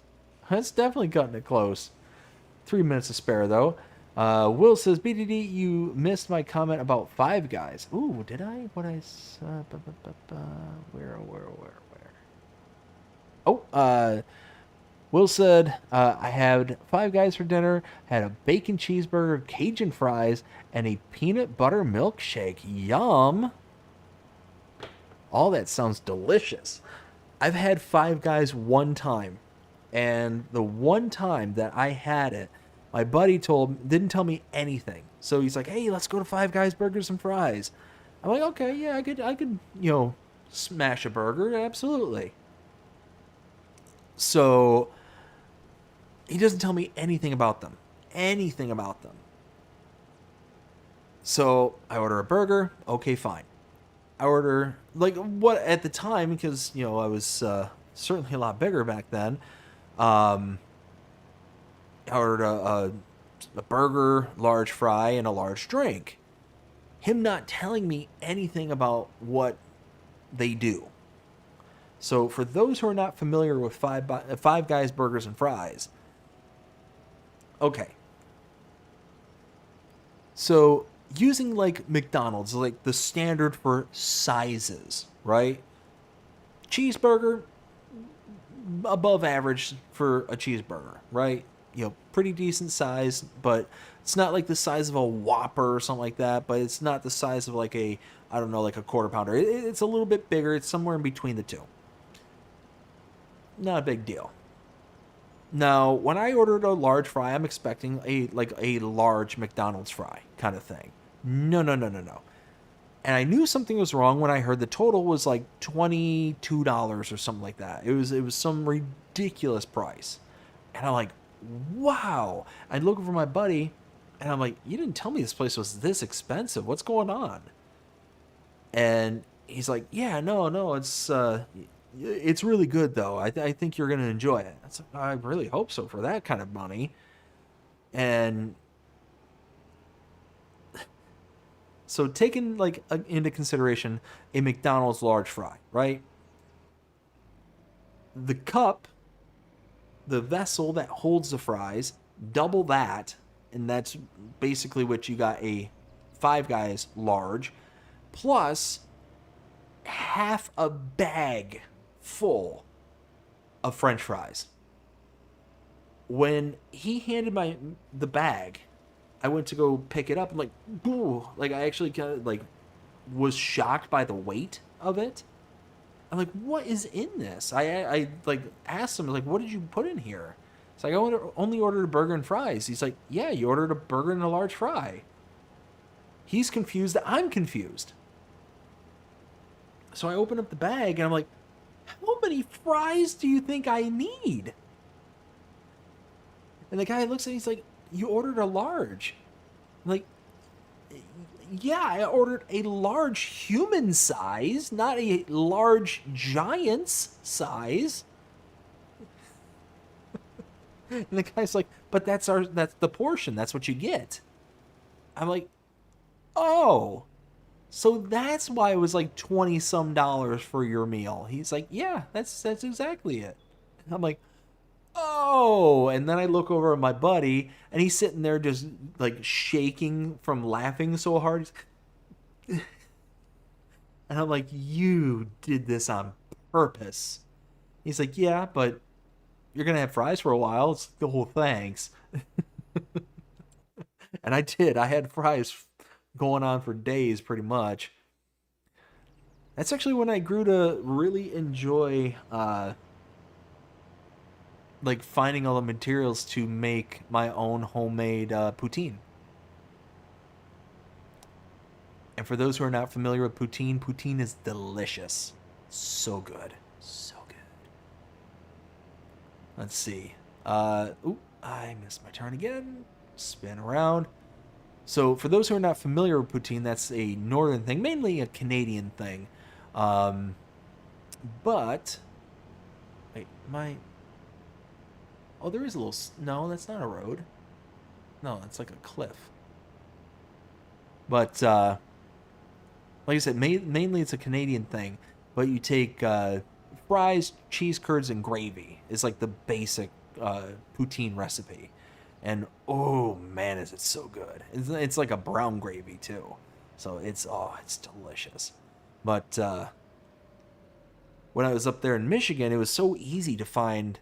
That's definitely cutting it close. 3 minutes to spare though. Will says, BDD, you missed my comment about Five Guys. Ooh, did I? What I saw? Where? Oh, Will said, I had Five Guys for dinner, had a bacon cheeseburger, Cajun fries, and a peanut butter milkshake. Yum. All that sounds delicious. I've had Five Guys one time, and the one time that I had it, my buddy didn't tell me anything. So he's like, hey, let's go to Five Guys Burgers and Fries. I'm like, okay, yeah, I could, smash a burger, absolutely. So he doesn't tell me anything about them. So I order a burger. Okay, fine. I order, what at the time, because, I was certainly a lot bigger back then. I ordered a burger, large fry, and a large drink. Him not telling me anything about what they do. So for those who are not familiar with Five Guys Burgers and Fries, okay. So using McDonald's, the standard for sizes, right? Cheeseburger, above average for a cheeseburger, right? Pretty decent size, but it's not like the size of a Whopper or something like that, but it's not the size of a quarter pounder. It's a little bit bigger. It's somewhere in between the two. Not a big deal. Now, when I ordered a large fry, I'm expecting a large McDonald's fry kind of thing. No. And I knew something was wrong when I heard the total was $22 or something like that. It was some ridiculous price. And I'm like, wow. I look over my buddy and I'm like, you didn't tell me this place was this expensive. What's going on? And he's like, yeah, no, it's really good though. I think you're going to enjoy it. I really hope so for that kind of money. And so taking into consideration a McDonald's large fry, right? The cup, the vessel that holds the fries, double that, and that's basically what you got a Five Guys large, plus half a bag full of French fries. When he handed the bag, I went to go pick it up and ooh, I actually kind of was shocked by the weight of it. I'm like, what is in this? I asked him, what did you put in here? It's I only ordered a burger and fries. He's like, yeah, you ordered a burger and a large fry. He's confused that I'm confused. So I open up the bag and I'm like, how many fries do you think I need? And the guy looks at me, he's like, you ordered a large. I'm like, yeah, I ordered a large human size, not a large giant's size. And the guy's like, but that's the portion. That's what you get. I'm like, oh, so that's why it was $20-some for your meal. He's like, yeah, that's exactly it. And I'm like, oh, and then I look over at my buddy, and he's sitting there just like shaking from laughing so hard. And I'm like, you did this on purpose. He's like, yeah, but you're going to have fries for a while. It's the whole thanks. And I did. I had fries going on for days pretty much. That's actually when I grew to really enjoy like finding all the materials to make my own homemade poutine. And for those who are not familiar with poutine, poutine is delicious. So good. So good. Let's see. Ooh, I missed my turn again. Spin around. So for those who are not familiar with poutine, that's a northern thing, mainly a Canadian thing. But wait, oh, there is a little. No, that's not a road. No, that's like a cliff. But like I said, mainly it's a Canadian thing. But you take fries, cheese curds, and gravy is like the basic poutine recipe. And oh man, is it so good! It's like a brown gravy too, so it's delicious. But when I was up there in Michigan, it was so easy to find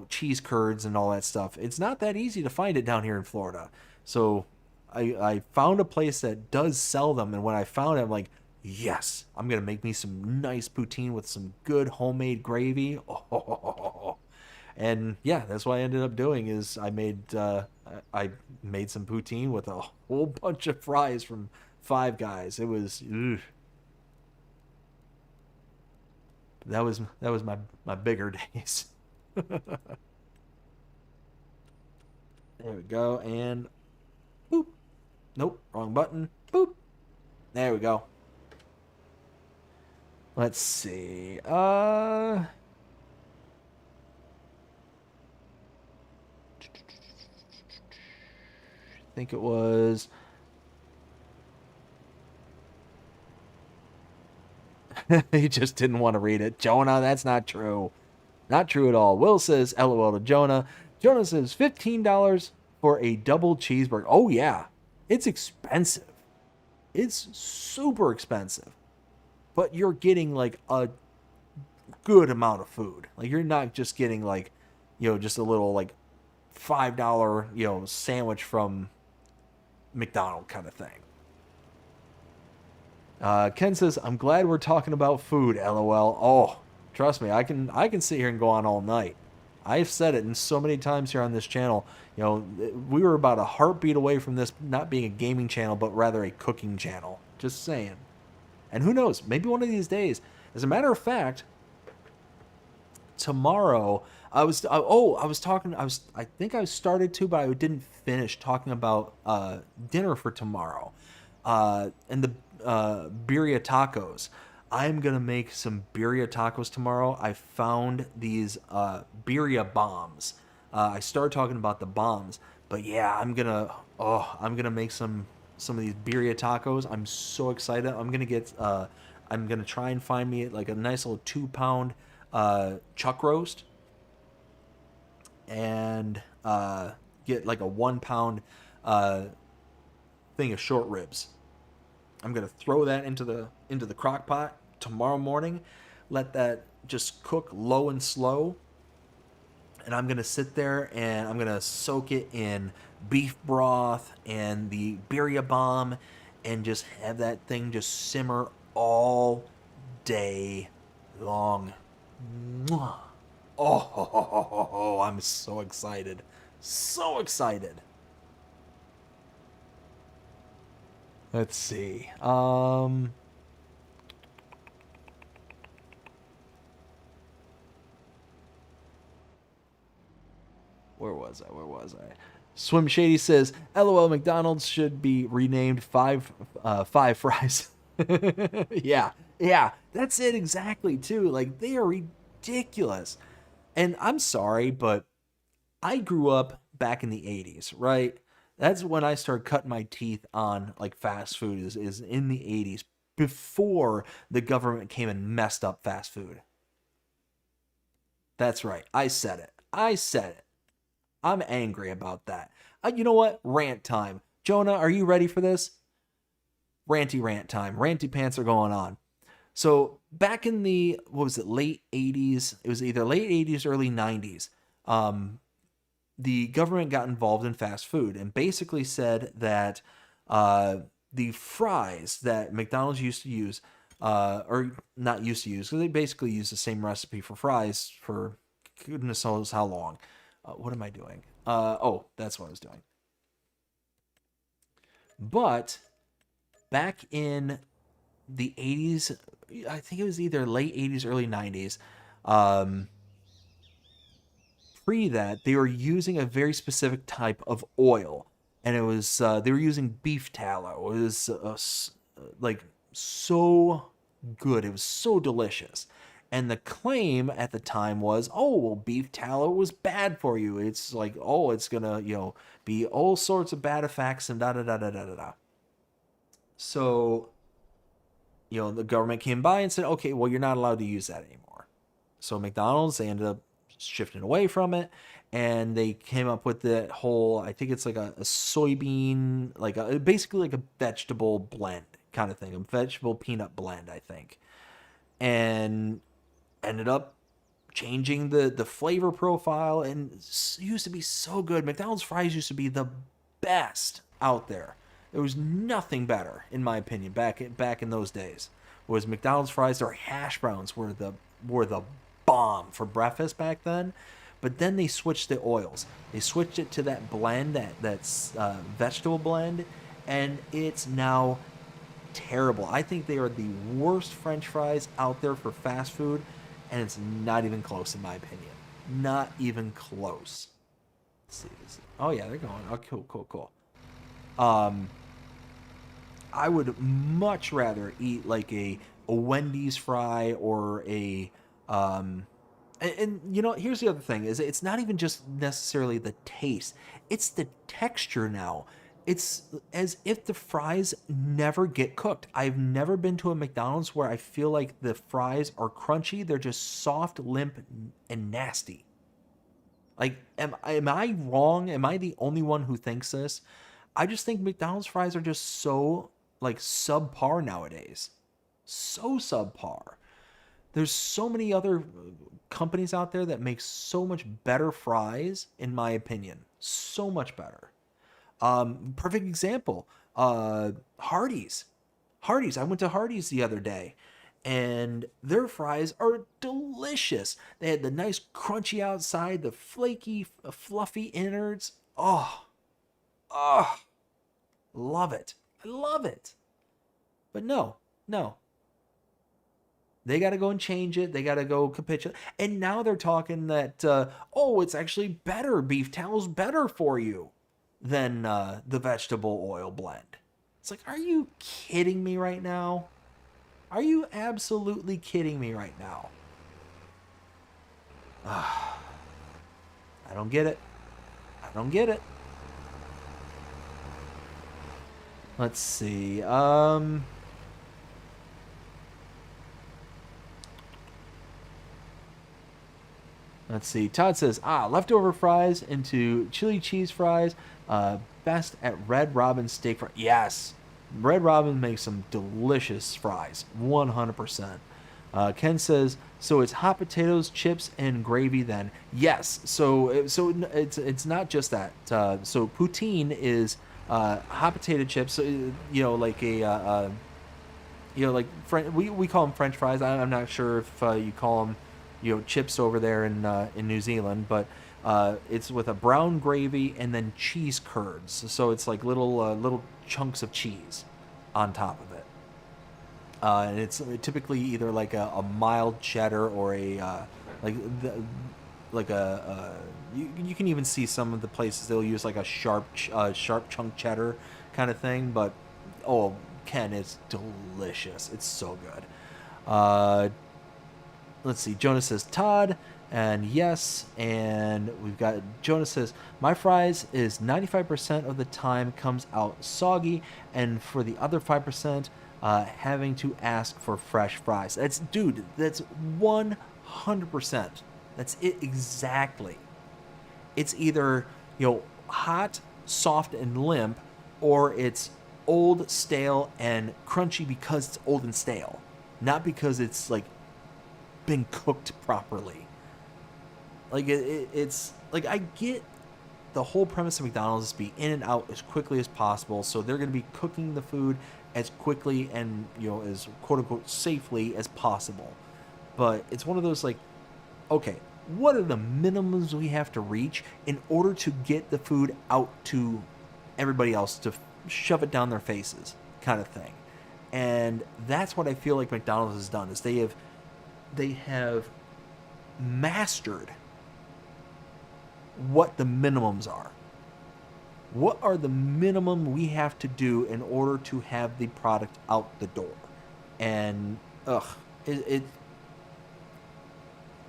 cheese curds and all that stuff. It's not that easy to find it down here in Florida. So I found a place that does sell them, and when I found it, I'm like, yes, I'm gonna make me some nice poutine with some good homemade gravy. Oh. And yeah, that's what I ended up doing is I made some poutine with a whole bunch of fries from Five Guys. It was that was my bigger days. There we go, and boop. Nope, wrong button. Boop. There we go. Let's see. I think it was he just didn't want to read it. Jonah, that's not true. Not true at all. Will says LOL to Jonah. Jonah says $15 for a double cheeseburger. Oh yeah. It's expensive. It's super expensive. But you're getting like a good amount of food. Like you're not just getting like, just a little like $5, sandwich from McDonald's kind of thing. Ken says, I'm glad we're talking about food, LOL. Oh, trust me, I can sit here and go on all night. I've said it in so many times here on this channel. We were about a heartbeat away from this not being a gaming channel, but rather a cooking channel. Just saying. And who knows, maybe one of these days. As a matter of fact, tomorrow I think I started to, but I didn't finish talking about dinner for tomorrow. And the birria tacos. I'm gonna make some birria tacos tomorrow. I found these birria bombs. I started talking about the bombs, but yeah, I'm gonna make some of these birria tacos. I'm so excited. I'm gonna try and find me like a nice little 2-pound chuck roast, and get like a 1-pound thing of short ribs. I'm gonna throw that into the crock pot tomorrow morning, let that just cook low and slow, and I'm gonna sit there and I'm gonna soak it in beef broth and the birria bomb, and just have that thing just simmer all day long. Mwah. Oh, I'm so excited. So excited. Let's see. Where was I? Swim Shady says, LOL, McDonald's should be renamed Five Fries. Yeah, that's it exactly, too. Like, they are ridiculous. And I'm sorry, but I grew up back in the 80s, right? That's when I started cutting my teeth on like fast food is in the 80s, before the government came and messed up fast food. That's right. I said it. I said it. I'm angry about that. You know what? Rant time. Jonah, are you ready for this? Ranty rant time. Ranty pants are going on. So back in the, what was it, late 80s? It was either late 80s, early 90s. The government got involved in fast food and basically said that the fries that McDonald's used to use, or not used to use, because they basically use the same recipe for fries for goodness knows how long. What am I doing? Oh, that's what I was doing. But back in the 80s, I think it was either late 80s, early 90s, pre that, they were using a very specific type of oil. And it was, they were using beef tallow. It was like so good. It was so delicious. And the claim at the time was, oh, well, beef tallow was bad for you. It's like, oh, it's going to, be all sorts of bad effects and da-da-da-da-da-da-da. So, the government came by and said, okay, well, you're not allowed to use that anymore. So McDonald's, they ended up shifting away from it. And they came up with that whole, I think it's like a soybean, basically like a vegetable blend kind of thing. A vegetable peanut blend, I think. And ended up changing the flavor profile, and it used to be so good. McDonald's fries used to be the best out there. There was nothing better, in my opinion, back in those days. Was McDonald's fries, their hash browns were the bomb for breakfast back then. But then they switched the oils. They switched it to that blend, that's vegetable blend, and it's now terrible. I think they are the worst French fries out there for fast food, and it's not even close in my opinion. Not even close. Let's see this. Oh yeah, they're going. Oh, cool. I would much rather eat like a Wendy's fry or a and here's the other thing, is it's not even just necessarily the taste. It's the texture now. It's as if the fries never get cooked. I've never been to a McDonald's where I feel like the fries are crunchy. They're just soft, limp, and nasty. Like, am I wrong? Am I the only one who thinks this? I just think McDonald's fries are just so, subpar nowadays. So subpar. There's so many other companies out there that make so much better fries, in my opinion. So much better. Perfect example, Hardee's. I went to Hardee's the other day, and their fries are delicious. They had the nice crunchy outside, the flaky, fluffy innards. Oh, love it. I love it. But no. They got to go and change it. They got to go capitulate. And now they're talking that, it's actually better. Beef tallow is better for you than the vegetable oil blend. It's like, are you kidding me right now? Are you absolutely kidding me right now? I don't get it. Let's see. Let's see. Todd says, leftover fries into chili cheese fries. Best at Red Robin steak fries. Yes. Red Robin makes some delicious fries. 100%. Ken says, so it's hot potatoes, chips, and gravy then. Yes. So it's not just that. So poutine is hot potato chips. So, like a, we call them French fries. I'm not sure if you call them, chips over there in New Zealand, but it's with a brown gravy and then cheese curds. So it's like little chunks of cheese on top of it. And it's typically either like a mild cheddar or a you can even see some of the places they'll use like a sharp chunk cheddar kind of thing. But Ken, it's delicious. It's so good. Let's see. Jonas says Todd, and yes, and we've got Jonas says my fries is 95% of the time comes out soggy, and for the other 5%, having to ask for fresh fries. That's 100%. That's it exactly. it's either, hot, soft, and limp, or it's old, stale, and crunchy because it's old and stale, not because it's like been cooked properly. Like it's like, I get the whole premise of McDonald's is to be in and out as quickly as possible, so they're going to be cooking the food as quickly and as quote unquote safely as possible. But it's one of those, like, okay, what are the minimums we have to reach in order to get the food out to everybody else to shove it down their faces, kind of thing. And that's what I feel like McDonald's has done, is they have mastered what the minimums are. What are the minimum we have to do in order to have the product out the door? And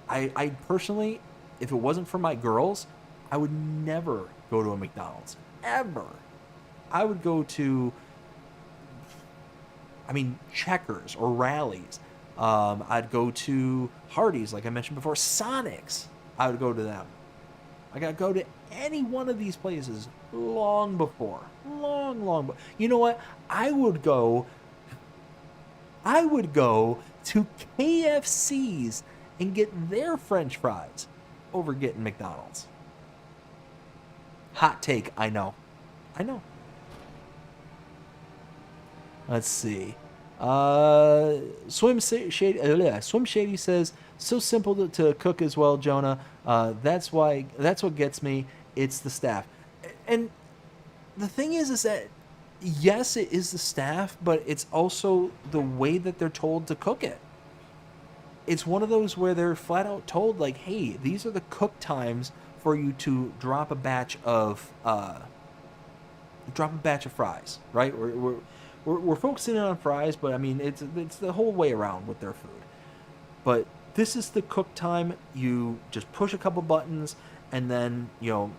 I personally, if it wasn't for my girls, I would never go to a McDonald's ever. I would go to, Checkers or Rallies. I'd go to Hardee's, like I mentioned before, Sonic's. I would go to them. I got to go to any one of these places long before. Long. You know what? I would go to KFC's and get their French fries over getting McDonald's. Hot take, I know. Let's see. Swim Shady says, so simple to cook as well, Jonah. That's what gets me. It's the staff. And the thing is that yes, it is the staff, but it's also the way that they're told to cook it. It's one of those where they're flat out told, like, hey, these are the cook times for you to drop a batch of fries, right? We're focusing on fries, but it's the whole way around with their food. But this is the cook time. You just push a couple buttons, and then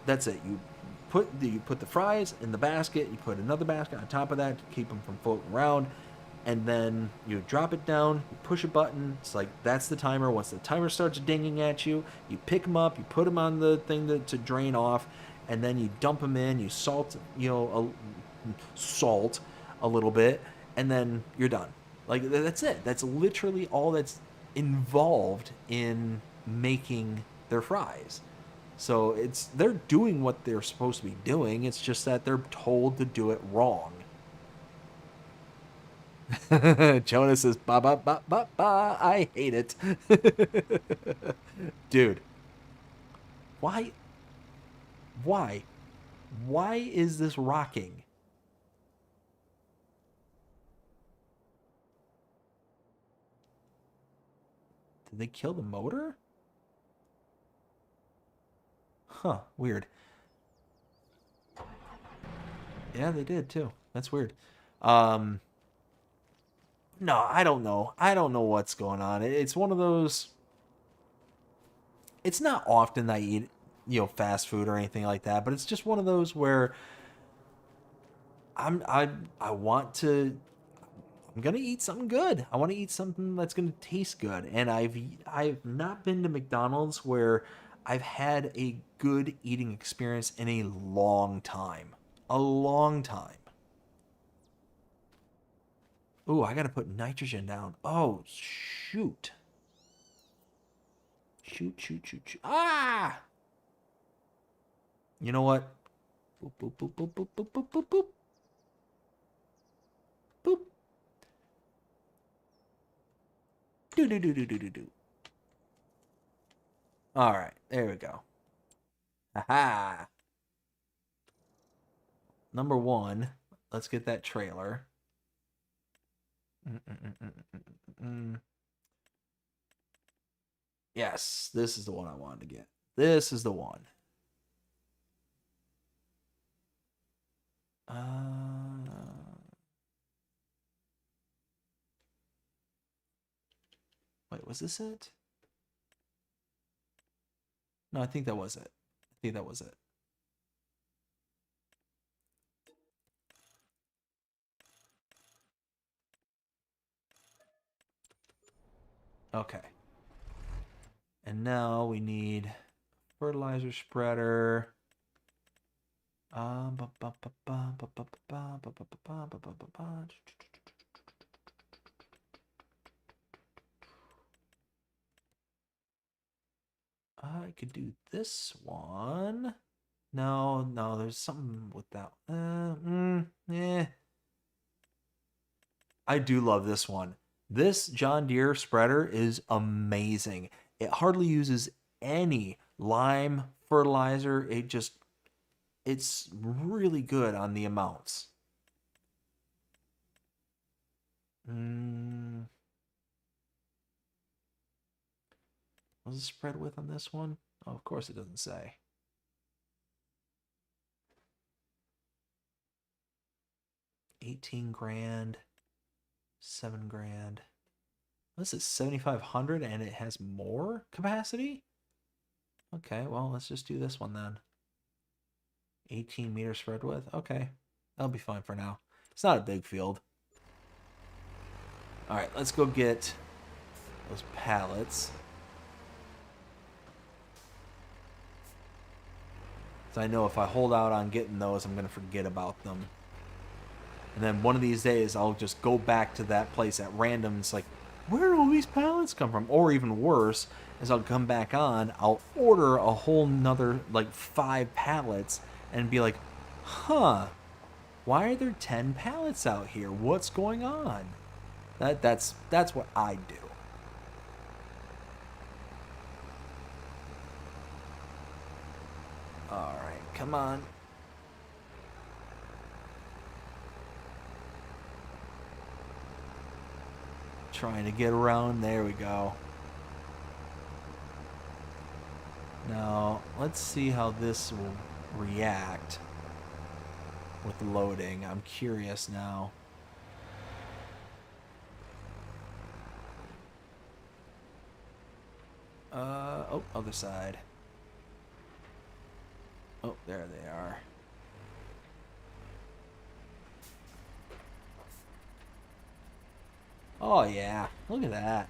that's it. You put the fries in the basket. You put another basket on top of that to keep them from floating around, and then you drop it down. You push a button. It's like, that's the timer. Once the timer starts dinging at you, you pick them up. You put them on the thing to drain off, and then you dump them in. You salt a little bit, and then you're done. Like, that's it. That's literally all that's involved in making their fries. So they're doing what they're supposed to be doing. It's just that they're told to do it wrong. Jonah says, ba ba ba ba ba. I hate it. Dude. Why is this rocking? Did they kill the motor? Huh, weird. Yeah, they did too. That's weird. No, I don't know. I don't know what's going on. It's one of those. It's not often that I eat, fast food or anything like that, but it's just one of those where I want to. I'm gonna eat something good. I want to eat something that's gonna taste good, and I've not been to McDonald's where I've had a good eating experience in a long time. A long time. Ooh, I gotta put nitrogen down. Oh, shoot. Shoot. Ah! You know what? Boop, boop, boop, boop, boop, boop, boop, boop, boop. Boop. Do. All right, there we go. Aha! Number one, let's get that trailer. Yes, this is the one I wanted to get. This is the one. Wait, was this it? No, I think that was it. Okay. And now we need fertilizer spreader. I could do this one. No, no, there's something with that. I do love this one. This John Deere spreader is amazing. It hardly uses any lime fertilizer. It's really good on the amounts. What's the spread width on this one? Oh, of course it doesn't say. $18 grand, $7 grand. This is 7,500 and it has more capacity? Okay, well, let's just do this one then. 18 meter spread width. Okay, that'll be fine for now. It's not a big field. All right, let's go get those pallets. So I know if I hold out on getting those, I'm going to forget about them. And then one of these days, I'll just go back to that place at random. It's like, where do all these pallets come from? Or even worse, is I'll come back on, I'll order a whole nother, like, 5 pallets and be like, huh, why are there 10 pallets out here? What's going on? That's what I do. All right, come on. Trying to get around. There we go. Now, let's see how this will react with the loading. I'm curious now. Oh, other side. Oh, there they are. Oh, yeah. Look at that.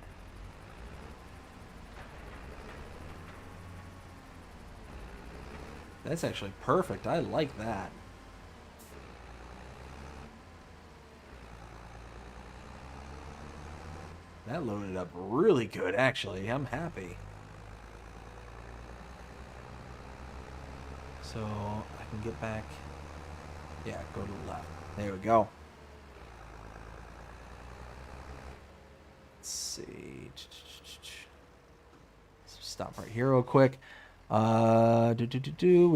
That's actually perfect. I like that. That loaded up really good, actually. I'm happy. So, I can get back. Yeah, go to the left. There we go. Let's see. Stop right here real quick. We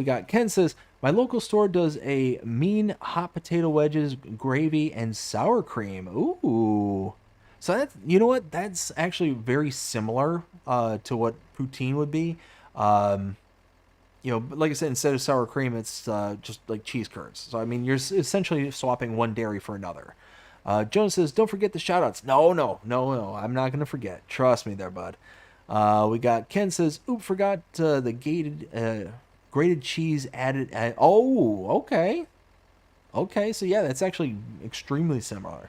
got Ken says, my local store does a mean hot potato wedges, gravy, and sour cream. Ooh. So that's, you know what? That's actually very similar to what poutine would be. You know, like I said, instead of sour cream, it's just like cheese curds. So, I mean, you're essentially swapping one dairy for another. Jonas says, don't forget the shout-outs. No, I'm not going to forget. Trust me there, bud. We got Ken says, oop, forgot the grated cheese added. Oh, okay. Okay, so yeah, that's actually extremely similar.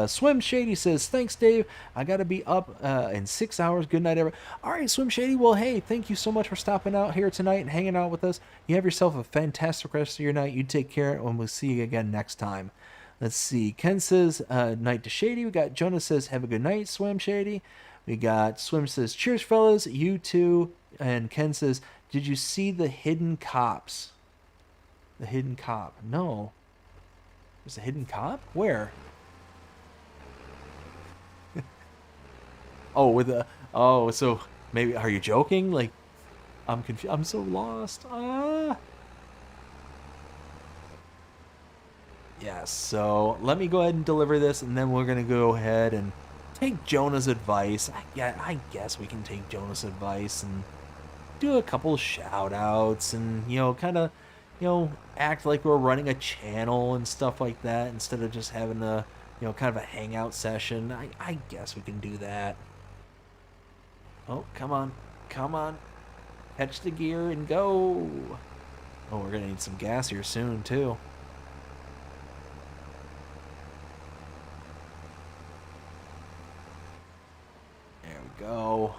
Swim Shady says, thanks, Dave. I got to be up in 6 hours. Good night, everyone. All right, Swim Shady. Well, hey, thank you so much for stopping out here tonight and hanging out with us. You have yourself a fantastic rest of your night. You take care, and we'll see you again next time. Let's see. Ken says, night to Shady. We got Jonas says, have a good night, Swim Shady. We got Swim says, cheers, fellas. You too. And Ken says, did you see the hidden cops? The hidden cop. No. There's a hidden cop? Where? Oh, with the... Oh, so maybe... Are you joking? Like, I'm confused. I'm so lost. Ah. Yeah, so let me go ahead and deliver this, and then we're going to go ahead and take Jonah's advice. I guess we can take Jonah's advice and do a couple of shout-outs and, you know, kind of, you know, act like we're running a channel and stuff like that instead of just having a, you know, kind of a hangout session. I guess we can do that. Oh, come on. Come on. Catch the gear and go. Oh, we're going to need some gas here soon, too. There we go.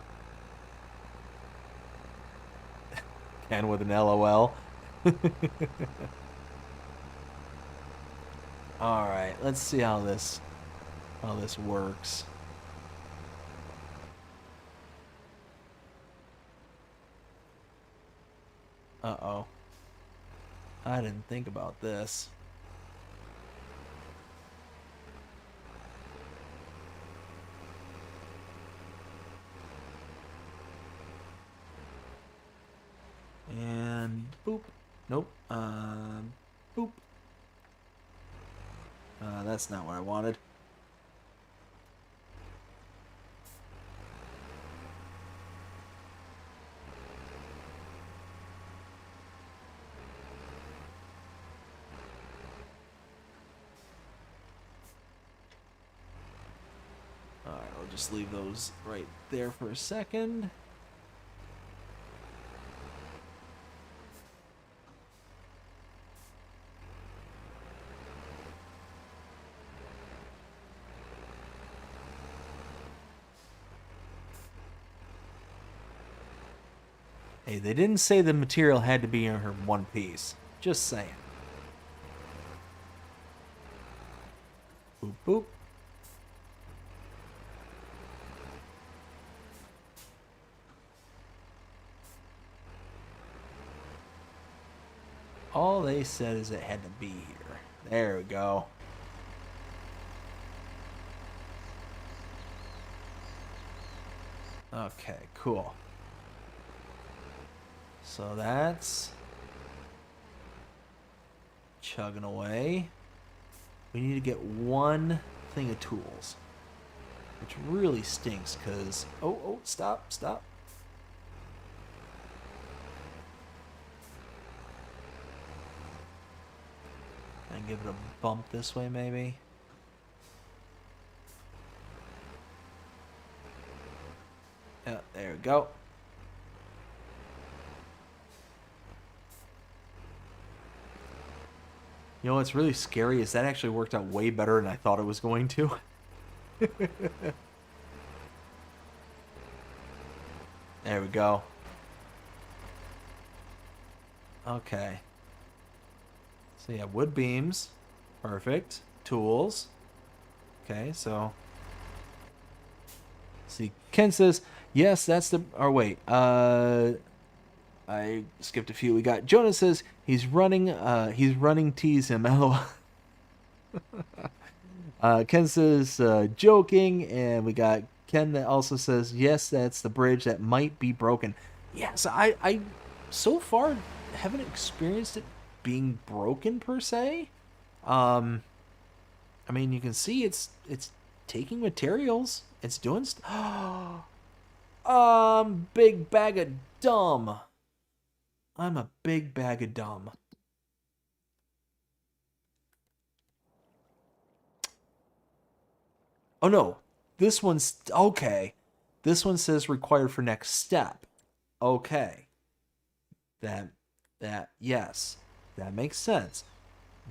Ken with an LOL. All right, let's see how this works. Uh-oh. I didn't think about this. And boop. Nope. Boop. That's not what I wanted. Alright, I'll just leave those right there for a second. Hey, they didn't say the material had to be in her one piece. Just saying. Boop, boop. All they said is it had to be here. There we go. Okay, cool. So that's chugging away. We need to get one thing of tools, which really stinks because... Oh, stop. And give it a bump this way, maybe. Yeah, there we go. You know what's really scary is that actually worked out way better than I thought it was going to. There we go. Okay. So yeah, wood beams. Perfect. Tools. Okay, so... See, Ken says, yes, that's the... Or wait, I skipped a few. We got Jonas says he's running tease him. LOL. Ken says joking, and we got Ken that also says yes, that's the bridge that might be broken. Yes, I so far haven't experienced it being broken per se. I mean, you can see it's taking materials. It's doing big bag of dumb. I'm a big bag of dumb. Oh no, this one's okay. This one says required for next step. Okay. Yes, that makes sense.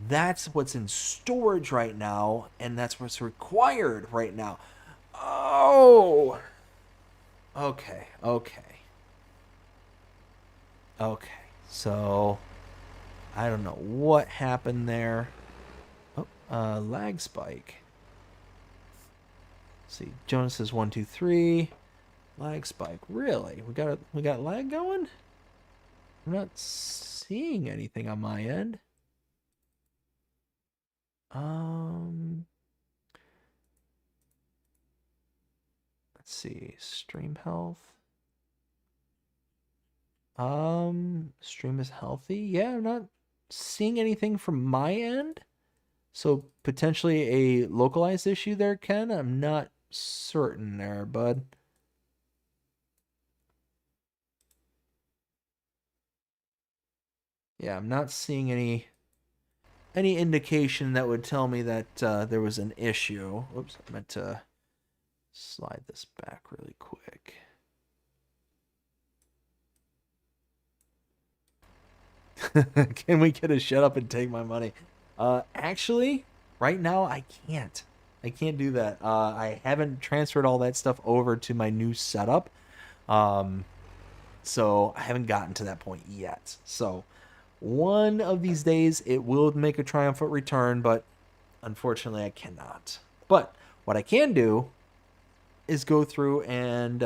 That's what's in storage right now, and that's what's required right now. Oh. Okay. So I don't know what happened there. Oh, lag spike. Let's see, Jonas says 1, 2, 3. Lag spike. Really? We got lag going? I'm not seeing anything on my end. Let's see. Stream health. Stream is healthy. Yeah, I'm not seeing anything from my end. So potentially a localized issue there, Ken. I'm not certain there, bud. Yeah, I'm not seeing any indication that would tell me that there was an issue. Oops, I meant to slide this back really quick. Can we get a shut up and take my money? Actually, right now I can't. I can't do that. I haven't transferred all that stuff over to my new setup. So I haven't gotten to that point yet. So one of these days it will make a triumphant return, but unfortunately I cannot. But what I can do is go through and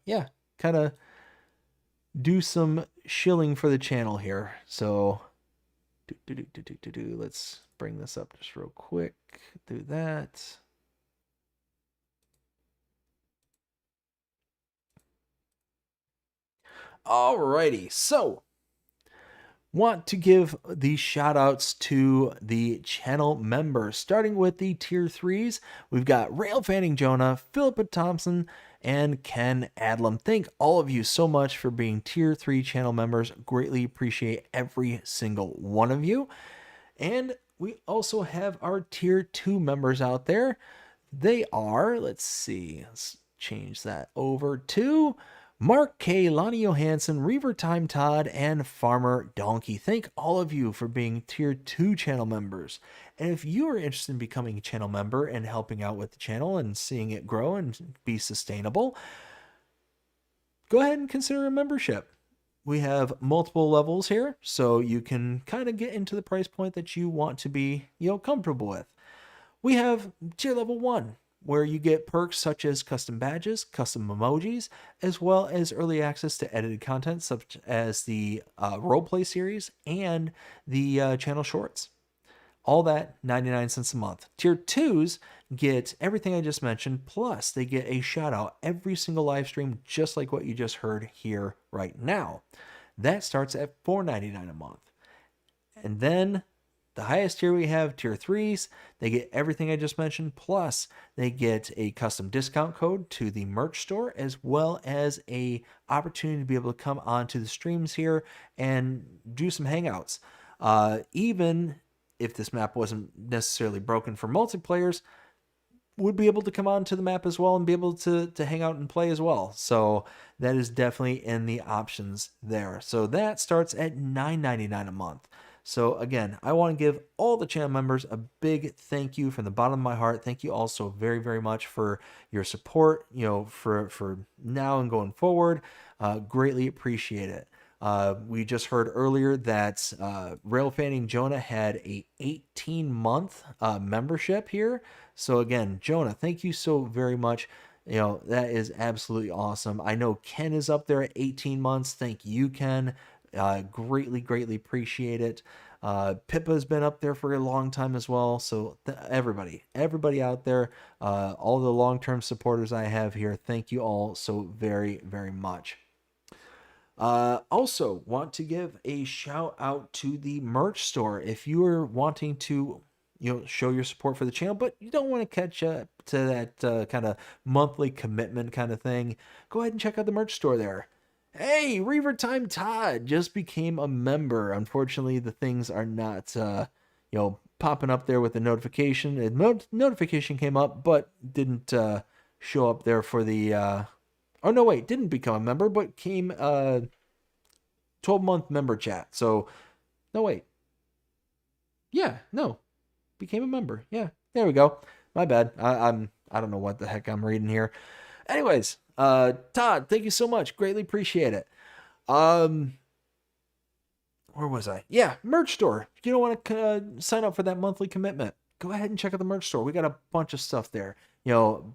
yeah, kind of do some shilling for the channel here. So let's bring this up just real quick. Do that. Alrighty, so want to give these shout outs to the channel members, starting with the tier 3s. We've got Rail Fanning Jonah, Philippa Thompson, and Ken Adlam. Thank all of you so much for being tier 3 channel members. Greatly appreciate every single one of you. And we also have our tier 2 members out there. They are, let's see, let's change that over to Mark K, Lonnie Johansson, Reaver Time Todd, and Farmer Donkey. Thank all of you for being tier 2 channel members. And if you are interested in becoming a channel member and helping out with the channel and seeing it grow and be sustainable, go ahead and consider a membership. We have multiple levels here, so you can kind of get into the price point that you want to be, comfortable with. We have tier level 1, where you get perks such as custom badges, custom emojis, as well as early access to edited content such as the roleplay series and the channel shorts. All that 99 cents a month. Tier 2s get everything I just mentioned, plus they get a shout out every single live stream, just like what you just heard here right now. That starts at $4.99 a month. And then the highest tier we have, tier 3s, they get everything I just mentioned, plus they get a custom discount code to the merch store, as well as a opportunity to be able to come onto the streams here and do some hangouts. Even if this map wasn't necessarily broken for multiplayers, would be able to come onto the map as well and be able to hang out and play as well. So that is definitely in the options there. So that starts at $9.99 a month. So again, I want to give all the channel members a big thank you from the bottom of my heart. Thank you all so very, very much for your support, for now and going forward. Greatly appreciate it. We just heard earlier that Rail Fanning Jonah had a 18-month membership here. So again, Jonah, thank you so very much. That is absolutely awesome. I know Ken is up there at 18 months. Thank you, Ken. Greatly, greatly appreciate it. Pippa's been up there for a long time as well. So everybody out there, all the long-term supporters I have here, thank you all so very, very much. Also want to give a shout out to the merch store. If you are wanting to, show your support for the channel, but you don't want to catch up to that kind of monthly commitment kind of thing, go ahead and check out the merch store there. Hey, Reaver Time Todd just became a member. Unfortunately, the things are not, popping up there with the notification. The notification came up, but didn't show up there for the. Oh no, wait, didn't become a member, but came 12-month member chat. So, no, wait. Yeah, no, became a member. Yeah, there we go. My bad. I don't know what the heck I'm reading here. Anyways, Todd, thank you so much. Greatly appreciate it. Where was I? Yeah, merch store. If you don't want to sign up for that monthly commitment, go ahead and check out the merch store. We got a bunch of stuff there.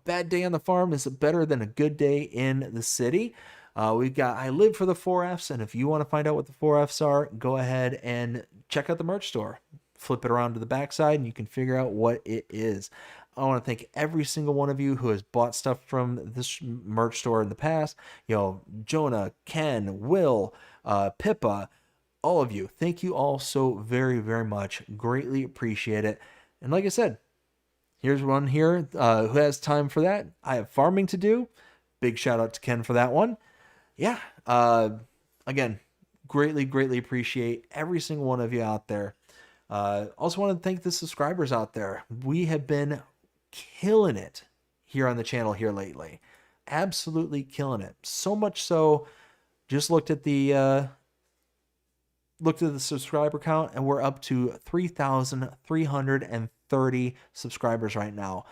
Bad day on the farm is better than a good day in the city. We've got I Live for the 4Fs, and if you want to find out what the 4Fs are, go ahead and check out the merch store. Flip it around to the backside, and you can figure out what it is. I want to thank every single one of you who has bought stuff from this merch store in the past. Jonah, Ken, Will, Pippa, all of you. Thank you all so very, very much. Greatly appreciate it. And like I said, here's one here who has time for that. I have farming to do. Big shout out to Ken for that one. Yeah. Again, greatly, greatly appreciate every single one of you out there. Also want to thank the subscribers out there. We have been killing it here on the channel here lately. Absolutely killing it. So much so, just looked at the subscriber count, and we're up to 3,330 subscribers right now.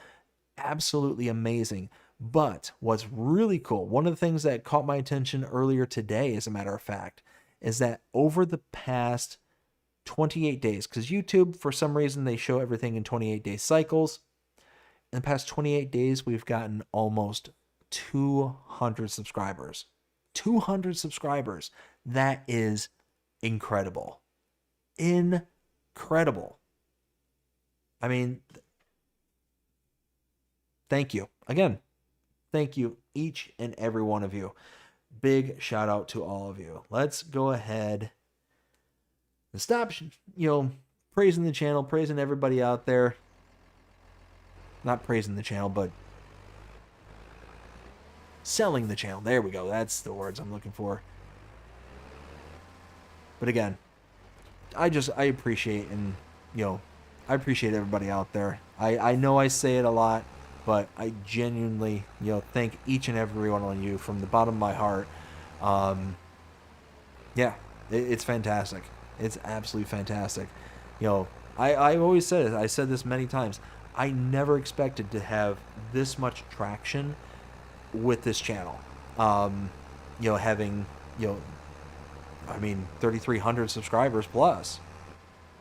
Absolutely amazing. But what's really cool, one of the things that caught my attention earlier today, as a matter of fact, is that over the past 28 days, because YouTube, for some reason, they show everything in 28-day cycles. In the past 28 days, we've gotten almost 200 subscribers. 200 subscribers. That is incredible. Incredible. I mean, thank you. Again, thank you, each and every one of you. Big shout out to all of you. Let's go ahead and stop, praising the channel, praising everybody out there. Not praising the channel, but selling the channel. There we go. That's the words I'm looking for. But again, I appreciate, and I appreciate everybody out there. I know I say it a lot, but I genuinely, thank each and every one of you from the bottom of my heart. Yeah, it's fantastic. It's absolutely fantastic. I always said it. I said this many times. I never expected to have this much traction with this channel. Having, 3,300 subscribers plus.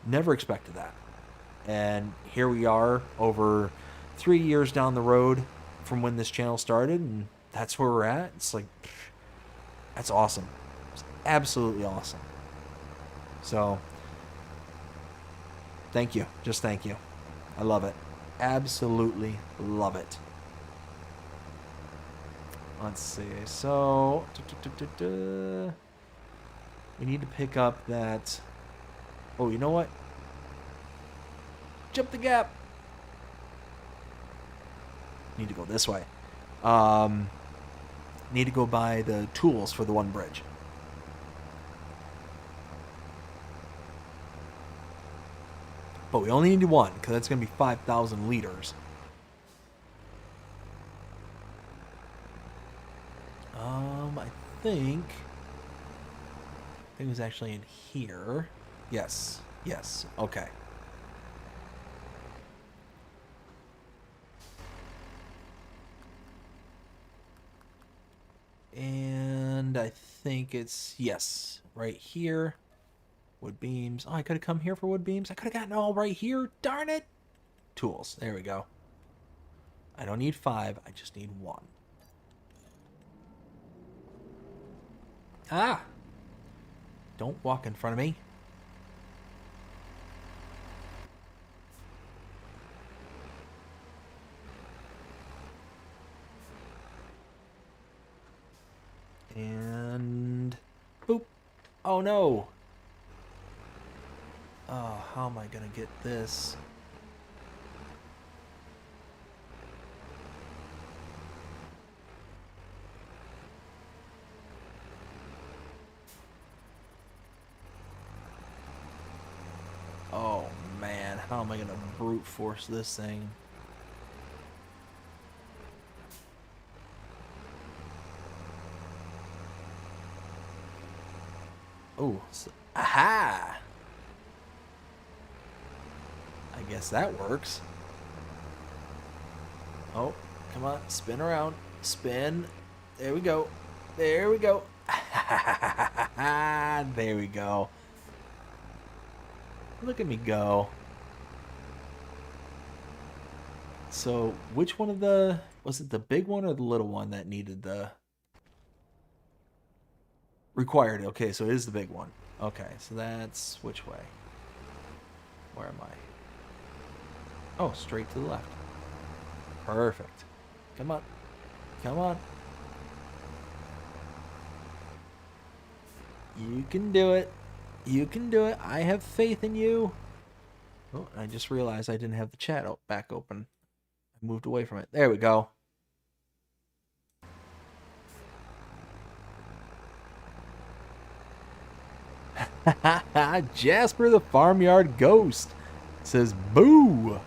Never expected that. And here we are over 3 years down the road from when this channel started, and that's where we're at. It's like, that's awesome. It's absolutely awesome. So, thank you. Just thank you. I love it. Absolutely love it. Let's see. So, we need to pick up that. Oh, you know what? Jump the gap. Need to go this way. Need to go buy the tools for the one bridge. But we only need one, because that's going to be 5,000 liters. I think it was actually in here. Yes. Yes. Okay. And I think it's, yes, right here. Wood beams. Oh, I could have come here for wood beams. I could have gotten all right here. Darn it. Tools. There we go. I don't need 5. I just need 1. Ah! Don't walk in front of me. And boop. Oh no. Oh, how am I gonna get this? Oh man, how am I gonna brute force this thing? Oh, so, aha! I guess that works. Oh, come on, spin around, spin. There we go. There we go. There we go. Look at me go. So, which one of the... Was it the big one or the little one that needed the... Required. Okay, so it is the big one. Okay, so that's... Which way? Where am I? Oh, straight to the left. Perfect. Come on. Come on. You can do it. You can do it. I have faith in you. Oh, I just realized I didn't have the chat back open. I moved away from it. There we go. Jasper the Farmyard Ghost says boo.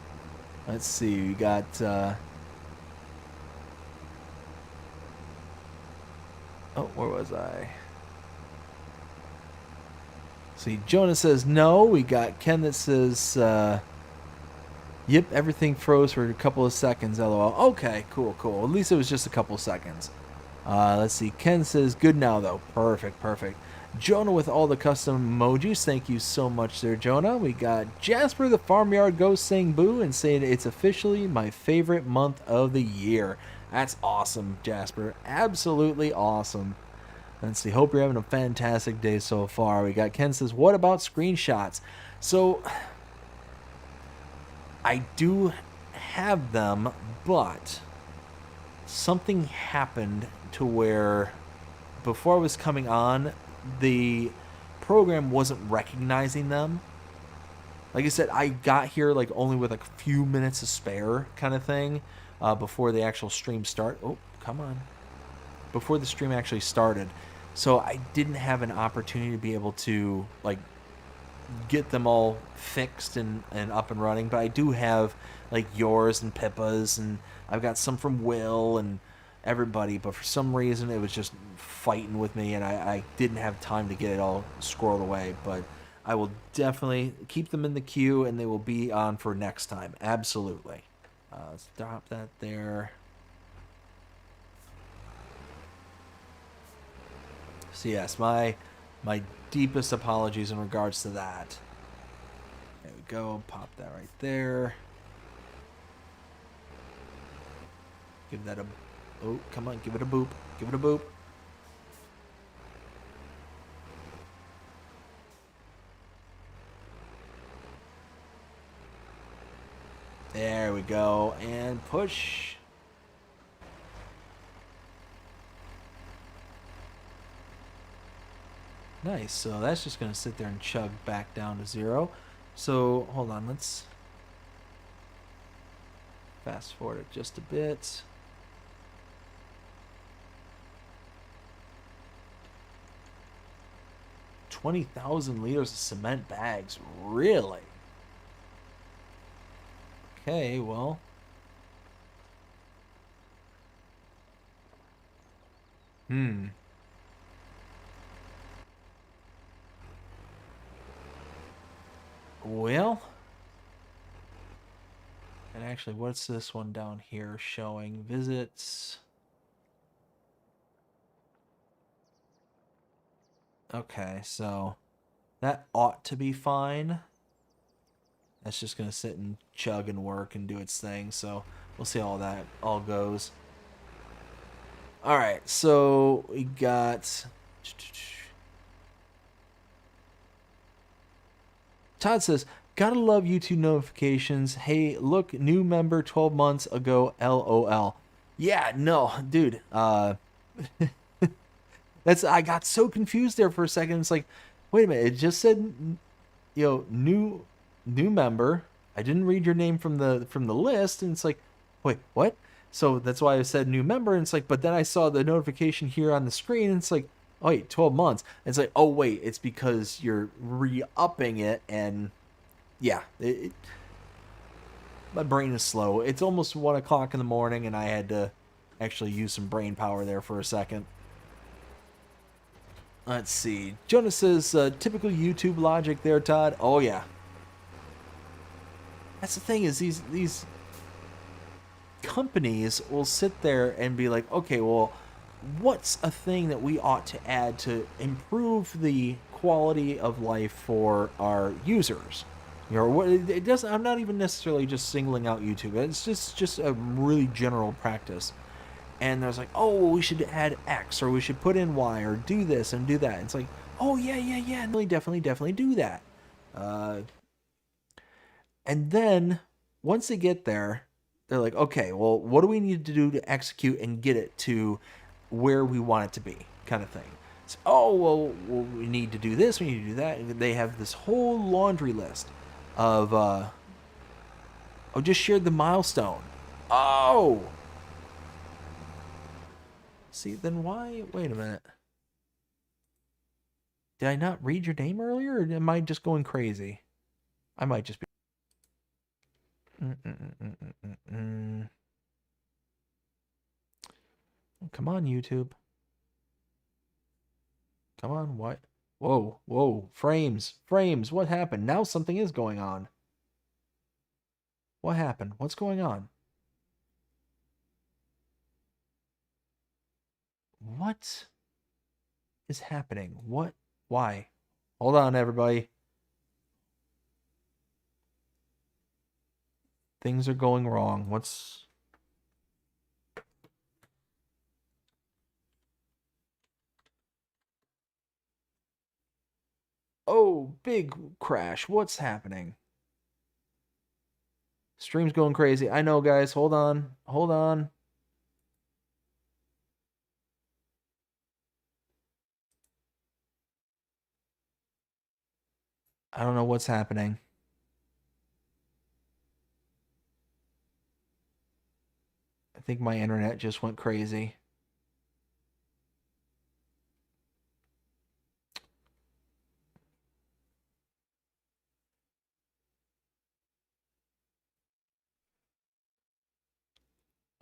Let's see. We got oh, where was I? See, Jonah says no. We got Ken that says Yep, everything froze for a couple of seconds, lol. Okay, cool, cool. At least it was just a couple of seconds. Let's see. Ken says, good now, though. Perfect, perfect. Jonah with all the custom emojis. Thank you so much there, Jonah. We got Jasper the Farmyard Ghost saying boo and saying it's officially my favorite month of the year. That's awesome, Jasper. Absolutely awesome. Let's see. Hope you're having a fantastic day so far. We got Ken says, what about screenshots? So, I do have them, but something happened to where before I was coming on, the program wasn't recognizing them. Like I said, I got here like only with like a few minutes to spare kind of thing before the actual stream start. Oh, come on. Before the stream actually started. So I didn't have an opportunity to be able to like get them all fixed and up and running, but I do have like yours and Pippa's, and I've got some from Will and everybody, but for some reason it was just fighting with me, and I didn't have time to get it all squirreled away. But I will definitely keep them in the queue, and they will be on for next time. Absolutely. Let's drop that there. So yes, my deepest apologies in regards to that. There we go. Pop that right there. Give that a... Oh, come on. Give it a boop. Give it a boop. There we go. And push. Nice. So that's just going to sit there and chug back down to 0. So, hold on. Let's fast forward it just a bit. $20,000 of cement bags. Really? Okay, well. Well. And actually, what's this one down here showing? Visits. Okay, so that ought to be fine. That's just going to sit and chug and work and do its thing. So we'll see how that all goes. All right, so we got... Todd says, gotta love YouTube notifications. Hey, look, new member 12 months ago, LOL. Yeah, no, dude. That's I got so confused there for a second. It's like, wait a minute, it just said, new member. I didn't read your name from the list, and it's like, wait, what? So that's why I said new member, and it's like, but then I saw the notification here on the screen, and it's like, oh wait, 12 months. And it's like, oh wait, it's because you're re-upping it, and yeah, my brain is slow. It's almost 1 o'clock in the morning, and I had to actually use some brain power there for a second. Let's see. Jonas says, typical YouTube logic there, Todd. Oh, yeah. That's the thing is these companies will sit there and be like, okay, well, what's a thing that we ought to add to improve the quality of life for our users? What it doesn't. I'm not even necessarily just singling out YouTube. It's just a really general practice. And there's like, oh, we should add X, or we should put in Y, or do this and do that. It's like, oh, yeah, definitely do that. And then, once they get there, they're like, okay, well, what do we need to do to execute and get it to where we want it to be, kind of thing. So, oh, well, we need to do this, we need to do that. And they have this whole laundry list of, oh, just shared the milestone. Oh! See, then why? Wait a minute. Did I not read your name earlier, or am I just going crazy? I might just be. Come on, YouTube. Come on, what? Whoa. Frames. What happened? Now something is going on. What happened? What's going on? What is happening? What? Why? Hold on, everybody. Things are going wrong. What's... Oh, big crash. What's happening? Stream's going crazy. I know, guys. Hold on. Hold on. I don't know what's happening. I think my internet just went crazy.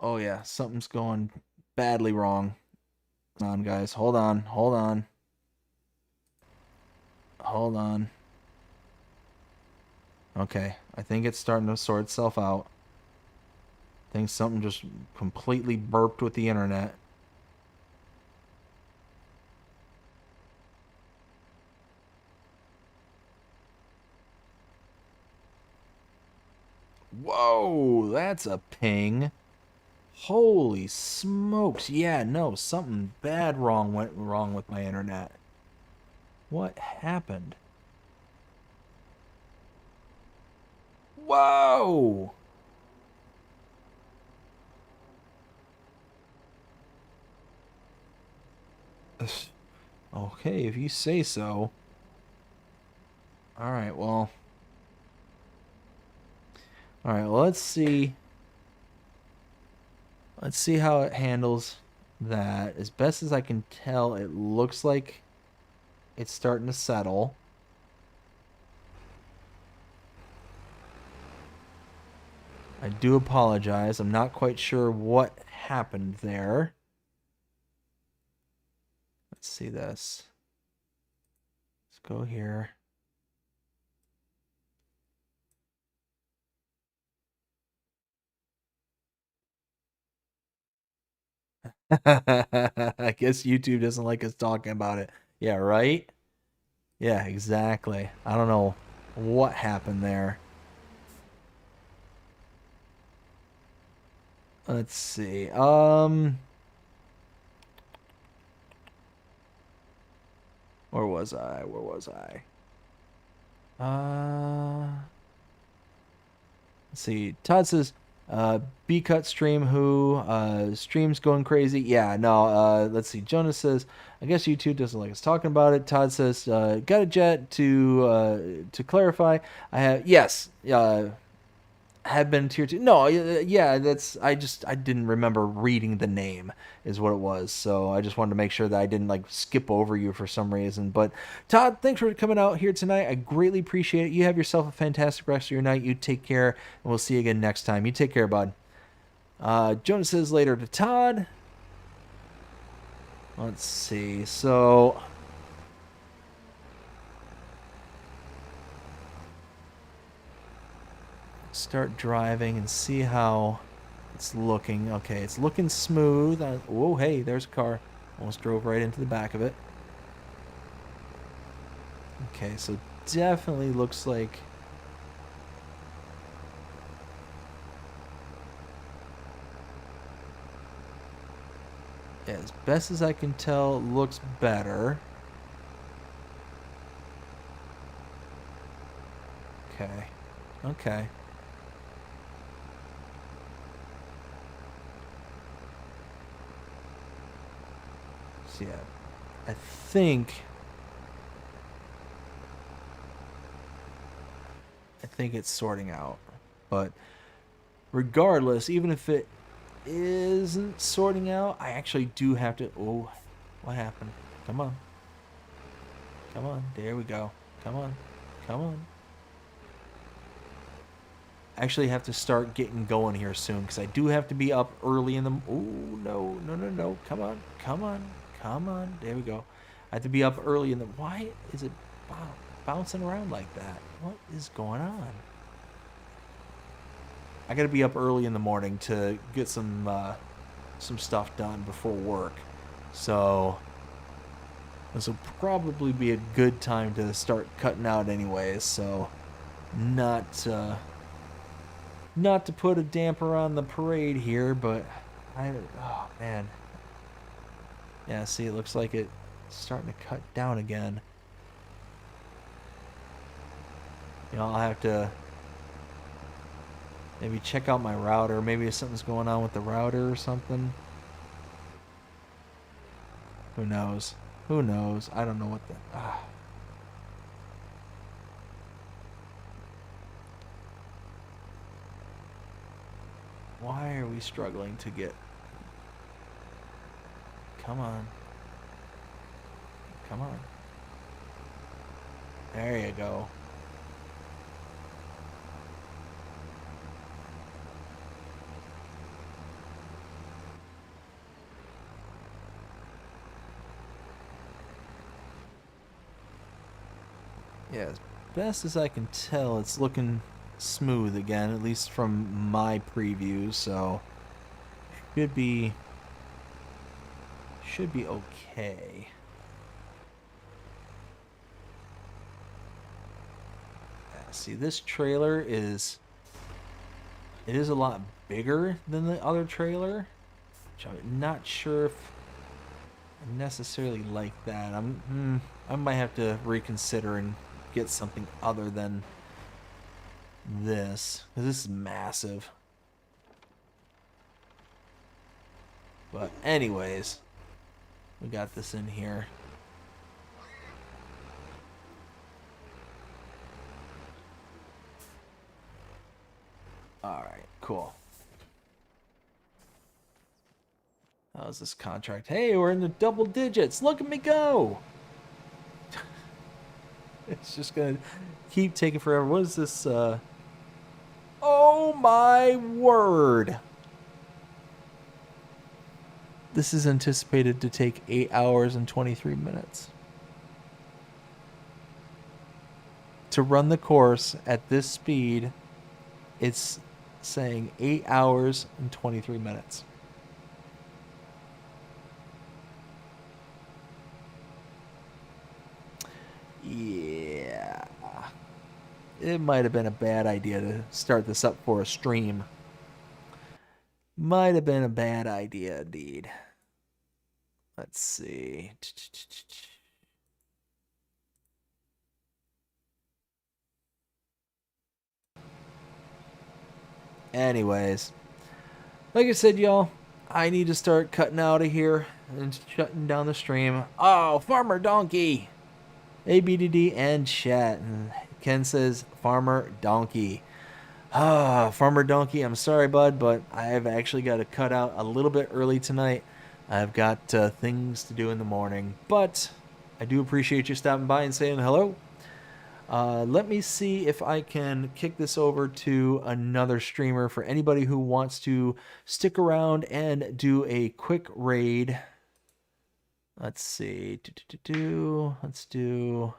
Oh yeah, something's going badly wrong. Hold on, guys. Hold on. Hold on. Hold on. Okay, I think it's starting to sort itself out. I think something just completely burped with the internet. Whoa, that's a ping. Holy smokes. Yeah, no, something bad went wrong with my internet. What happened? Whoa! Okay, if you say so. Alright, well. Alright, well, let's see. Let's see how it handles that. As best as I can tell, it looks like it's starting to settle. I do apologize. I'm not quite sure what happened there. Let's see this. Let's go here. I guess YouTube doesn't like us talking about it. Yeah, right? Yeah, exactly. I don't know what happened there. Let's see. Where was I? Where was I? Let's see. Todd says, B-Cut stream who? Stream's going crazy. Yeah, no, let's see. Jonas says, I guess YouTube doesn't like us talking about it. Todd says, got a jet to clarify. I have, yes, have been tier 2. No, yeah, that's, I didn't remember reading the name is what it was. So I just wanted to make sure that I didn't like skip over you for some reason. But Todd, thanks for coming out here tonight. I greatly appreciate it. You have yourself a fantastic rest of your night. You take care, and we'll see you again next time. You take care, bud. Jonas says later to Todd. Let's see. So start driving and see how it's looking. Okay, it's looking smooth. Oh, hey, there's a car. Almost drove right into the back of it. Okay, so definitely looks like as best as I can tell, it looks better. Okay. Okay. So yeah, I think it's sorting out. But regardless, even if it isn't sorting out, I actually do have to... Oh, what happened? Come on. Come on. There we go. Come on. Come on. I actually have to start getting going here soon because I do have to be up early in the... Oh, no. No, no, no. Come on. Come on. Come on. There we go. I have to be up early in the... Why is it bouncing around like that? What is going on? I gotta be up early in the morning to get some stuff done before work. So this will probably be a good time to start cutting out anyways. So not to put a damper on the parade here, but oh man. Yeah, see, it looks like it's starting to cut down again. You know, I'll have to maybe check out my router. Maybe something's going on with the router or something. Who knows? Who knows? I don't know what the... Why are we struggling to get... Come on. Come on. There you go. Yeah, as best as I can tell, it's looking smooth again, at least from my preview, so should be okay. See, this trailer is a lot bigger than the other trailer, which I'm not sure if I necessarily like that. I might have to reconsider and get something other than this, because this is massive. But anyways, we got this in here. Alright, cool. How's this contract? Hey, we're in the double digits. Look at me go! It's just gonna keep taking forever. What is this? Oh my word! This is anticipated to take 8 hours and 23 minutes. To run the course at this speed, it's saying 8 hours and 23 minutes. Yeah. It might have been a bad idea to start this up for a stream. Might have been a bad idea indeed. Let's see. Anyways, like I said, y'all, I need to start cutting out of here and shutting down the stream. Oh, Farmer Donkey! ABDD and chat. Ken says, Farmer Donkey. Ah, Farmer Donkey, I'm sorry, bud, but I've actually got to cut out a little bit early tonight. I've got things to do in the morning, but I do appreciate you stopping by and saying hello. Let me see if I can kick this over to another streamer for anybody who wants to stick around and do a quick raid. Let's see. Let's do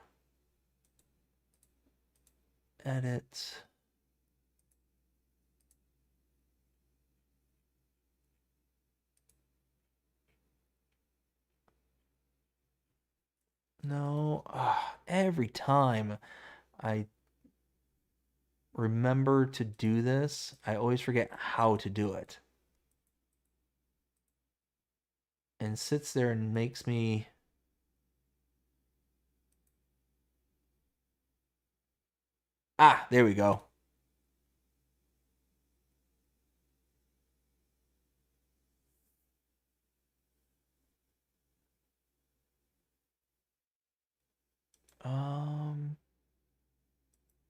edit. No, every time I remember to do this, I always forget how to do it. And sits there and makes me... Ah, there we go.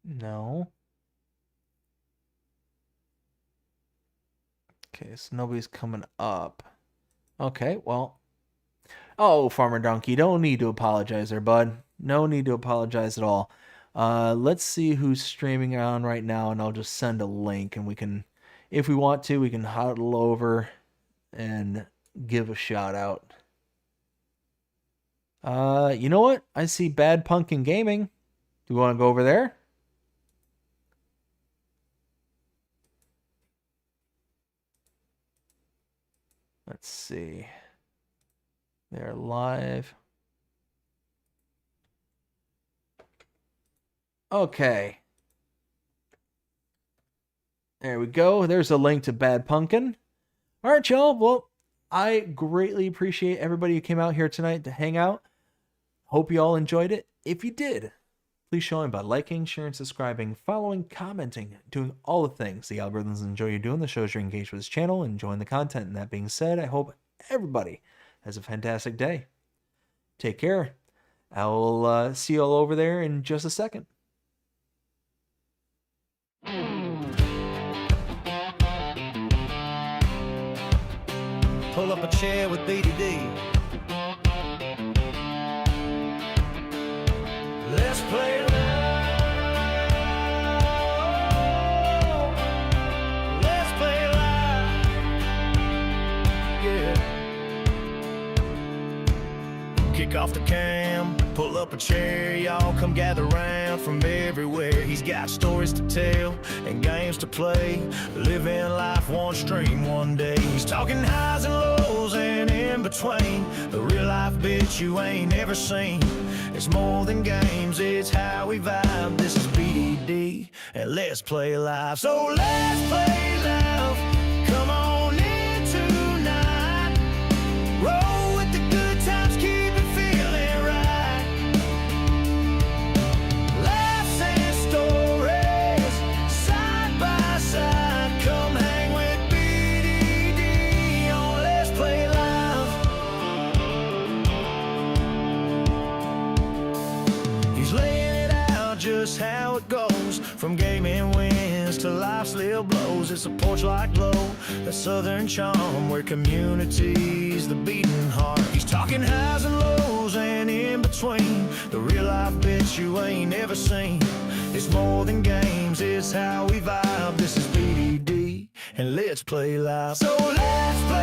No. Okay, so nobody's coming up. Okay, well. Oh, Farmer Donkey, don't need to apologize there, bud. No need to apologize at all. Let's see who's streaming on right now, and I'll just send a link, and we can, if we want to, we can huddle over and give a shout out. You know what? I see Bad Pumpkin Gaming. Do you want to go over there? Let's see. They're live. Okay. There we go. There's a link to Bad Pumpkin. All right, y'all. Well, I greatly appreciate everybody who came out here tonight to hang out. Hope you all enjoyed it. If you did, please show me by liking, sharing, subscribing, following, commenting, doing all the things the algorithms enjoy you doing. The shows you're engaged with this channel, enjoying the content. And that being said, I hope everybody has a fantastic day. Take care. I will see you all over there in just a second. Pull up a chair with BDD. Let's play loud. Let's play loud. Yeah. Kick off the cam, pull up a chair, y'all come gather round from everywhere. He's got stories to tell and games to play, living life one stream one day. He's talking highs and lows and in between, the real life bitch you ain't never seen. It's more than games, it's how we vibe. This is BDD and let's play live. So let's play loud. Come on in tonight. Roll with the good times, keep it feeling right. Laughs and stories, side by side. Come hang with BDD on Let's Play Live. He's laying it out just how it goes, from gaming wins to life's little blows. It's a porch-like glow, that southern charm where community's the beating heart. He's talking highs and lows and in between, the real life bitch you ain't never seen. It's more than games, it's how we vibe. This is BDD and let's play live. So let's play